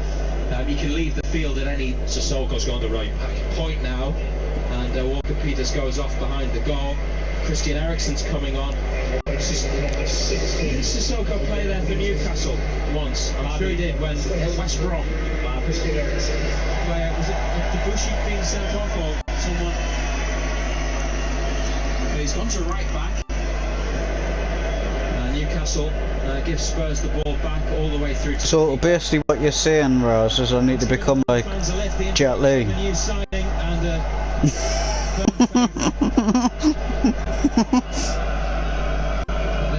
He can leave the field at any. Sissoko's gone to right point now, and Walker Peters goes off behind the goal. Christian Eriksen's coming on. Sissoko played there for Newcastle once. I'm sure he did when West Brom. Where was it Debussy being sent off or someone? But he's gone to right back. Newcastle gives Spurs the ball back all the way through to. So basically, what you're saying, Raz, is I need to become like Jet Li. They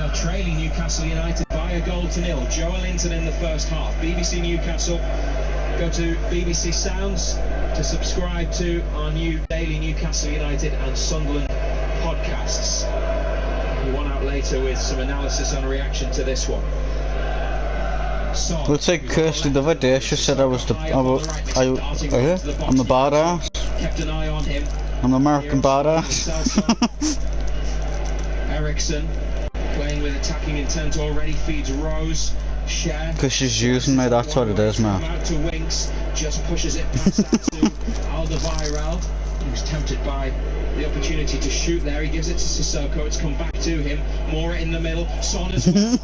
are trailing Newcastle United by a goal to nil. Joelinton in the first half. BBC Newcastle. Go to BBC Sounds to subscribe to our new daily Newcastle United and Sunderland podcasts. One out later with some analysis and reaction to this one. We'll take Kirsty the other day. She said I was the I'm the badass. Kept an eye on him. I'm the American badass. Eriksen Playing with attacking intent already, feeds Rose. Share. Because she's using me, that's what it is, man. Out to Winks, just pushes it past that to Alderweireld, who's tempted by the opportunity to shoot there. He gives it to Sissoko, it's come back to him. Mora in the middle, Son as well.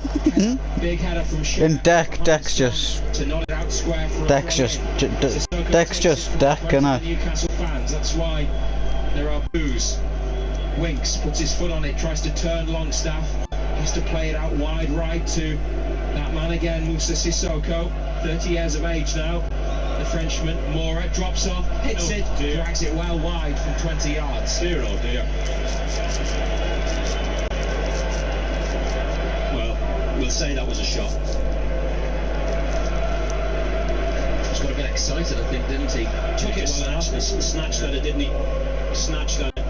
Big header from Share. In Deck's just... To nod it out square for Deck's just Deck, innit? Newcastle fans, that's why there are boos. Winks puts his foot on it, tries to turn Longstaff, has to play it out wide right to that man again, Moussa Sissoko, 30 years of age now. The Frenchman, Mora, drops off, hits it, drags it well wide from 20 yards. Dear, oh dear. Well, we'll say that was a shot. Just got a bit excited, I think, didn't he? Took it, snatched at it, didn't he? Snatched at it.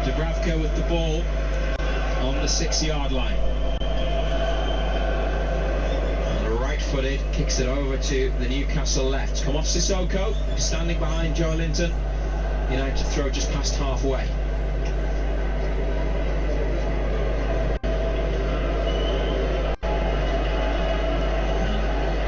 Dubravka with the ball on the 6-yard line. Right-footed, kicks it over to the Newcastle left. Come off Sissoko, standing behind Joe Linton. United throw just past halfway.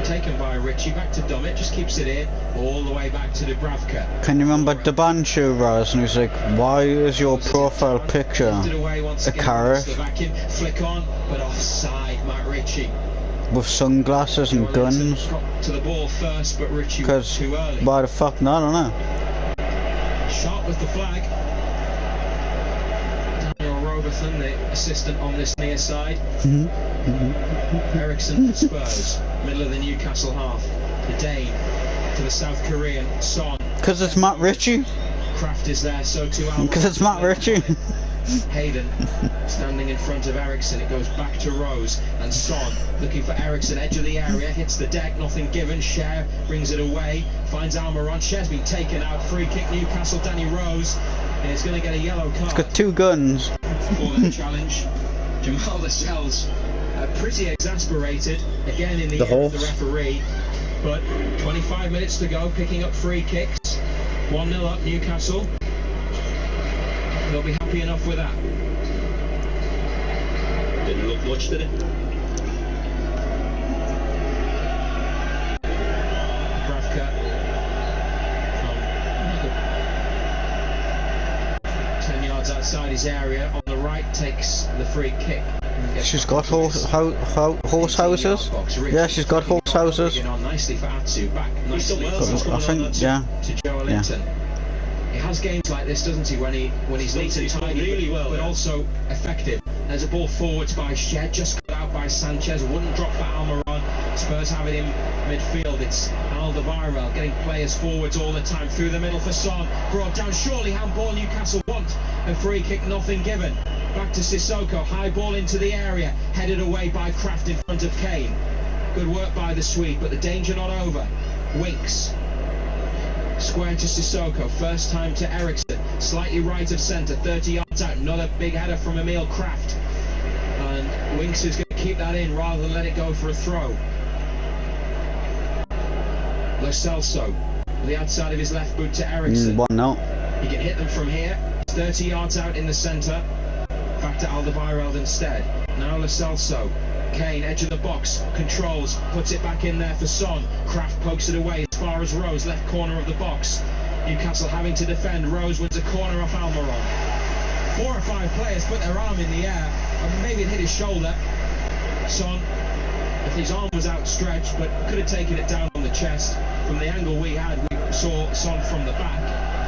Taken by Ritchie, back to Dummett, just keeps it in, all the way back to Dubravka. Can you remember the Banshee Raz? And he's like, why is your profile picture a carrot? Flick on, but offside, Matt Ritchie. With sunglasses and guns. To the ball first, but Ritchie was too early. Why the fuck not, I don't know. Shot with the flag. Daniel Robertson, the assistant on this near side. Ericsson for Spurs, middle of the Newcastle half. The Dane to the South Korean, Son. Because it's Matt Ritchie. Kraft is there, so too. Because it's Matt Ritchie. Hayden standing in front of Ericsson, it goes back to Rose and Son looking for Ericsson, edge of the area, hits the deck, nothing given. Cher brings it away, finds Almiron. Cher's been taken out, free kick Newcastle. Danny Rose is going to get a yellow card. He's got 2 guns. For the challenge. Jamal Lascelles pretty exasperated again in the end of the referee, but 25 minutes to go, picking up free kicks. 1-0 up Newcastle. They'll be happy enough with that. Didn't look much, did it? Dubravka from 10 yards outside his area on the right takes the free kick. She's got horse houses. Yeah, she's got horse houses. Nicely for Atsu, back nicely. I think, yeah. To Joe Linton. He has games like this, doesn't he? When he's neat and tidy, really well, but also effective. There's a ball forwards by Shed, just cut out by Sanchez. Wouldn't drop for Almiron. Spurs have it in midfield. It's Alderweireld getting players forwards all the time through the middle for Son. Brought down, surely handball. Newcastle want a free kick, nothing given. Back to Sissoko, high ball into the area, headed away by Kraft in front of Kane. Good work by the Swede, but the danger not over. Winks. Square to Sissoko, first time to Ericsson, slightly right of centre, 30 yards out, another big header from Emil Kraft. And Winks is going to keep that in rather than let it go for a throw. Lo Celso, the outside of his left boot to Ericsson. 1-0. He can hit them from here, 30 yards out in the centre, back to Alderweireld instead. Now Lo Celso. Kane, edge of the box, controls, puts it back in there for Son. Kraft pokes it away as far as Rose, left corner of the box. Newcastle having to defend. Rose wins a corner off Almiron. 4 or 5 players put their arm in the air, and maybe it hit his shoulder. Son, if his arm was outstretched, but could have taken it down on the chest. From the angle we had, we saw Son from the back.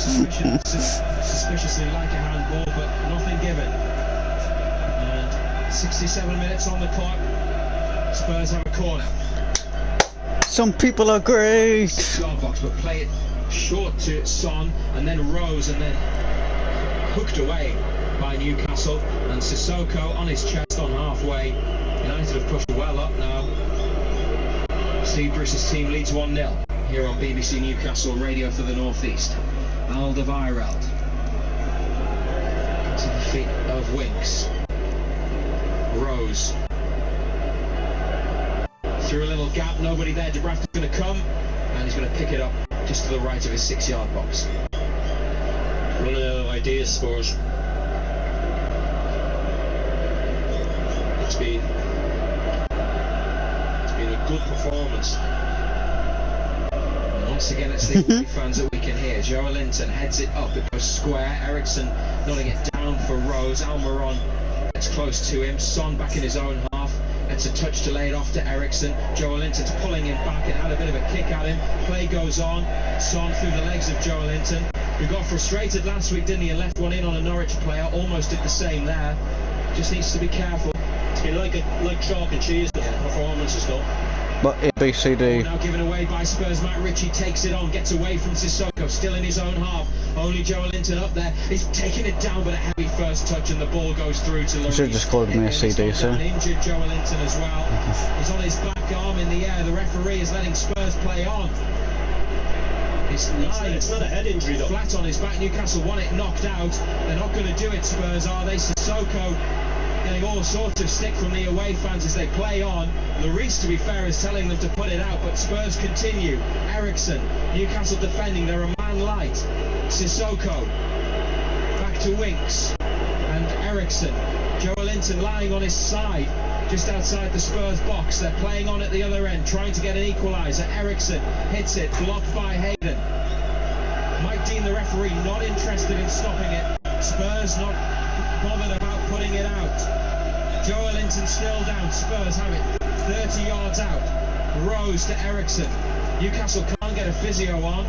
Suspiciously like a handball, but nothing given. 67 minutes on the clock. Spurs have a corner. Some people are great. Box, but play it short to Son, and then Rose, and then hooked away by Newcastle. And Sissoko on his chest on halfway. United have pushed well up now. Steve Bruce's team leads 1-0 here on BBC Newcastle Radio for the North East. Alderweireld to the feet of Winks. Rose through a little gap, nobody there. Dubravka's going to come and he's going to pick it up just to the right of his 6-yard box. Running out of ideas, Spurs. It's been a good performance. And once again, it's the away fans that we can hear. Joe Linton heads it up, it goes square. Ericsson nodding it down for Rose. Almiron gets close to him. Son back in his own half. It's a touch to lay it off to Ericsson. Joe Linton's pulling him back and had a bit of a kick at him. Play goes on. Son through the legs of Joe Linton, who got frustrated last week, didn't he, and left one in on a Norwich player. Almost did the same there. Just needs to be careful. It's been like chalk and cheese, the performance has done. But ABCD. Now given away by Spurs. Matt Ritchie takes it on, gets away from Sissoko, still in his own half. Only Joe Linton up there. He's taking it down, but a heavy first touch, and the ball goes through to Lloris. Should have just called me a CD, sir. Injured Joe Linton as well. He's on his back arm in the air. The referee is letting Spurs play on. It's not a head injury though. Flat on his back. Newcastle want it knocked out. They're not going to do it, Spurs, are they? Sissoko getting all sorts of stick from the away fans as they play on. Lloris, to be fair, is telling them to put it out, but Spurs continue. Ericsson, Newcastle defending, they're a man light. Sissoko, back to Winks, and Ericsson. Joe Linton lying on his side, just outside the Spurs box. They're playing on at the other end, trying to get an equaliser. Ericsson hits it, blocked by Hayden. Mike Dean, the referee, not interested in stopping it. Spurs not bothered about putting it out. Joe Linton still down. Spurs have it 30 yards out. Rose to Ericsson. Newcastle can't get a physio on.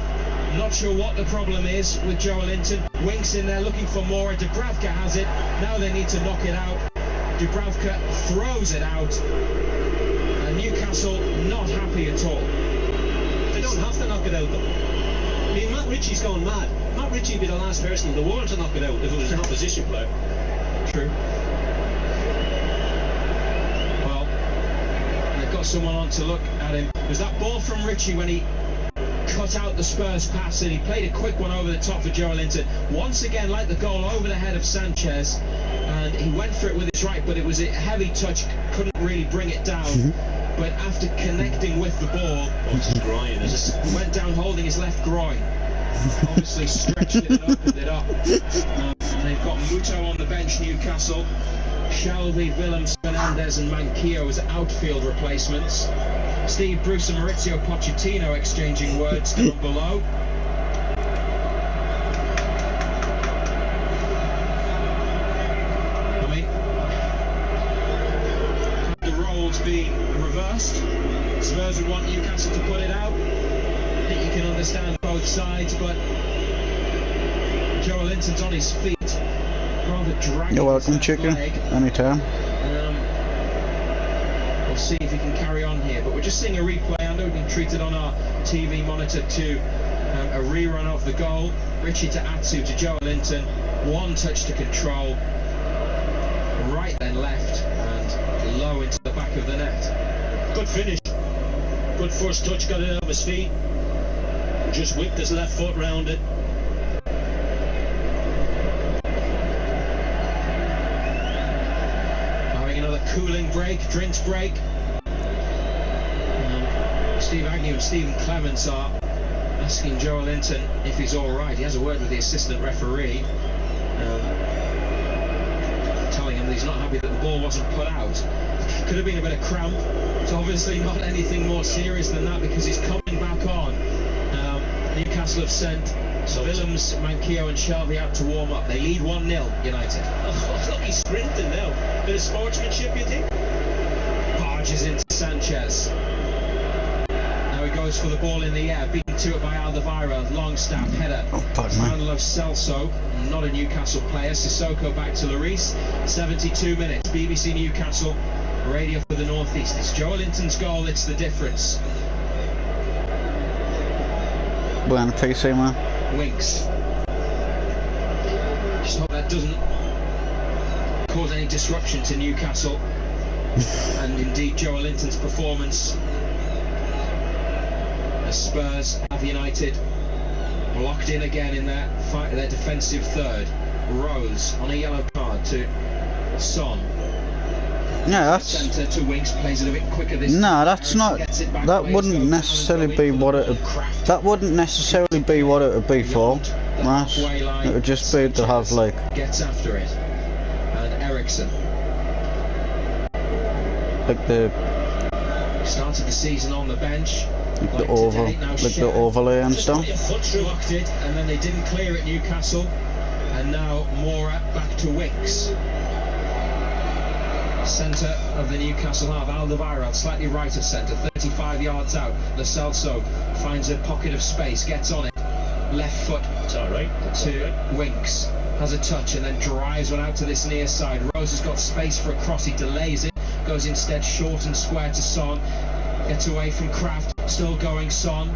Not sure what the problem is with Joe Linton. Winks in there looking for more. Dubravka has it. Now they need to knock it out. Dubravka throws it out. And Newcastle not happy at all. They don't have to knock it out though. I mean, Matt Ritchie's gone mad. Matt Ritchie would be the last person in the world to knock it out if it was an opposition player. True. Well, they've got someone on to look at him. It was that ball from Ritchie when he cut out the Spurs pass, and he played a quick one over the top for Joe Linton. Once again, like the goal, over the head of Sanchez, and he went for it with his right, but it was a heavy touch, couldn't really bring it down. But after connecting with the ball, went down holding his left groin. Obviously stretched it and opened it up. And they've got Muto on the bench, Newcastle. Shelby, Willems, Fernandez and Manquillo as outfield replacements. Steve Bruce and Maurizio Pochettino exchanging words down below. I mean, the roles being reversed. Spurs would want Newcastle to put it out. I think you can understand both sides, but Joe Linton's on his feet, rather dragging. You're welcome, chicken. Anytime. We'll see if he can carry on here, but we're just seeing a replay. I know we can treat it on our TV monitor to a rerun of the goal. Ritchie to Atsu to Joe Linton. One touch to control. Right then left and low into the back of the net. Good finish. Good first touch, got it out of his feet. Just whipped his left foot round it. Having another cooling break, drinks break. Steve Agnew and Stephen Clements are asking Joe Linton if he's alright. He has a word with the assistant referee, telling him that he's not happy that the ball wasn't put out. Could have been a bit of cramp. It's obviously not anything more serious than that because he's coming back on. Newcastle have sent Willems, Manquillo and Shelby out to warm up. They lead 1-0 United. Oh, look, he's sprinting now. Bit of sportsmanship, you think? Barges into Sanchez. Now he goes for the ball in the air, beaten to it by Alderweireld. Longstaff header. Handle of Celso, not a Newcastle player. Sissoko back to Lloris. 72 minutes. BBC Newcastle, radio for the North East. It's Joe Linton's goal. It's the difference. Bueno, PC, man. Winks. Just hope that doesn't cause any disruption to Newcastle and indeed Joe Linton's performance. As Spurs have United locked in again in their fight, their defensive third. Rose on a yellow card to Son. Yeah, that's centre to Winks, plays it a bit quicker this no, that's not. That wouldn't necessarily be what it. That wouldn't necessarily be what it would be for. the halfway line. It would just be to have like gets after it, and Ericsson, like the started the season on the bench. Like the overlay and stuff. Blocked it, and then they didn't clear it, Newcastle. And now Mora back to Winks. Centre of the Newcastle half, Alderweireld slightly right of centre, 35 yards out. Lo Celso finds a pocket of space, gets on it, left foot to Winks, has a touch and then drives one out to this near side. Rose has got space for a cross, he delays it, goes instead short and square to Son, gets away from Kraft, still going Son,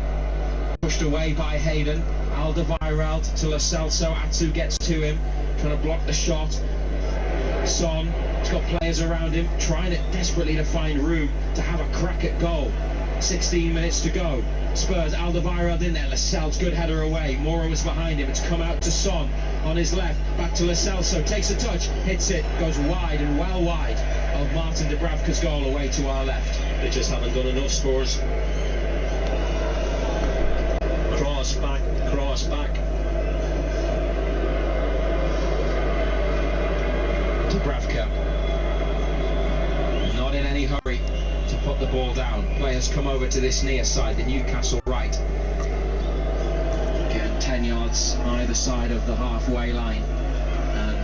pushed away by Hayden. Alderweireld to Lo Celso, Atsu gets to him, trying to block the shot. Son, he's got players around him, trying it desperately to find room to have a crack at goal. 16 minutes to go. Spurs, Alderweireld in there, Lascelles, good header away. Mora was behind him, it's come out to Son on his left, back to Lo Celso, takes a touch, hits it, goes wide and well wide of Martin Dubravka's goal away to our left. They just haven't done enough, Spurs. Cross back. Dubravka, not in any hurry to put the ball down. Players come over to this near side, the Newcastle right. Again, 10 yards on either side of the halfway line. And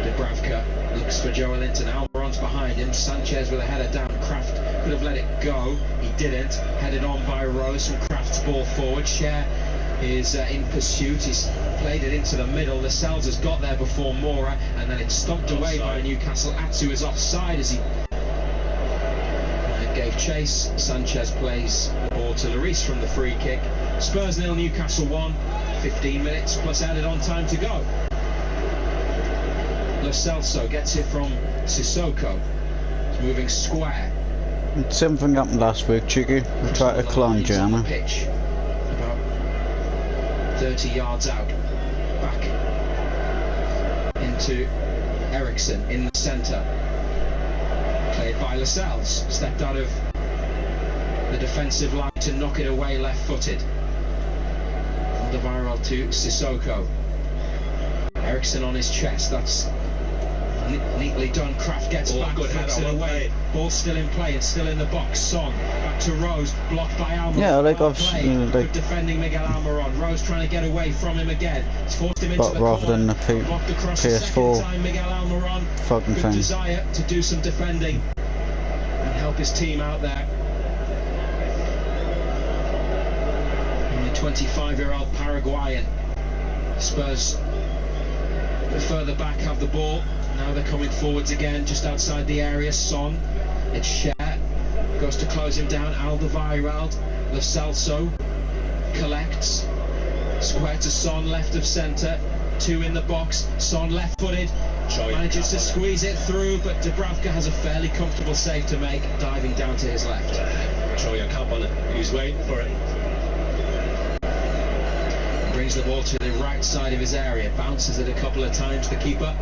Dubravka looks for Joelinton. Almiron's behind him. Sanchez with a header down. Kraft could have let it go. He didn't. Headed on by Rose from Kraft's ball forward. Cher is in pursuit. He's played it into the middle. Lascelles has got there before Mora, and then it's stomped away by Newcastle. Atsu is offside as he gave chase. Sanchez plays the ball to Lloris from the free kick. Spurs 0, Newcastle 1. 15 minutes plus added on time to go. Lo Celso gets it from Sissoko. He's moving square. Same thing happened last week, Cheeky. We tried to clone German. Pitch. About 30 yards out. Back into Ericsson in the centre. Played by Lascelles. Stepped out of the defensive line to knock it away left-footed. Alderweireld to Sissoko. Ericsson on his chest. That's neatly done. Kraft gets back, flicks it away. Ball still in play and still in the box. Son back to Rose, blocked by Almiron. Yeah, like I've good defending Miguel Almiron. Rose trying to get away from him again. It's forced him into the rather corner. than the PS4 time, Miguel Almiron. fucking good thing. Desire to do some defending and help his team out there. And the 25-year-old Paraguayan. Spurs further back have the ball. Now they're coming forwards again, just outside the area. Son, it's Cher, goes to close him down. Alderweireld, Lo Celso collects, square to Son, left of centre, 2 in the box. Son left-footed, manages to squeeze it through, but Dubravka has a fairly comfortable save to make, diving down to his left. Throw your cap on it. He's waiting for it. Brings the ball to the right side of his area, bounces it a couple of times. The keeper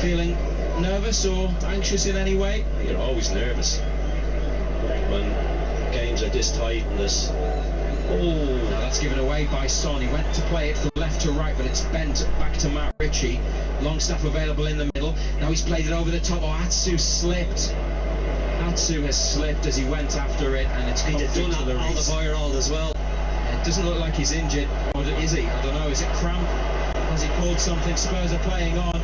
feeling nervous or anxious in any way? You're always nervous when games are this tight and this. Oh, that's given away by Son. He went to play it from left to right, but it's bent back to Matt Ritchie. Longstaff available in the middle. Now he's played it over the top. Oh, Atsu slipped. Atsu has slipped as he went after it, and it's come through to the Alderweireld as well. It doesn't look like he's injured, or is he? I don't know. Is it cramp? Has he pulled something? Spurs are playing on,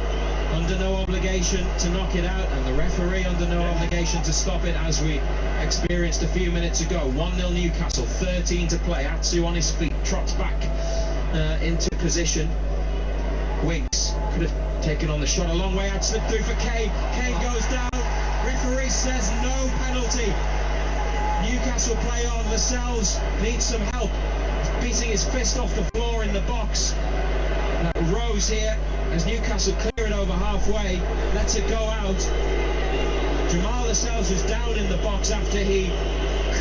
under no obligation to knock it out, and the referee under no obligation to stop it, as we experienced a few minutes ago. 1-0 Newcastle, 13 to play. Atsu on his feet, trots back into position. Winks could have taken on the shot a long way out, slipped through for Kane. Kane goes down. Referee says no penalty. Newcastle play on. Lascelles needs some help. He's beating his fist off the floor in the box. Rose here as Newcastle clear it over halfway, lets it go out. Jamal Lascelles was down in the box after he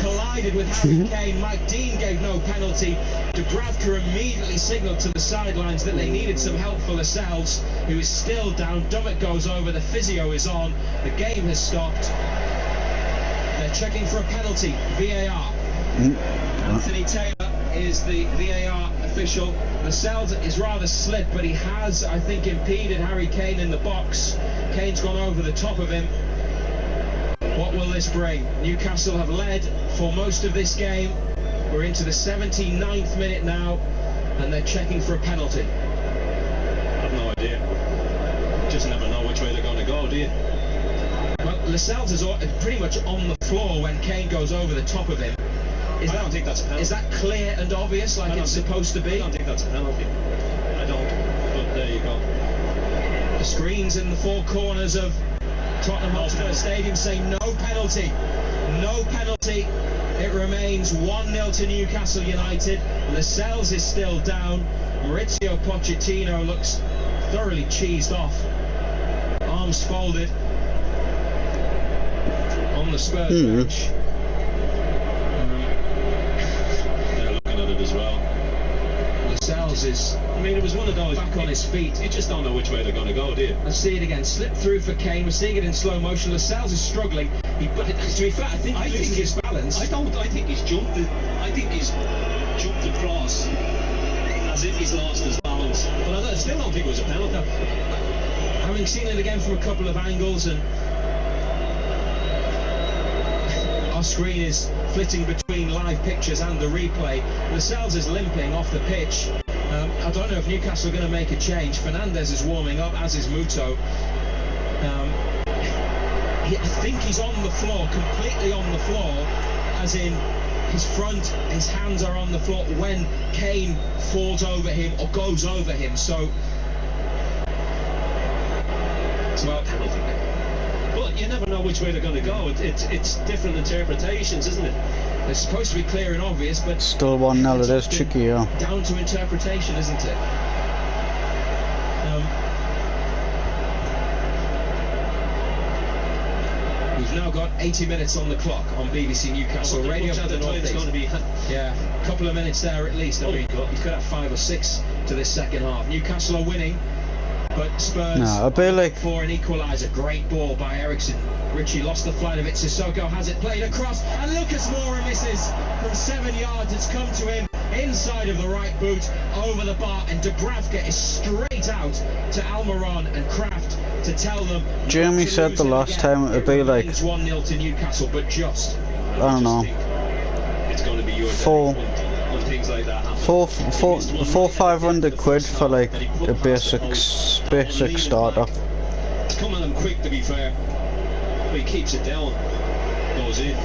collided with Harry Kane. Mike Dean gave no penalty. Dubravka immediately signalled to the sidelines that they needed some help for Lascelles, who is still down. Dummett goes over, the physio is on, the game has stopped. They're checking for a penalty, VAR. Anthony Taylor is the VAR official. Lascelles is rather slipped, but he has, I think, impeded Harry Kane in the box. Kane's gone over the top of him. What will this bring? Newcastle have led for most of this game. We're into the 79th minute now, and they're checking for a penalty. I've no idea. Just never know which way they're going to go, do you? Well, Lascelles is pretty much on the floor when Kane goes over the top of him. I don't think that's a penalty. Is that clear and obvious, like it's supposed to be? I don't think that's a penalty. I don't. But there you go. The screens in the four corners of Tottenham Hotspur Stadium say no penalty. No penalty. It remains 1-0 to Newcastle United. Lascelles is still down. Mauricio Pochettino looks thoroughly cheesed off. Arms folded on the Spurs bench. They're looking at it as well. Lascelles is, I mean, it was one of those back on his feet. You just don't know which way they're going to go, do you? Let's see it again. Slip through for Kane. We're seeing it in slow motion. Lascelles is struggling. But to be fair, I think he's losing his balance. I think he's jumped. I think he's jumped across as if he's lost his balance. But I still don't think it was a penalty. Having seen it again from a couple of angles, and our screen is flitting between live pictures and the replay. Lascelles is limping off the pitch. I don't know if Newcastle are going to make a change. Fernandes is warming up, as is Muto. I think he's on the floor, completely on the floor, as in his hands are on the floor when Kane falls over him or goes over him. So it's about penalty. But you never know which way they're going to go. It's different interpretations, isn't it? They're supposed to be clear and obvious, but still 1-0. It is tricky, yeah. Down to interpretation, isn't it? We've now got 80 minutes on the clock on BBC Newcastle Radio for the North East. Yeah, a couple of minutes there at least. I mean, you could have 5 or 6 to this second half. Newcastle are winning, but Spurs for an equaliser. Great ball by Eriksson. Richie lost the flight of it. Sissoko has it played across, and Lucas Moura misses from 7 yards. It's come to him inside of the right boot, over the bar, and Dubravka is straight out to Almiron and Kraft to tell them. Jeremy said the last time it would be like 1-0 to Newcastle, but just I don't know. It's going to be your things like that. 500 quid for like a basic starter. It's come at them quick, to be fair. But he keeps it down. Goes in.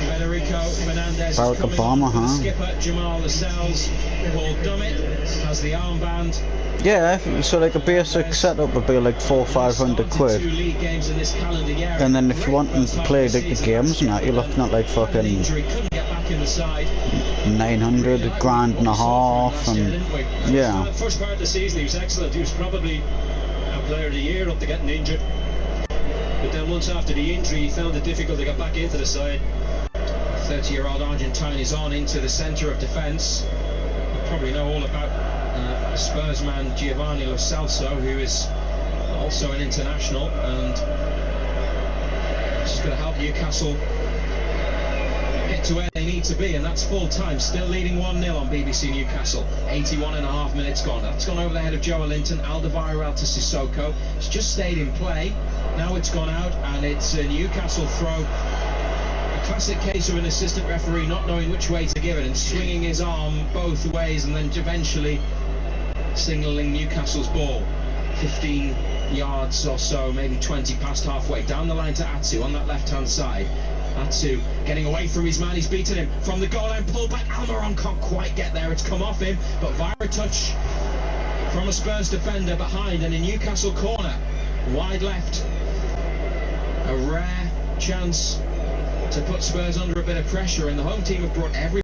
Federico Fernandes Barack Obama, huh? Skipper Jamal Lascelles. Paul Dummett has the armband. Yeah, so like a basic setup would be like 400-500 quid. And then if you want to play like the games and that, you're looking at like fucking 900 grand and a half, and yeah. First part of the season he was excellent. He was probably a player of the year up to getting injured. But then once after the injury, he found it difficult to get back into the side. 30-year-old Argentine is on into the centre of defence. You probably know all about Spurs man Giovanni Lo Celso, who is also an international, and just going to help Newcastle get to where they need to be, and that's full time. Still leading 1-0 on BBC Newcastle. 81.5 minutes gone. That's gone over the head of Joe Linton. Alderweireld to Sissoko. It's just stayed in play. Now it's gone out, and it's a Newcastle throw. A classic case of an assistant referee not knowing which way to give it and swinging his arm both ways, and then eventually signalling Newcastle's ball 15 yards or so, maybe 20 past halfway, down the line to Atsu on that left hand side. Atsu getting away from his man, he's beaten him from the goal line, pulled back. Almiron can't quite get there, it's come off him, but via a touch from a Spurs defender behind, and a Newcastle corner wide left. A rare chance to put Spurs under a bit of pressure, and the home team have brought every.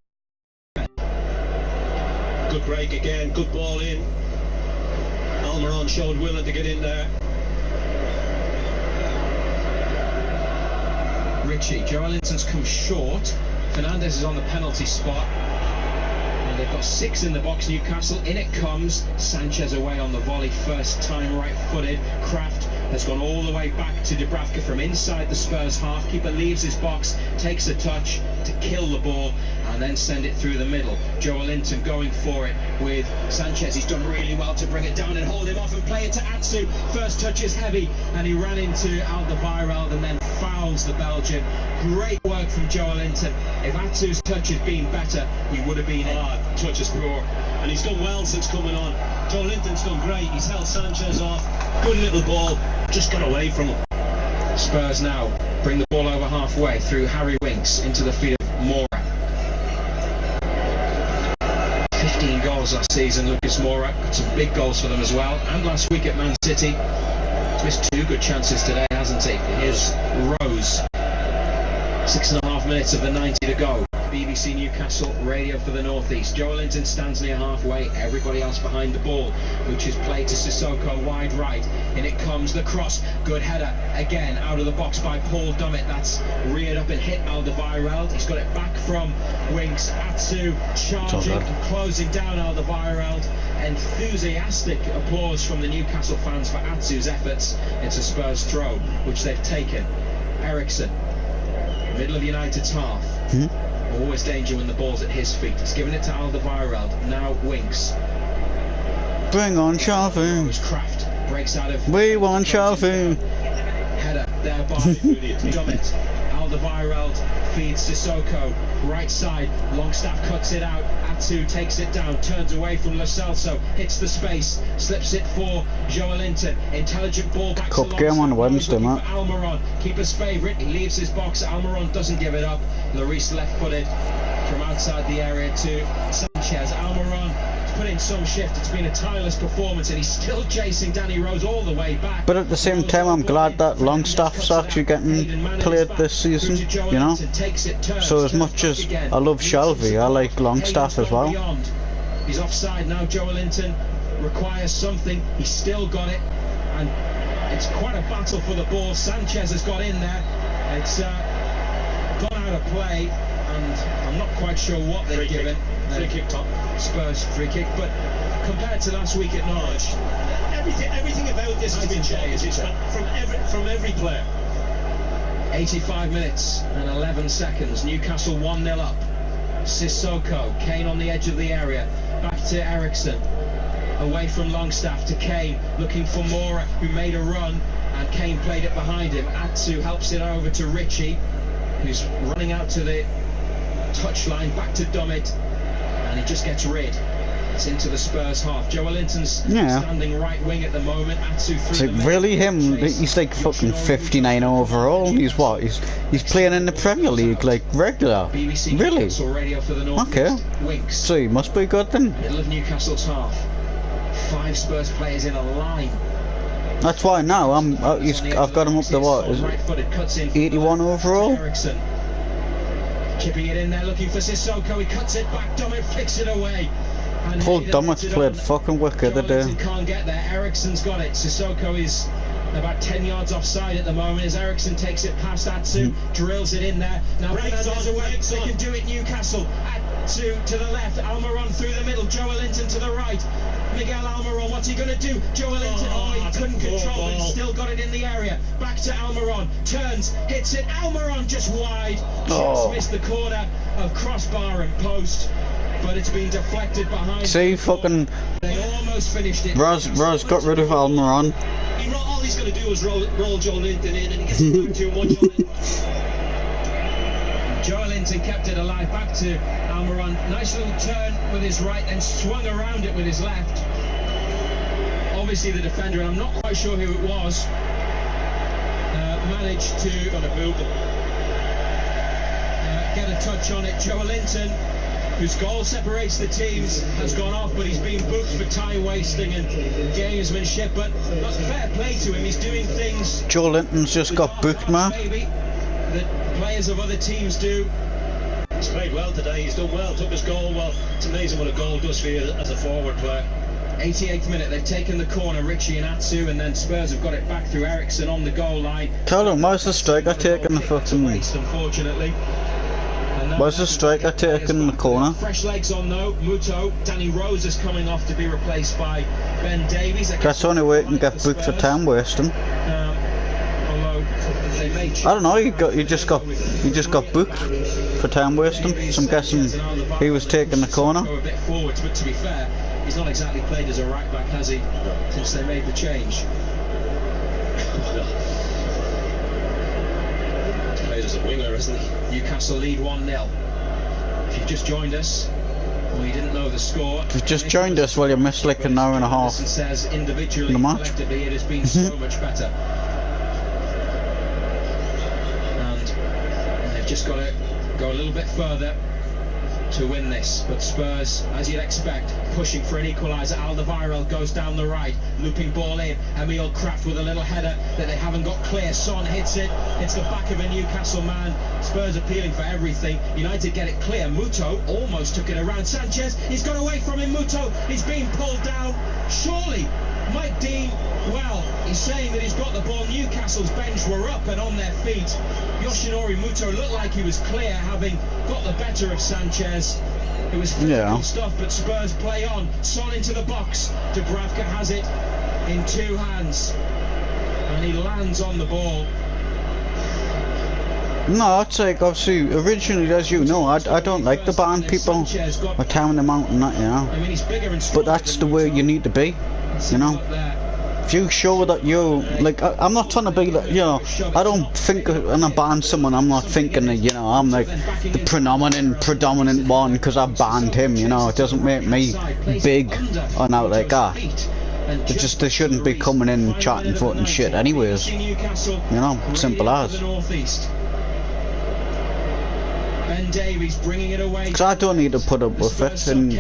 Good break again, good ball in. Almiron showed willing to get in there. Richie, Joelinton's come short. Fernandes is on the penalty spot. And they've got 6 in the box, Newcastle. In it comes Sanchez away on the volley, first time right-footed. Kraft has gone all the way back to Dubravka from inside the Spurs half. Keeper leaves his box, takes a touch to kill the ball and then send it through the middle. Joel Linton going for it with Sanchez. He's done really well to bring it down and hold him off and play it to Atsu. First touch is heavy and he ran into Alderweireld and then fouls the Belgian. Great work from Joel Linton. If Atsu's touch had been better, he would have been in. Touch is poor, and he's done well since coming on. Joel Linton's done great. He's held Sanchez off. Good little ball, just got away from him. Spurs now bring the ball over halfway through Harry Winks into the feet of Moura. 15 goals last season, Lucas Moura. Got some big goals for them as well. And last week at Man City. He's missed 2 good chances today, hasn't he? Here's Rose. 6.5 minutes of the 90 to go. BBC Newcastle, radio for the North East. Joel Linton stands near halfway, everybody else behind the ball, which is played to Sissoko wide right. In it comes the cross, good header, again out of the box by Paul Dummett. That's reared up and hit Alderweireld. He's got it back from Winks. Atsu charging, closing down Alderweireld. Enthusiastic applause from the Newcastle fans for Atsu's efforts. It's a Spurs throw, which they've taken. Eriksson, middle of United's half. Always danger when the ball's at his feet. He's given it to Alderweireld. Now Winks. Bring on Shalvu. Kraft breaks out of. We want Shalvu. Header there by Dummett. Alderweireld feeds Sissoko. Right side. Longstaff cuts it out. Atsu takes it down. Turns away from Lo Celso. Hits the space. Slips it for Joel Linton. Intelligent ball back to Cup game on Wednesday, mate. Almiron. Keeper's favourite. He leaves his box. Almiron doesn't give it up. Lloris left-footed from outside the area to Sanchez. Almiron put in some shift. It's been a tireless performance and he's still chasing Danny Rose all the way back. But at the same time, I'm glad that Longstaff's actually getting played this season, you know. So as much as I love Shelvey, I like Longstaff as well. He's offside now. Joel Linton requires something. He's still got it, and it's quite a battle for the ball. Sanchez has got in there. It's gone out of play, and I'm not quite sure what they've given. Free kick, top. Spurs free kick, but compared to last week at Norwich, everything about this has been changed. It's from every player. 85 minutes and 11 seconds. Newcastle 1-0 up. Sissoko, Kane on the edge of the area. Back to Eriksson. Away from Longstaff to Kane, looking for Moura, who made a run, and Kane played it behind him. Atsu helps it over to Ritchie, who's running out to the touchline. Back to Dummett, and he just gets rid. It's into the Spurs half. Joel Linton's standing right wing at the moment. Atsu through It's like really him. He's like fucking 59 overall. He's what? He's playing in the Premier League like regular. Really? Okay. So he must be good then. Middle of Newcastle's half. 5 Spurs players in a line. That's why now I've got him up to what? Is it 81 overall? Eriksson chipping it in there, looking for Sissoko. He cuts it back. Dummett flicks it away. Paul Dummett's played fucking wicked today. Can't get there. Eriksson's got it. Sissoko is about 10 yards offside at the moment as Eriksson takes it past Atsu, drills it in there. Now Fernandez away. They can do it. Newcastle. Atsu to the left. Almiron through the middle. Joel Linton to the right. Miguel Almiron, what's he going to do? Joel Linton, he couldn't control it, he's still got it in the area. Back to Almiron, turns, hits it. Almiron just wide. Just missed the corner of crossbar and post, but it's been deflected behind. See, fucking. They almost finished it. Ros got rid of Almiron. All he's going to do is roll Joel Linton in, and he gets it back to him. Joel Linton kept it alive. Back to Almiron. Nice little turn with his right and swung around it with his left. Obviously the defender, and I'm not quite sure who it was, managed to get a touch on it. Joel Linton, whose goal separates the teams, has gone off, but he's been booked for time wasting and gamesmanship. But that's fair play to him. He's doing things. Joel Linton's just got booked, man. That players of other teams do. He's played well today, he's done well, took his goal well. It's amazing what a goal does for you as a forward player. 88th minute, they've taken the corner, Ritchie and Atsu, and then Spurs have got it back through Eriksson on the goal line. Tell him, why's the striker taking the fucking... Unfortunately. Why's the striker taking the corner? Fresh legs on though, Muto. Danny Rose is coming off to be replaced by Ben Davies. That's the only way you can get booked for time wasting. I don't know. You just got booked for time wasting. So I'm guessing he was taking the corner. Go a bit forwards, but to be fair, he's not exactly played as a right back, has he? Since they made the change. He's played as a winger, isn't he? Newcastle lead 1-0. If you've just joined us, or you didn't know the score, If you've just joined us, well, you missed like an hour and a half. Says individually, in the match. collectively, it has been so much better. And they've just got to go a little bit further to win this, but Spurs, as you'd expect, pushing for an equaliser. Alderweireld goes down the right, looping ball in. Emil Kraft with a little header that they haven't got clear. Son hits it, hits the back of a Newcastle man. Spurs appealing for everything. United get it clear. Muto almost took it around Sanchez. He's got away from him. Muto, he's being pulled down. Surely Mike Dean, well, he's saying that he's got the ball. Newcastle's bench were up and on their feet. Yoshinori Muto looked like he was clear, having got the better of Sanchez. It was physical stuff, but Spurs play on. Son into the box. Dubravka has it in two hands, and he lands on the ball. No, it's like, obviously, originally, as you know, I don't like the band people or town them out and that, you know. I mean, he's bigger and But that's the way you need to be, you know. If you show that you, like, I'm not trying to be like, you know, I don't think when I ban someone, I'm not thinking that, you know, I'm like the predominant one because I banned him, you know. It doesn't make me big or out like that. They shouldn't be coming in chatting fucking shit anyways, you know, simple as. Davies bringing it away. Because I don't need to put up with it, and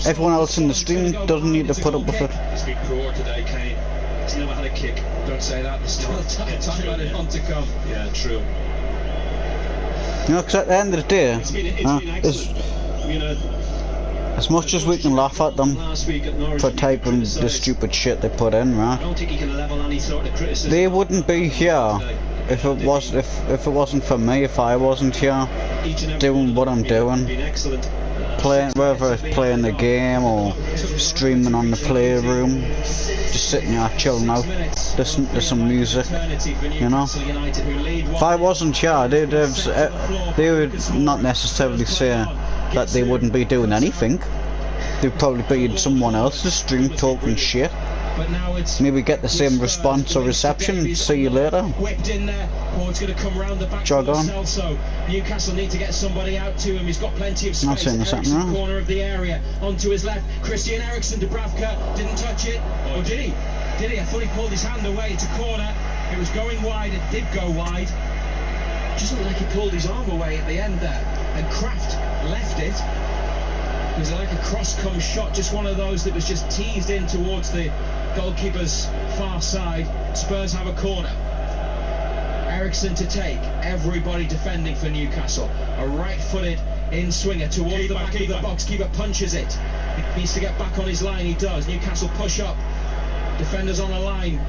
everyone else in the stream doesn't need to put up with it. He's been poor today, Kane. He's never had a kick. Don't say that. There's still time on it on to come. Yeah, true. You know, because at the end of the day, as much as we can laugh at them for typing the stupid shit they put in, right? They wouldn't be here if it wasn't for me, if I wasn't here doing what I'm doing, playing, whether it's playing the game or streaming on the playroom, just sitting here chilling out, listening to some music, you know. If I wasn't here, they would not necessarily say that they wouldn't be doing anything. They'd probably be in someone else's stream talking shit. Maybe get the same response or reception. See you later. Whipped in there. Oh, it's going to come round the back. Jog on. Newcastle need to get somebody out to him. He's got plenty of space. Eriksen, corner of the area. Onto his left. Christian Eriksen. Dubravka didn't touch it. Or did he? Did he? I thought he pulled his hand away. It's a corner. It was going wide. It did go wide. Just looked like he pulled his arm away at the end there. And Kraft left it. It was like a cross-come shot. Just one of those that was just teased in towards the goalkeeper's far side. Spurs have a corner. Eriksen to take. Everybody defending for Newcastle. A right-footed in-swinger towards the back of the box. Keeper punches it. He needs to get back on his line. He does. Newcastle push up. Defenders on a line.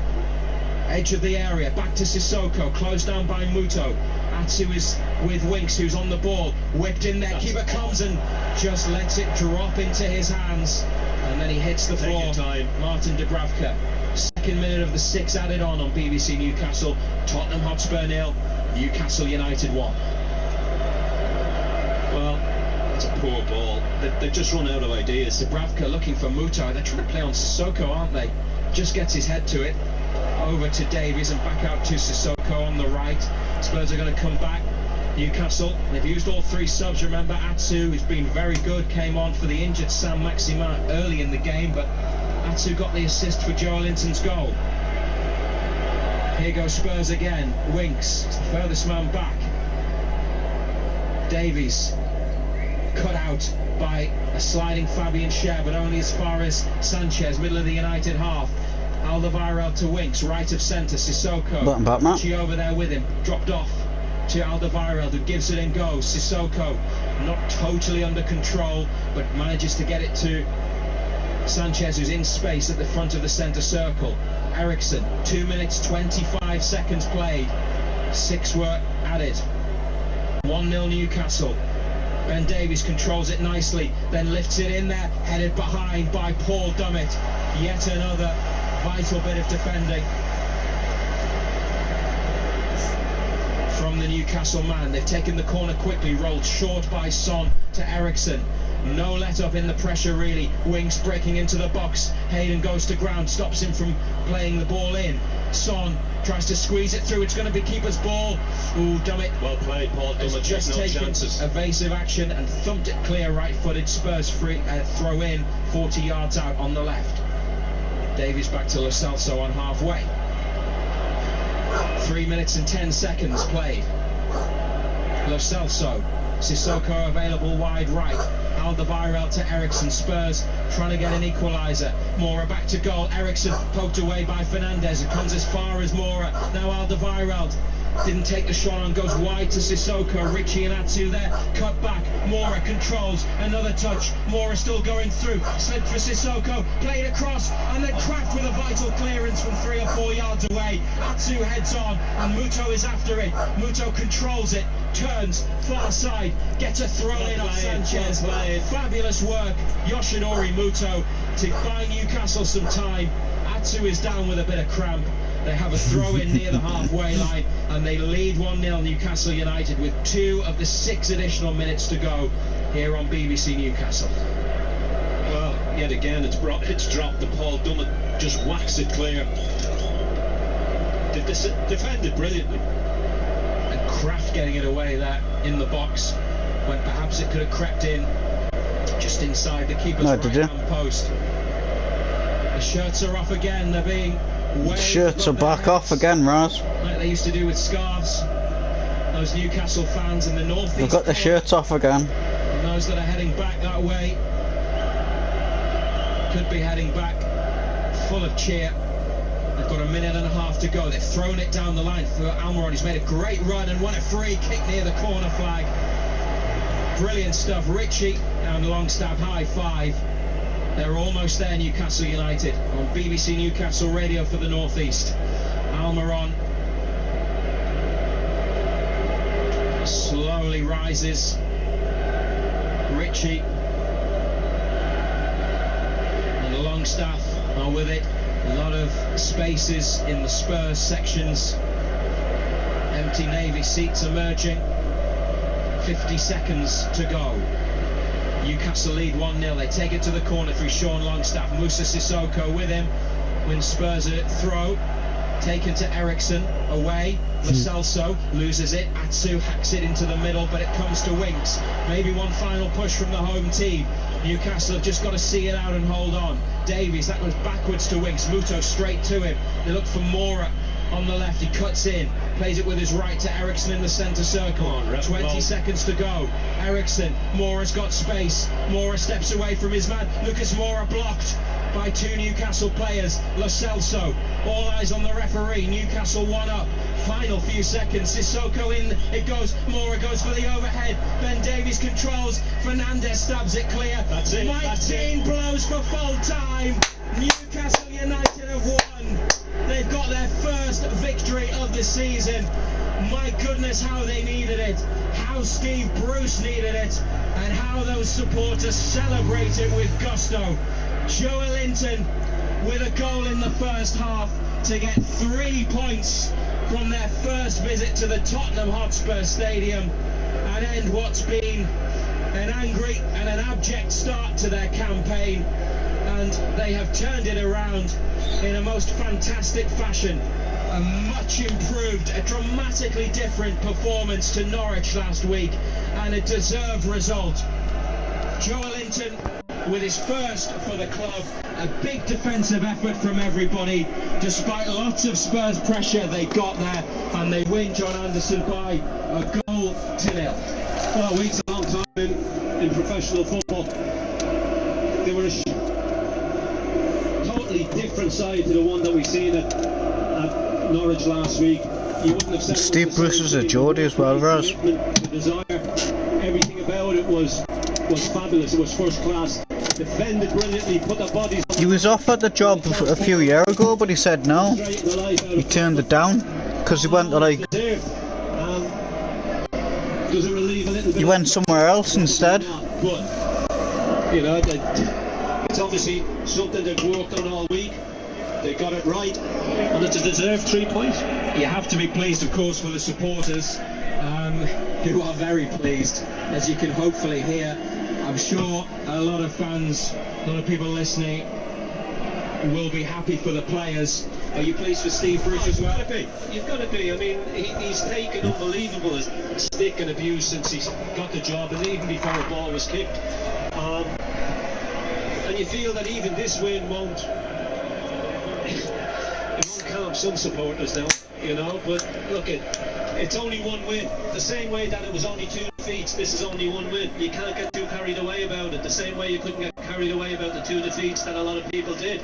Edge of the area. Back to Sissoko. Closed down by Muto. Atsu is with Winks, who's on the ball. Whipped in there. Keeper comes and just lets it drop into his hands. And then he hits the floor. Martin Dubravka. Second minute of the 6 added on BBC Newcastle. Tottenham Hotspur 0. Newcastle United 1. Well, it's a poor ball. They've just run out of ideas. Dubravka looking for Muto. They're trying to play on Sissoko, aren't they? Just gets his head to it. Over to Davies and back out to Sissoko on the right. Spurs are going to come back. Newcastle, they've used all three subs. Remember, Atsu, who's been very good, came on for the injured Sam Maximin early in the game, but Atsu got the assist for Joe Linton's goal. Here goes Spurs again. Winks, it's the furthest man back. Davies, cut out by a sliding Fabian Schär, but only as far as Sanchez, middle of the United half. Alderweireld to Winks, right of centre. Sissoko, Richie over there with him, dropped off to Alderweireld, who gives it and goes. Sissoko, not totally under control, but manages to get it to Sanchez, who's in space at the front of the centre circle. Eriksen, 2 minutes 25 seconds played, 6 were added. 1-0 Newcastle. Ben Davies controls it nicely, then lifts it in there, headed behind by Paul Dummett. Yet another vital bit of defending. from the Newcastle man. They've taken the corner quickly, rolled short by Son to Ericsson. No let up in the pressure really. Winks breaking into the box. Hayden goes to ground, stops him from playing the ball in. Son tries to squeeze it through. It's going to be keeper's ball. Ooh, Dummett. Well played, Paul Dummett. Just no taken chances. Evasive action and thumped it clear, right-footed. Spurs free throw in 40 yards out on the left. Davies back to Lo Celso on halfway. 3 minutes and 10 seconds played. Lo Celso, Sissoko available wide right. Alderweireld to Ericsson. Spurs trying to get an equaliser. Mora back to goal. Ericsson poked away by Fernandez. It comes as far as Mora. Now Alderweireld didn't take the shot on, goes wide to Sissoko. Richie and Atsu there, cut back. Mora controls, another touch. Mora still going through, slid for Sissoko, played across, and then Kraft with a vital clearance from 3 or 4 yards away. Atsu heads on, and Muto is after it. Muto controls it, turns, far side, gets a throw in on Sanchez. Fabulous work, Yoshinori Muto, to buy Newcastle some time. Atsu is down with a bit of cramp. They have a throw in near the halfway line, and they lead 1-0 Newcastle United with 2 of the 6 additional minutes to go here on BBC Newcastle. Well, yet again it's dropped. The Paul Dummett just whacks it clear. They've defended brilliantly. And Kraft getting it away there in the box when perhaps it could have crept in just inside the keeper's right-hand post. The shirts are off again. They're being shirts are back off again, Raz. Like they used to do with scarves. Those Newcastle fans in the northeast. They've got the shirts off again. And those that are heading back that way could be heading back full of cheer. They've got a minute and a half to go. They've thrown it down the line for Almiron. He's made a great run and won a free kick near the corner flag. Brilliant stuff. Richie and Longstaff, high five. They're almost there, Newcastle United, on BBC Newcastle Radio for the North East. Almiron slowly rises. Richie and Longstaff are with it. A lot of spaces in the Spurs sections. Empty Navy seats emerging. 50 seconds to go. Newcastle lead 1-0. They take it to the corner through Sean Longstaff. Musa Sissoko with him. Wins Spurs a throw. Taken to Ericsson. Away. Lo Celso loses it. Atsu hacks it into the middle, but it comes to Winks. Maybe one final push from the home team. Newcastle have just got to see it out and hold on. Davies, that goes backwards to Winks. Muto straight to him. They look for Mora on the left. He cuts in. Plays it with his right to Ericsson in the centre circle. 20 seconds to go. Ericsson, Mora's got space. Mora steps away from his man. Lucas Moura blocked by 2 Newcastle players. Lo Celso, all eyes on the referee. Newcastle 1 up. Final few seconds. Sissoko in, it goes. Mora goes for the overhead. Ben Davies controls. Fernandez stabs it clear. That's it. Mike Dean blows for full time. Newcastle United have won. They've got their first victory of the season. My goodness, how they needed it. How Steve Bruce needed it. And how those supporters celebrated with gusto. Joe Linton with a goal in the first half to get 3 points from their first visit to the Tottenham Hotspur Stadium and end what's been an angry and an abject start to their campaign. And they have turned it around in a most fantastic fashion. A much improved, a dramatically different performance to Norwich last week, and a deserved result. Joe Linton with his first for the club. A big defensive effort from everybody. Despite lots of Spurs pressure, they got there and they win John Anderson by a goal to 0. Well, weeks a long time in professional football. They were a totally different side to the one that we seen at Norwich last week. You wouldn't have said Steve Bruce was a Geordie as well, Raz. The desire, everything about it was fabulous. It was first class. Defended brilliantly, put the bodies. He was offered the job a few years ago, but he said no. He turned it down because he went to like. Does it relieve a little bit? He went somewhere else instead. But you know, it's obviously something they've worked on all week. They got it right, and it's a deserved 3 points. You have to be pleased, of course, for the supporters. who are very pleased, as you can hopefully hear. I'm sure a lot of fans, a lot of people listening will be happy for the players. Are you pleased for Steve Bruce as well? You've got to be. I mean, he's taken unbelievable stick and abuse since he's got the job, and even before a ball was kicked. And you feel that even this win won't calm some supporters now, you know. But look, it's only one win. The same way that it was only 2 defeats, this is only one win. You can't get too carried away about it. The same way you couldn't get carried away about the 2 defeats that a lot of people did.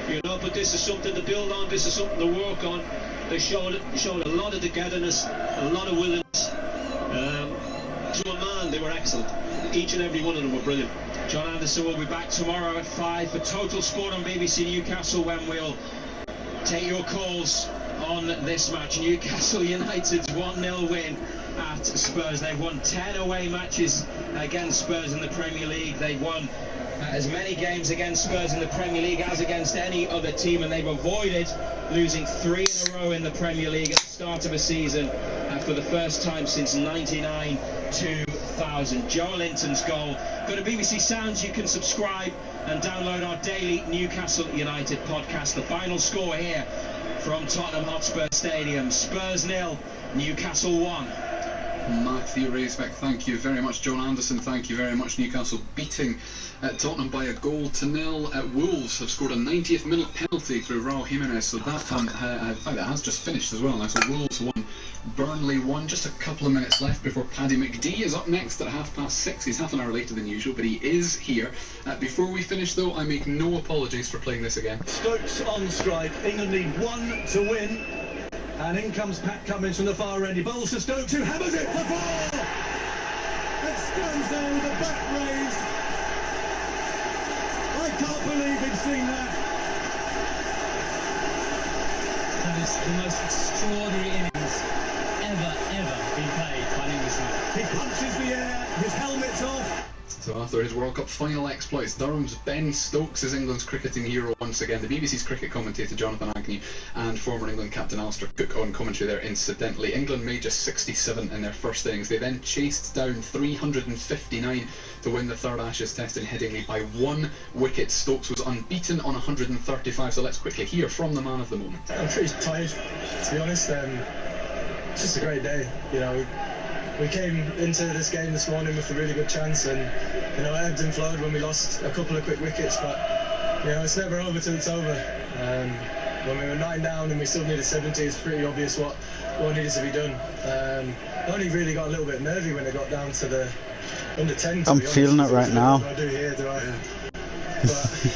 You know, but this is something to build on. This is something to work on. They showed a lot of togetherness, a lot of willingness. To a man, they were excellent. Each and every one of them were brilliant. John Anderson will be back tomorrow at 5 for Total Sport on BBC Newcastle, when we'll take your calls on this match. Newcastle United's 1-0 win at Spurs. They've won 10 away matches against Spurs in the Premier League. They've won as many games against Spurs in the Premier League as against any other team, and they've avoided losing 3 in a row in the Premier League at the start of a season for the first time since 99-2000. Joe Linton's goal. Go to BBC Sounds, you can subscribe and download our daily Newcastle United podcast. The final score here from Tottenham Hotspur Stadium: Spurs 0, Newcastle 1. Matthew Raisbeck, thank you very much. John Anderson, thank you very much. Newcastle beating Tottenham by 1-0. Wolves have scored a 90th minute penalty through Raul Jimenez, so that in fact that has just finished as well now. So Wolves 1, Burnley 1. Just a couple of minutes left before Paddy McD is up next at 6:30. He's half an hour later than usual, but he is here. Before we finish though, I make no apologies for playing this again. Stokes on strike. England need 1 to win. And in comes Pat Cummins from the far end. He bowls to Stokes, who hammers it for 4! It stands there with the back raised. I can't believe he'd seen that. That is the most extraordinary innings ever been played by an Englishman. He punches the air, his helmet's off. So after his World Cup final exploits, Durham's Ben Stokes is England's cricketing hero once again. The BBC's cricket commentator Jonathan Agnew and former England captain Alistair Cook on commentary there incidentally. England made just 67 in their first innings. They then chased down 359 to win the third Ashes Test in Headingley by 1 wicket. Stokes was unbeaten on 135, so let's quickly hear from the man of the moment. I'm pretty tired, to be honest. It's just a great day, you know. We came into this game this morning with a really good chance, and you know, it ebbed and flowed when we lost a couple of quick wickets, but you know, it's never over till it's over. When we were 9 down and we still needed 70, it's pretty obvious what needed to be done. I only really got a little bit nervy when it got down to the under 10. I'm feeling it right now. What do I do here? But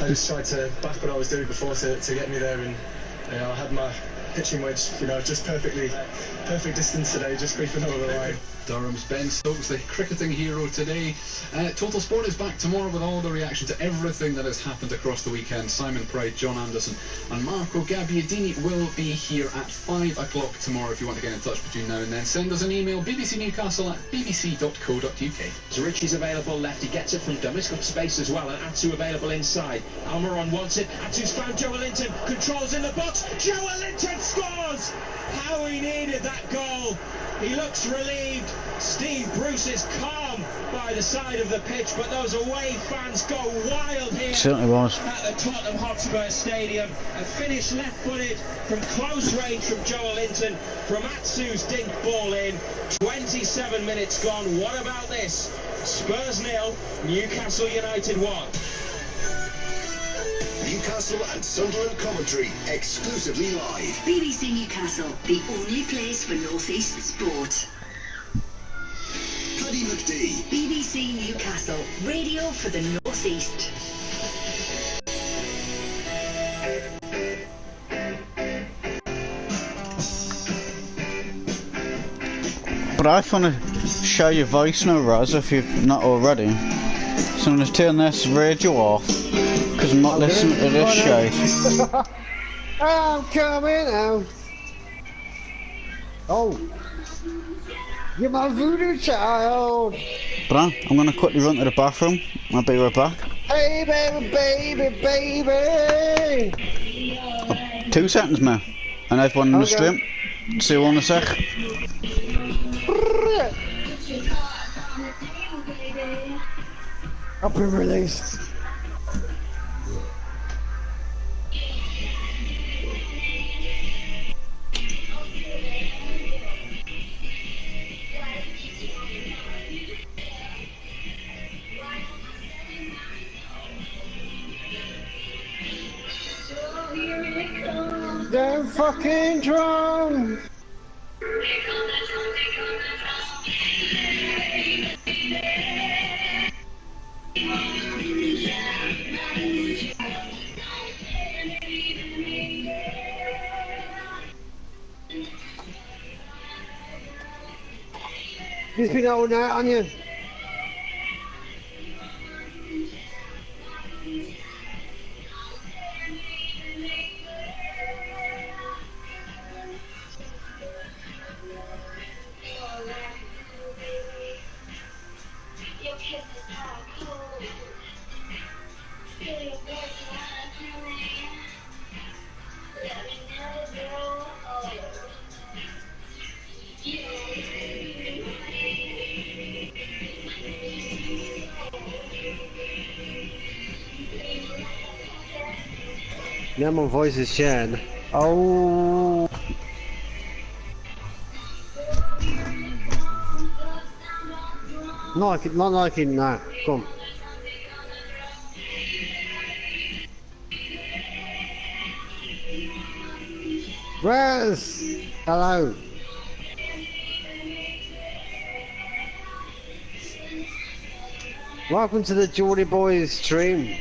I just tried to back what I was doing before to get me there, and you know, I had my pitching wedge, you know, just perfect distance today, just creeping over the line. Durham's Ben Stokes, the cricketing hero today. Total Sport is back tomorrow with all the reaction to everything that has happened across the weekend. Simon Pride, John Anderson and Marco Gabbiadini will be here at 5 o'clock tomorrow. If you want to get in touch between now and then, send us an email, bbcnewcastle@bbc.co.uk. So Richie's available left, he gets it from Dumb, he's got space as well, and Atsu available inside. Almiron wants it, Atsu's found Joe Linton, controls in the box, Joe Linton scores! How he needed that goal. He looks relieved. Steve Bruce is calm by the side of the pitch, but those away fans go wild here. Certainly was. At the Tottenham Hotspur Stadium. A finish left-footed from close range from Joe Linton, from Atsu's dink ball in. 27 minutes gone. What about this? Spurs 0, Newcastle United 1. Newcastle and Sunderland commentary exclusively live. BBC Newcastle, the only place for North East sport. Paddy McD. BBC Newcastle, radio for the North East. But I just want to share your voice now, Raz, if you've not already. So I'm going to turn this radio off, because I'm not listening to this shit. I'm coming out. Oh, you're my voodoo child. But I'm going to quickly run to the bathroom. I'll be right back. Hey, baby, baby, baby. 2 seconds, man. And everyone in the stream. See you in a sec. I've been released. Damn fucking drums! He's been all night on you. Now my voice is shared. Oh. Not liking that. Come on. Raz! Hello. Welcome to the Geordie Boys stream.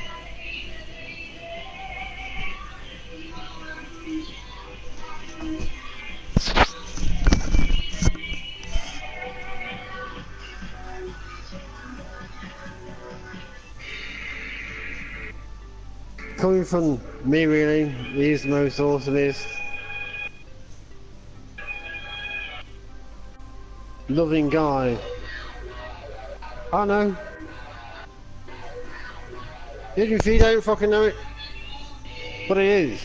Coming from me, really, he's the most awesomest, loving guy. I know. Even if you don't fucking know it, but he is.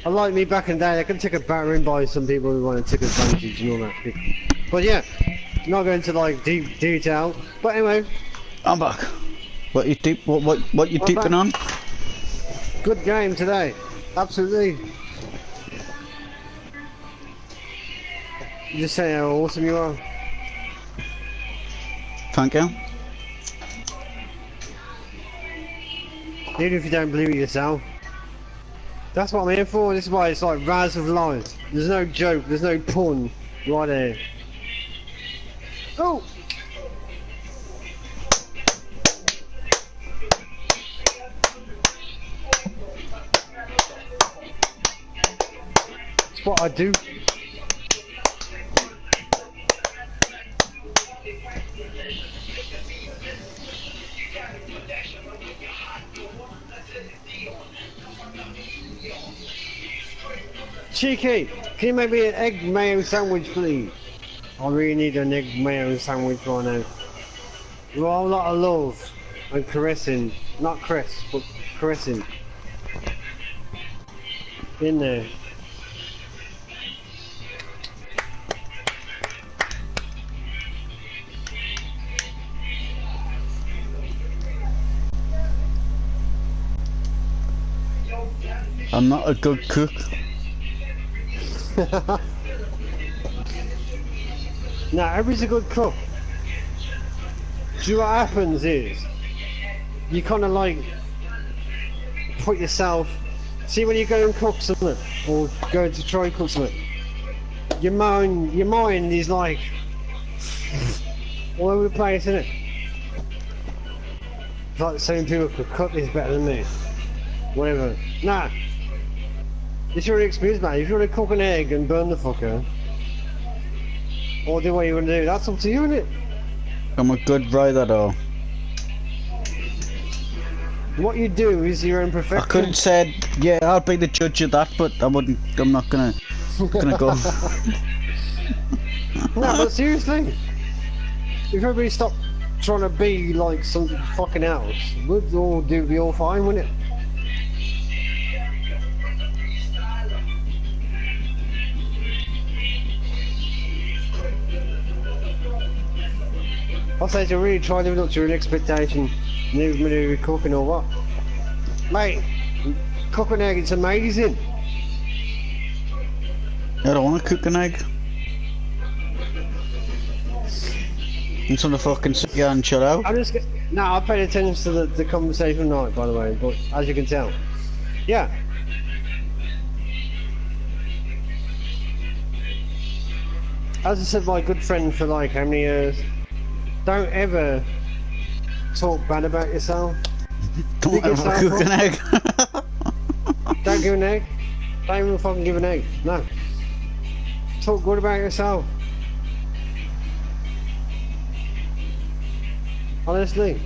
Unlike me back in the day, I can take a battering by some people who want to take advantage and all that shit. But yeah, not going into like deep detail. But anyway, I'm back. What you deeping on? Good game today, absolutely. You just say how awesome you are. Thank you. Even if you don't believe it yourself. That's what I'm here for. This is why it's like Raz of life. There's no joke, there's no pun right there. Oh! That's what I do. Cheeky, can you make me an egg mayo sandwich, please? I really need an egg mayo sandwich right now. With a whole lot of love and caressing. Not caress, but caressing. In there. I'm not a good cook. Now, everybody's a good cook. Do you know what happens is, you kind of like put yourself, see when you go and cook something, or go to try and cook something, your mind is like all over the place, isn't it? It's like saying people could cook this better than me. Whatever. Nah. It's your experience, man. If you want to cook an egg and burn the fucker, or do what you want to do, that's up to you, isn't it? I'm a good rider though. What you do is your own perfection. I could have said, yeah, I'll be the judge of that, but I wouldn't. I'm not gonna go. No, but seriously, if everybody stopped trying to be like something fucking else, would all be all fine, wouldn't it? I say to really try living up to an expectation, never really cooking or what. Mate, cook an egg, it's amazing. I don't want to cook an egg. I'm trying to fucking sit here and chill out. No, I paid attention to the conversation night, by the way, but as you can tell. Yeah. As I said, my good friend for like how many years, don't ever talk bad about yourself. Don't ever cook an egg. Don't give an egg. Don't even fucking give an egg. No. Talk good about yourself. Honestly.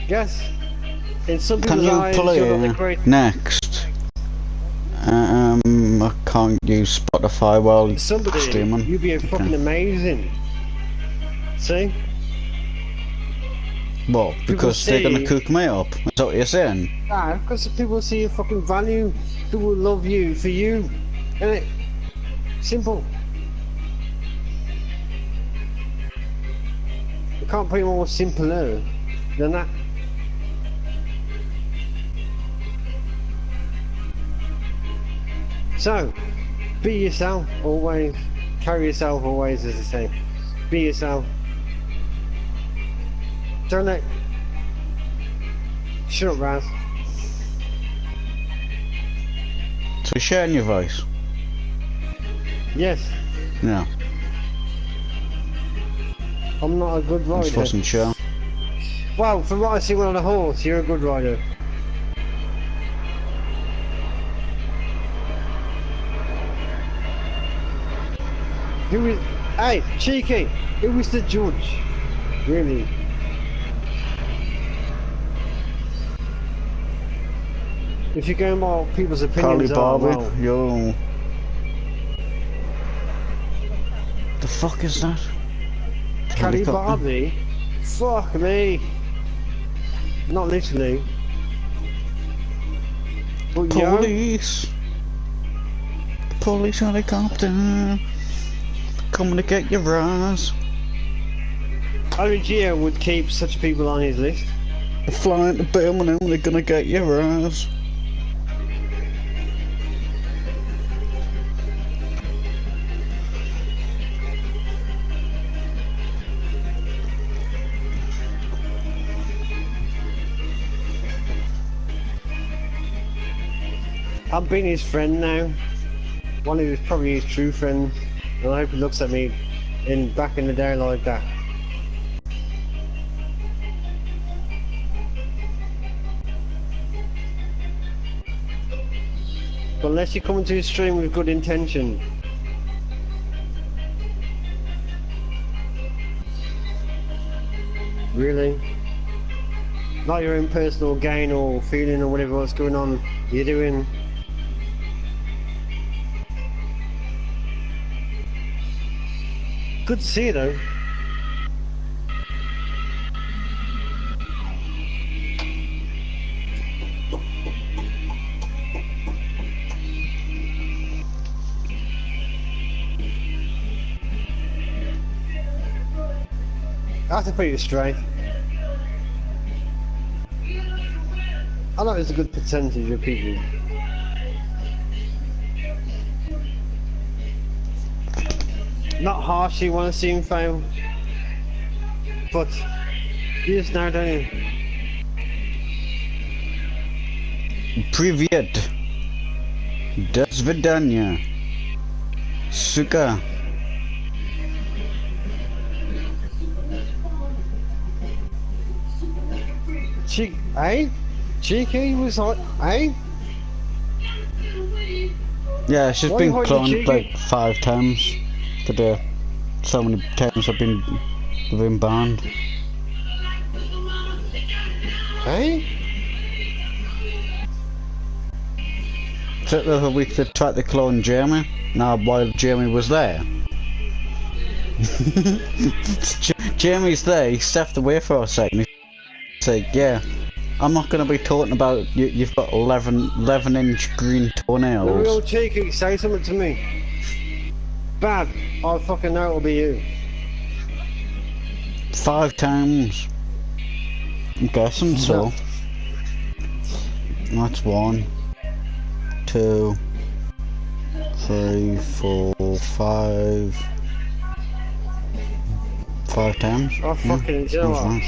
Yes. In some people's eyes, you're not the great. Next. I can't use Spotify while streaming. You'd be fucking amazing. See? What? Because they're gonna cook me up? Is that what you're saying? Nah, because people see your fucking value. People love you for you. Innit? Simple. You can't put it more simpler than that. So, be yourself always. Carry yourself always, as I say. Be yourself. Don't let... Shut up, Raz. So sharing your voice? Yes. No. I'm not a good rider. I wasn't sure. Well, from what I see on a horse, you're a good rider. Who is... Hey, cheeky! Who was the judge? Really? If you're going by people's opinions, Barbie, yo. The fuck is that? Cali Barbie? Fuck me. Not literally. But police. Police helicopter. Coming to get your ass. Only Gio would keep such people on his list. They're flying to Birmingham, they're gonna get your ass. I've been his friend now. One of his probably his true friends. And I hope he looks at me back in the day like that. But unless you come into his stream with good intention. Really? Not your own personal gain or feeling or whatever what's going on you're doing. Good to see you though. I have to put you straight. I know there's a good percentage of people. Not harsh, you want to see him fail. But you just know, don't you? Привет. До свидания. Сука. Eh? Cheeky was like, eh? Yeah, she's been cloned like 5 times today. So many times I've been banned. Eh? Took the other week they tried to clone Jamie. Now while Jamie was there. Jamie's there, he stepped away for a second. He said, yeah, I'm not going to be talking about you've got 11-inch green toenails. The real cheeky, say something to me. Bad, I fucking know it'll be you. 5 times. I'm guessing so. That's 1, 2, 3, 4, 5. 5 times. Oh fucking you know what?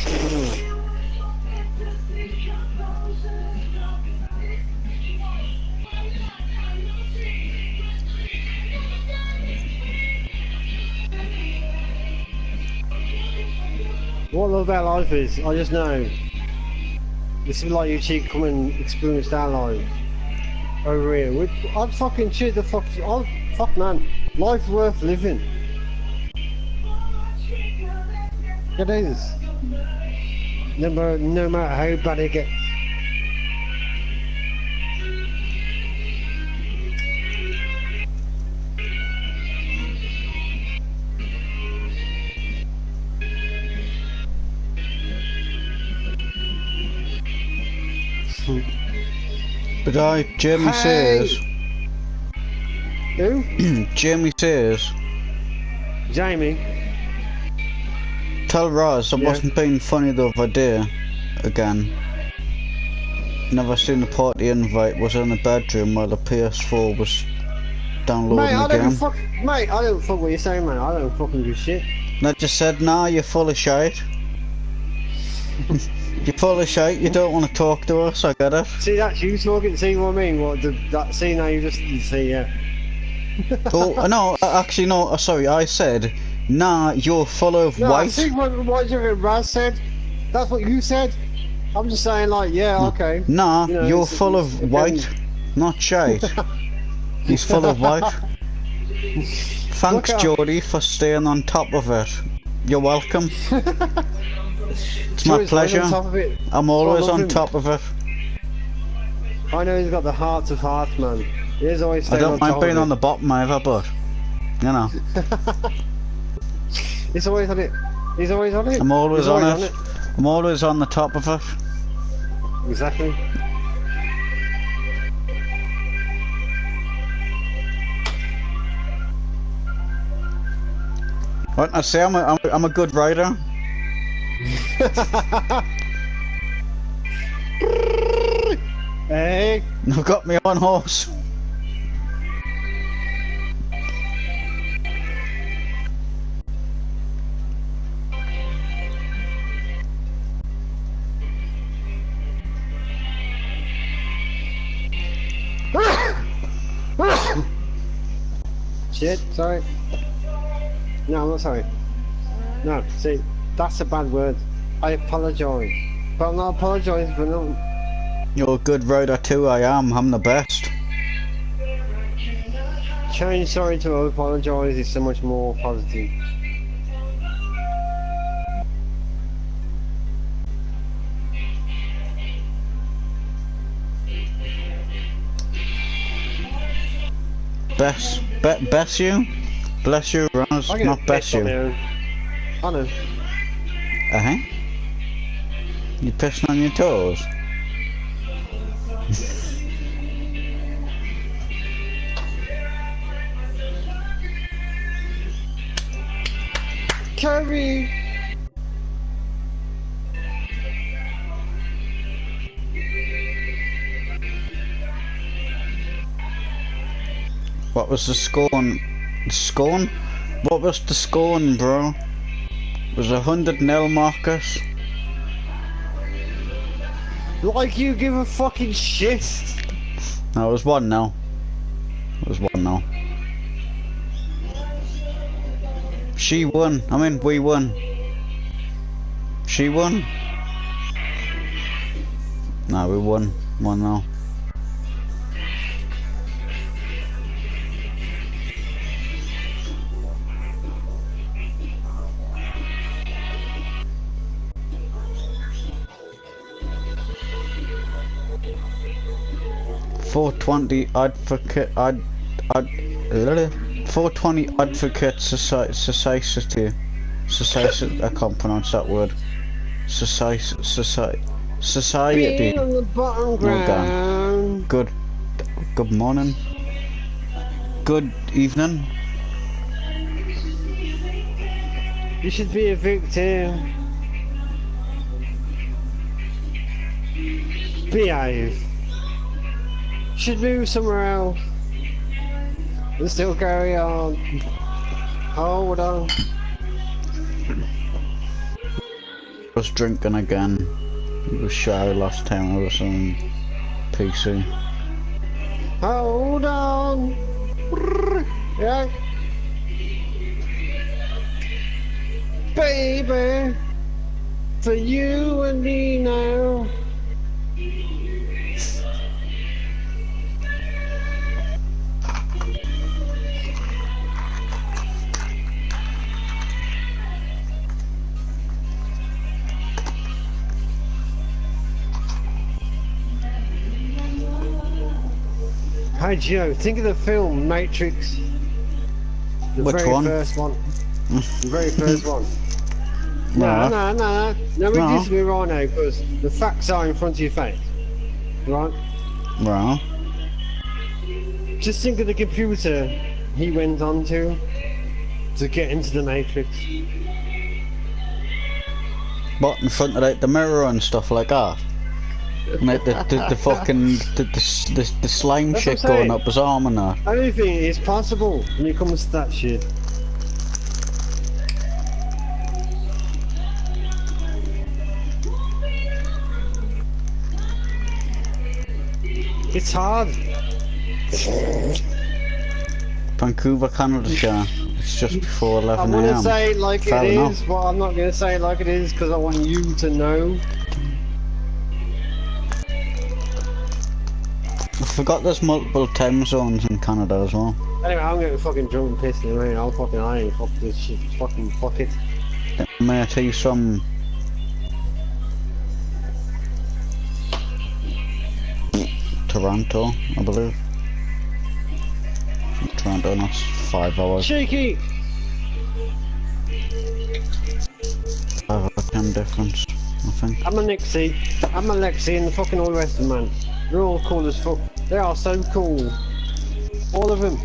What I love about life is, I just know this is like you cheek come and experience that life over here. I'd fucking cheer the fuck. Fuck man, life's worth living. It is. No matter how bad it gets. But Jamie says. Who? Jamie says. Jamie. Tell Roz I wasn't being funny the other day. Again. Never seen the party invite, was in the bedroom while the PS4 was downloading the game. Mate, I don't fuck what you're saying, man. I don't fucking do shit. And I just said, nah, you're full of shite. You're full of shite, you don't want to talk to us, I get it. See, that's you talking, see what I mean? See, now you just see, yeah. Oh, no, actually, no, sorry, I said, nah, you're full of white. See what Raz said? That's what you said? I'm just saying, like, yeah, okay. Nah, you know, you're full of white, not shite. He's full of white. Thanks, Jodie, for staying on top of it. You're welcome. It's my pleasure. I'm always on top of it. I know he's got the heart of hearts, man. He is always I don't mind being on the bottom either, but you know. He's always on it. He's always on it. I'm always on it. I'm always on the top of it. Exactly. What I say? I'm a good rider. Hey! I've got me on horse. Shit, sorry. No, I'm not sorry. No, see, that's a bad word. I apologise. But I'm not apologising for nothing. You're a good rider too, I am. I'm the best. Change sorry to apologise is so much more positive. Bless you? Bless you, Raz, not bless you. I know. Uh-huh. You pissing on your toes? Curry! What was the scorn? Scorn? What was the scorn, bro? Was 100-0 Marcus? Like you give a fucking shit. No, it was 1-0. It was 1-0. She won. I mean, we won. She won. No, we won. 1-0. 420 advocate 420 advocate society. I can't pronounce that word. Society. Being on the bottom ground. Good morning. Good evening. You should be a victim. Behave. Should move somewhere else. And still carry on. Hold on. I was drinking again. It was shy last time I was on PC. Hold on. Yeah. Baby. For you and me now. Hey Joe, think of the film Matrix. The Which very one? first one. The very first one. No, reduce me right now, because the facts are in front of your face. Right? Right. Just think of the computer he went on to get into the Matrix. What, in front of like the mirror and stuff like that? And like the fucking the slime That's shit what I'm going saying. up his arm and that. Anything is possible when it comes to that shit. It's hard. Vancouver, Canada, yeah. It's just before 11 I AM. want to say it like Fair it enough. is, but I'm not going to say it like it is because I want you to know. I forgot there's multiple time zones in Canada as well. Anyway, I'm getting fucking drunk and pissed anyway. I ain't fuck this shit. Fucking fuck it. May I tell you some... Toronto, I believe. Toronto, and that's 5 hours. Cheeky! 5 hour time difference, I think. I'm a Nixie, I'm a Lexi, and the fucking all the rest of them, man. They're all cool as fuck. They are so cool. All of them.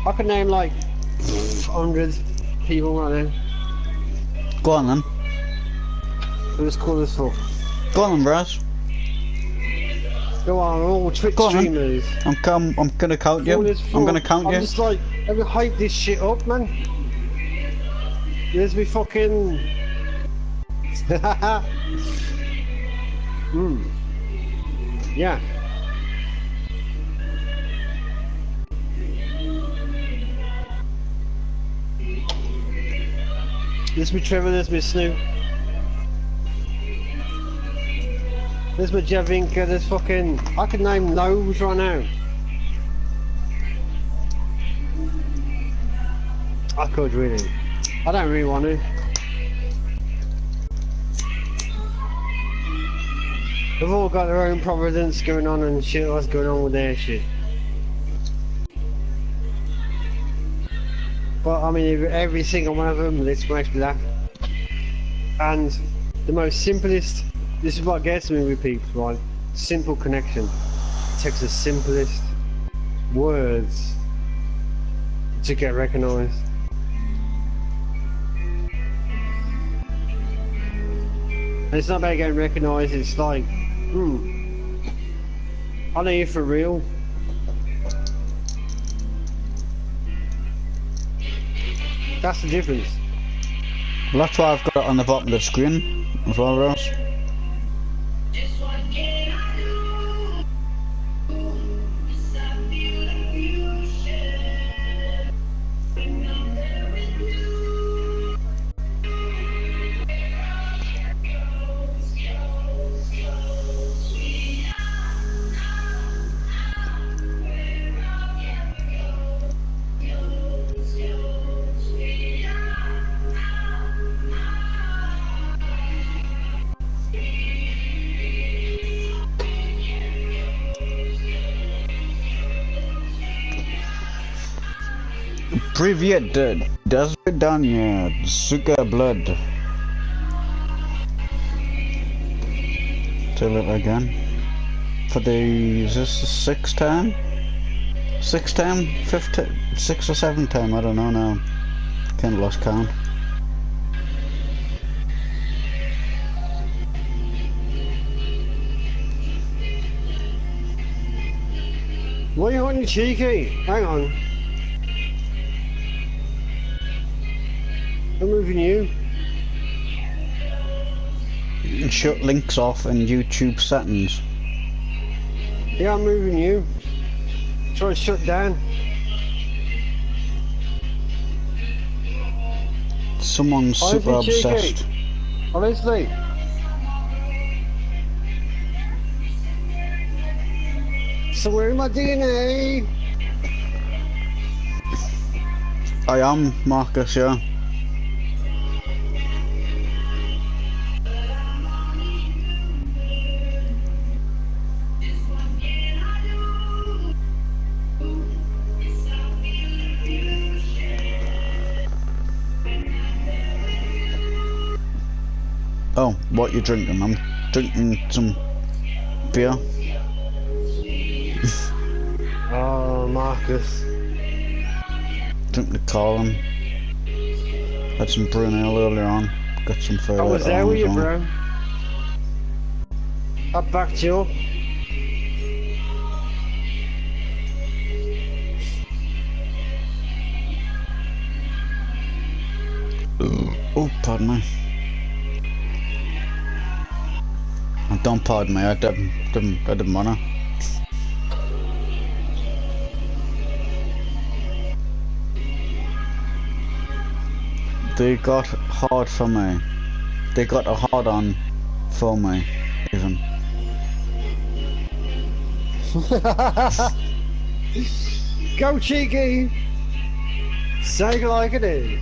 I could name like 100 people right now. Go on then. Who's cool as fuck. Go on then, Braz. Go on, all Twitch streamers. I'm gonna count you. I'm gonna count you. I'm just like, let me hype this shit up, man. There's me fucking... Yeah. There's me Trevor, there's me Snoop. There's my Javinka, there's fucking... I could name those right now. I could really. I don't really want to. They've all got their own providence going on and shit, what's going on with their shit. But I mean, every single one of them, this makes me laugh. And the most simplest, this is what gets me with people, right? Simple connection. It takes the simplest words to get recognised. And it's not about getting recognised, it's like, I know you for real. That's the difference. Well, that's why I've got it on the bottom of the screen as well, Ross. Привет, до свидания, сука, blood. Tell it again. For the, is this the sixth time? Sixth time? Fifth, sixth or seventh time, I don't know now. Kinda lost count. Why are you on your cheeky? Hang on. I'm moving you. You can shut links off in YouTube settings. Yeah, I'm moving you. Try to shut down. Someone's super obsessed. Honestly. So where's my DNA? I am Marcus, yeah. Oh, what you drinking? I'm drinking some beer. Oh, Marcus. Drink the Colin. Had some Brunel earlier on. Got some further. I was there with you, bro. I backed you up. Oh, pardon me. Don't pardon me, I didn't wanna. They got hard for me. They got a hard on for me, even. Go cheeky! Say it like it is.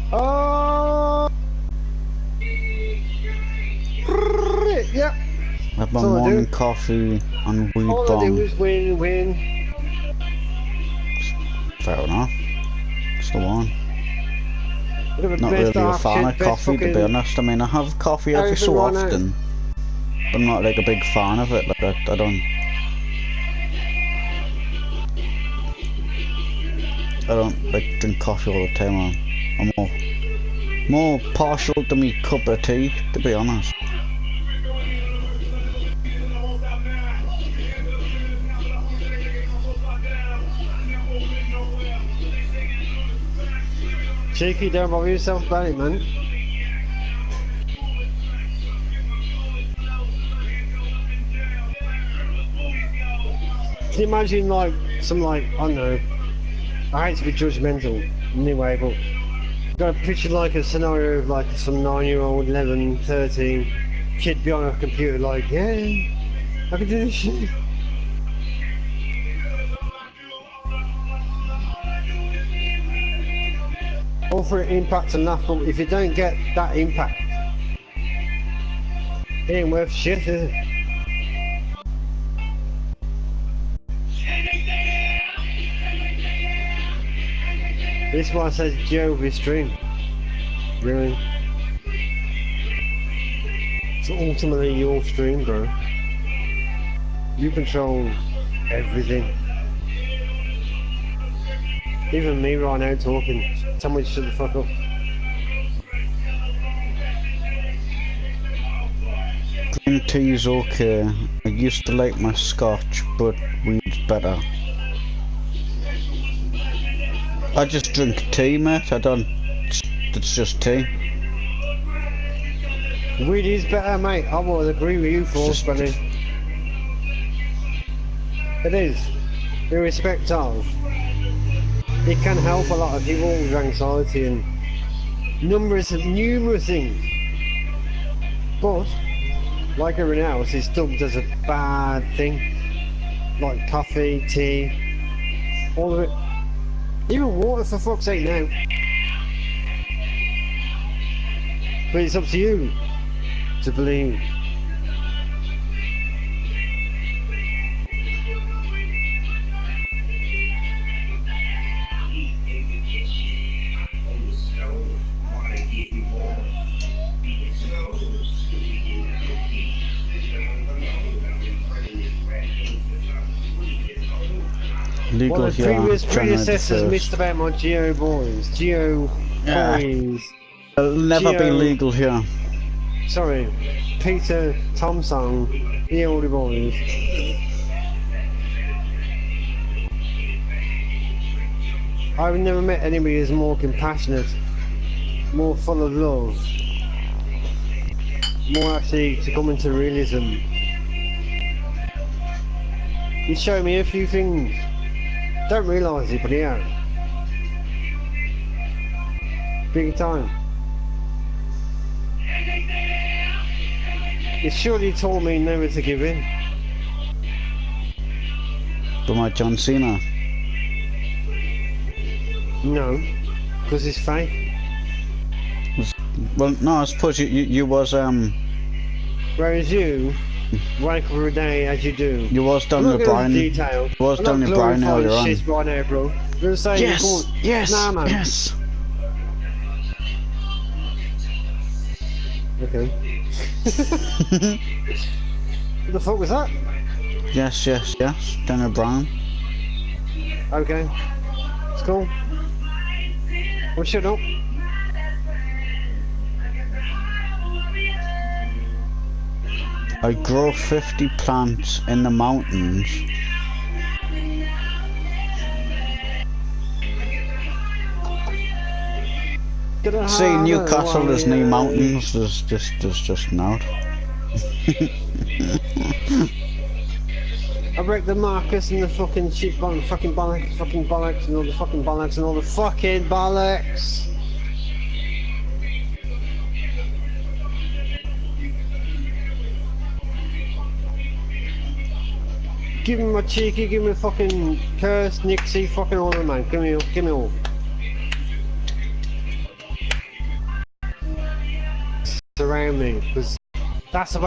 Oh! Yep. Have my morning coffee and weed All bomb. I do is win. Fair enough. It's the one. Not best really a fan of shit, coffee, to be honest. I mean, I have coffee every so often. But I'm not like a big fan of it. Like I don't like drink coffee all the time. I'm more partial to me cup of tea, to be honest. Cheeky, don't bother yourself about it, man. Can you imagine, like, some, like, I don't know, I hate to be judgmental anyway, but you've got to picture, like, a scenario of, like, some 9-year-old, 11, 13 kid be on a computer, like, yeah, I can do this shit. All for impact and laugh, but if you don't get that impact, it ain't worth shit, is it? This is why I said Joe with stream. Really? It's ultimately your stream, bro. You control everything. Even me right now talking. Tell me to shut the fuck up. Green tea's okay. I used to like my scotch, but weed's better. I just drink tea, mate. I don't. It's just tea. Weed is better, mate. I would agree with you, Force Bunny. It is. Irrespective of. It can help a lot of people with anxiety and numerous things. But, like everything else, it's dubbed as a bad thing. Like coffee, tea, all of it. Even water, for fuck's sake now. But it's up to you to believe. Legal what the here, previous predecessors 1st. missed about my Geo boys. Geo boys. It'll never be legal here. Sorry, Peter Thompson, the older boys. I've never met anybody who's more compassionate, more full of love, more actually to come into realism. You show me a few things. Don't realise it, but yeah. Big time. It surely taught me never to give in. But my John Cena. No, because it's fake. Well, no, I suppose you was Whereas you wake up every day as you do. You was done with Brian. You was done with Brian earlier on. Shit right now, bro. You're saying yes, yes, nah, man. yes. Okay. What the fuck was that? Yes, yes, yes. Done with Brian. Okay. It's cool. Well, shut up. I grow 50 plants in the mountains. See, Newcastle, there's no mountains, there's just not. I wrecked the Marcus and the fucking shit, fucking bollocks, and all the fucking bollocks, and all the fucking bollocks. Give me my cheeky, give me fucking curse, Nixie, fucking all of them, man. Give me all. Surround me, because that's the way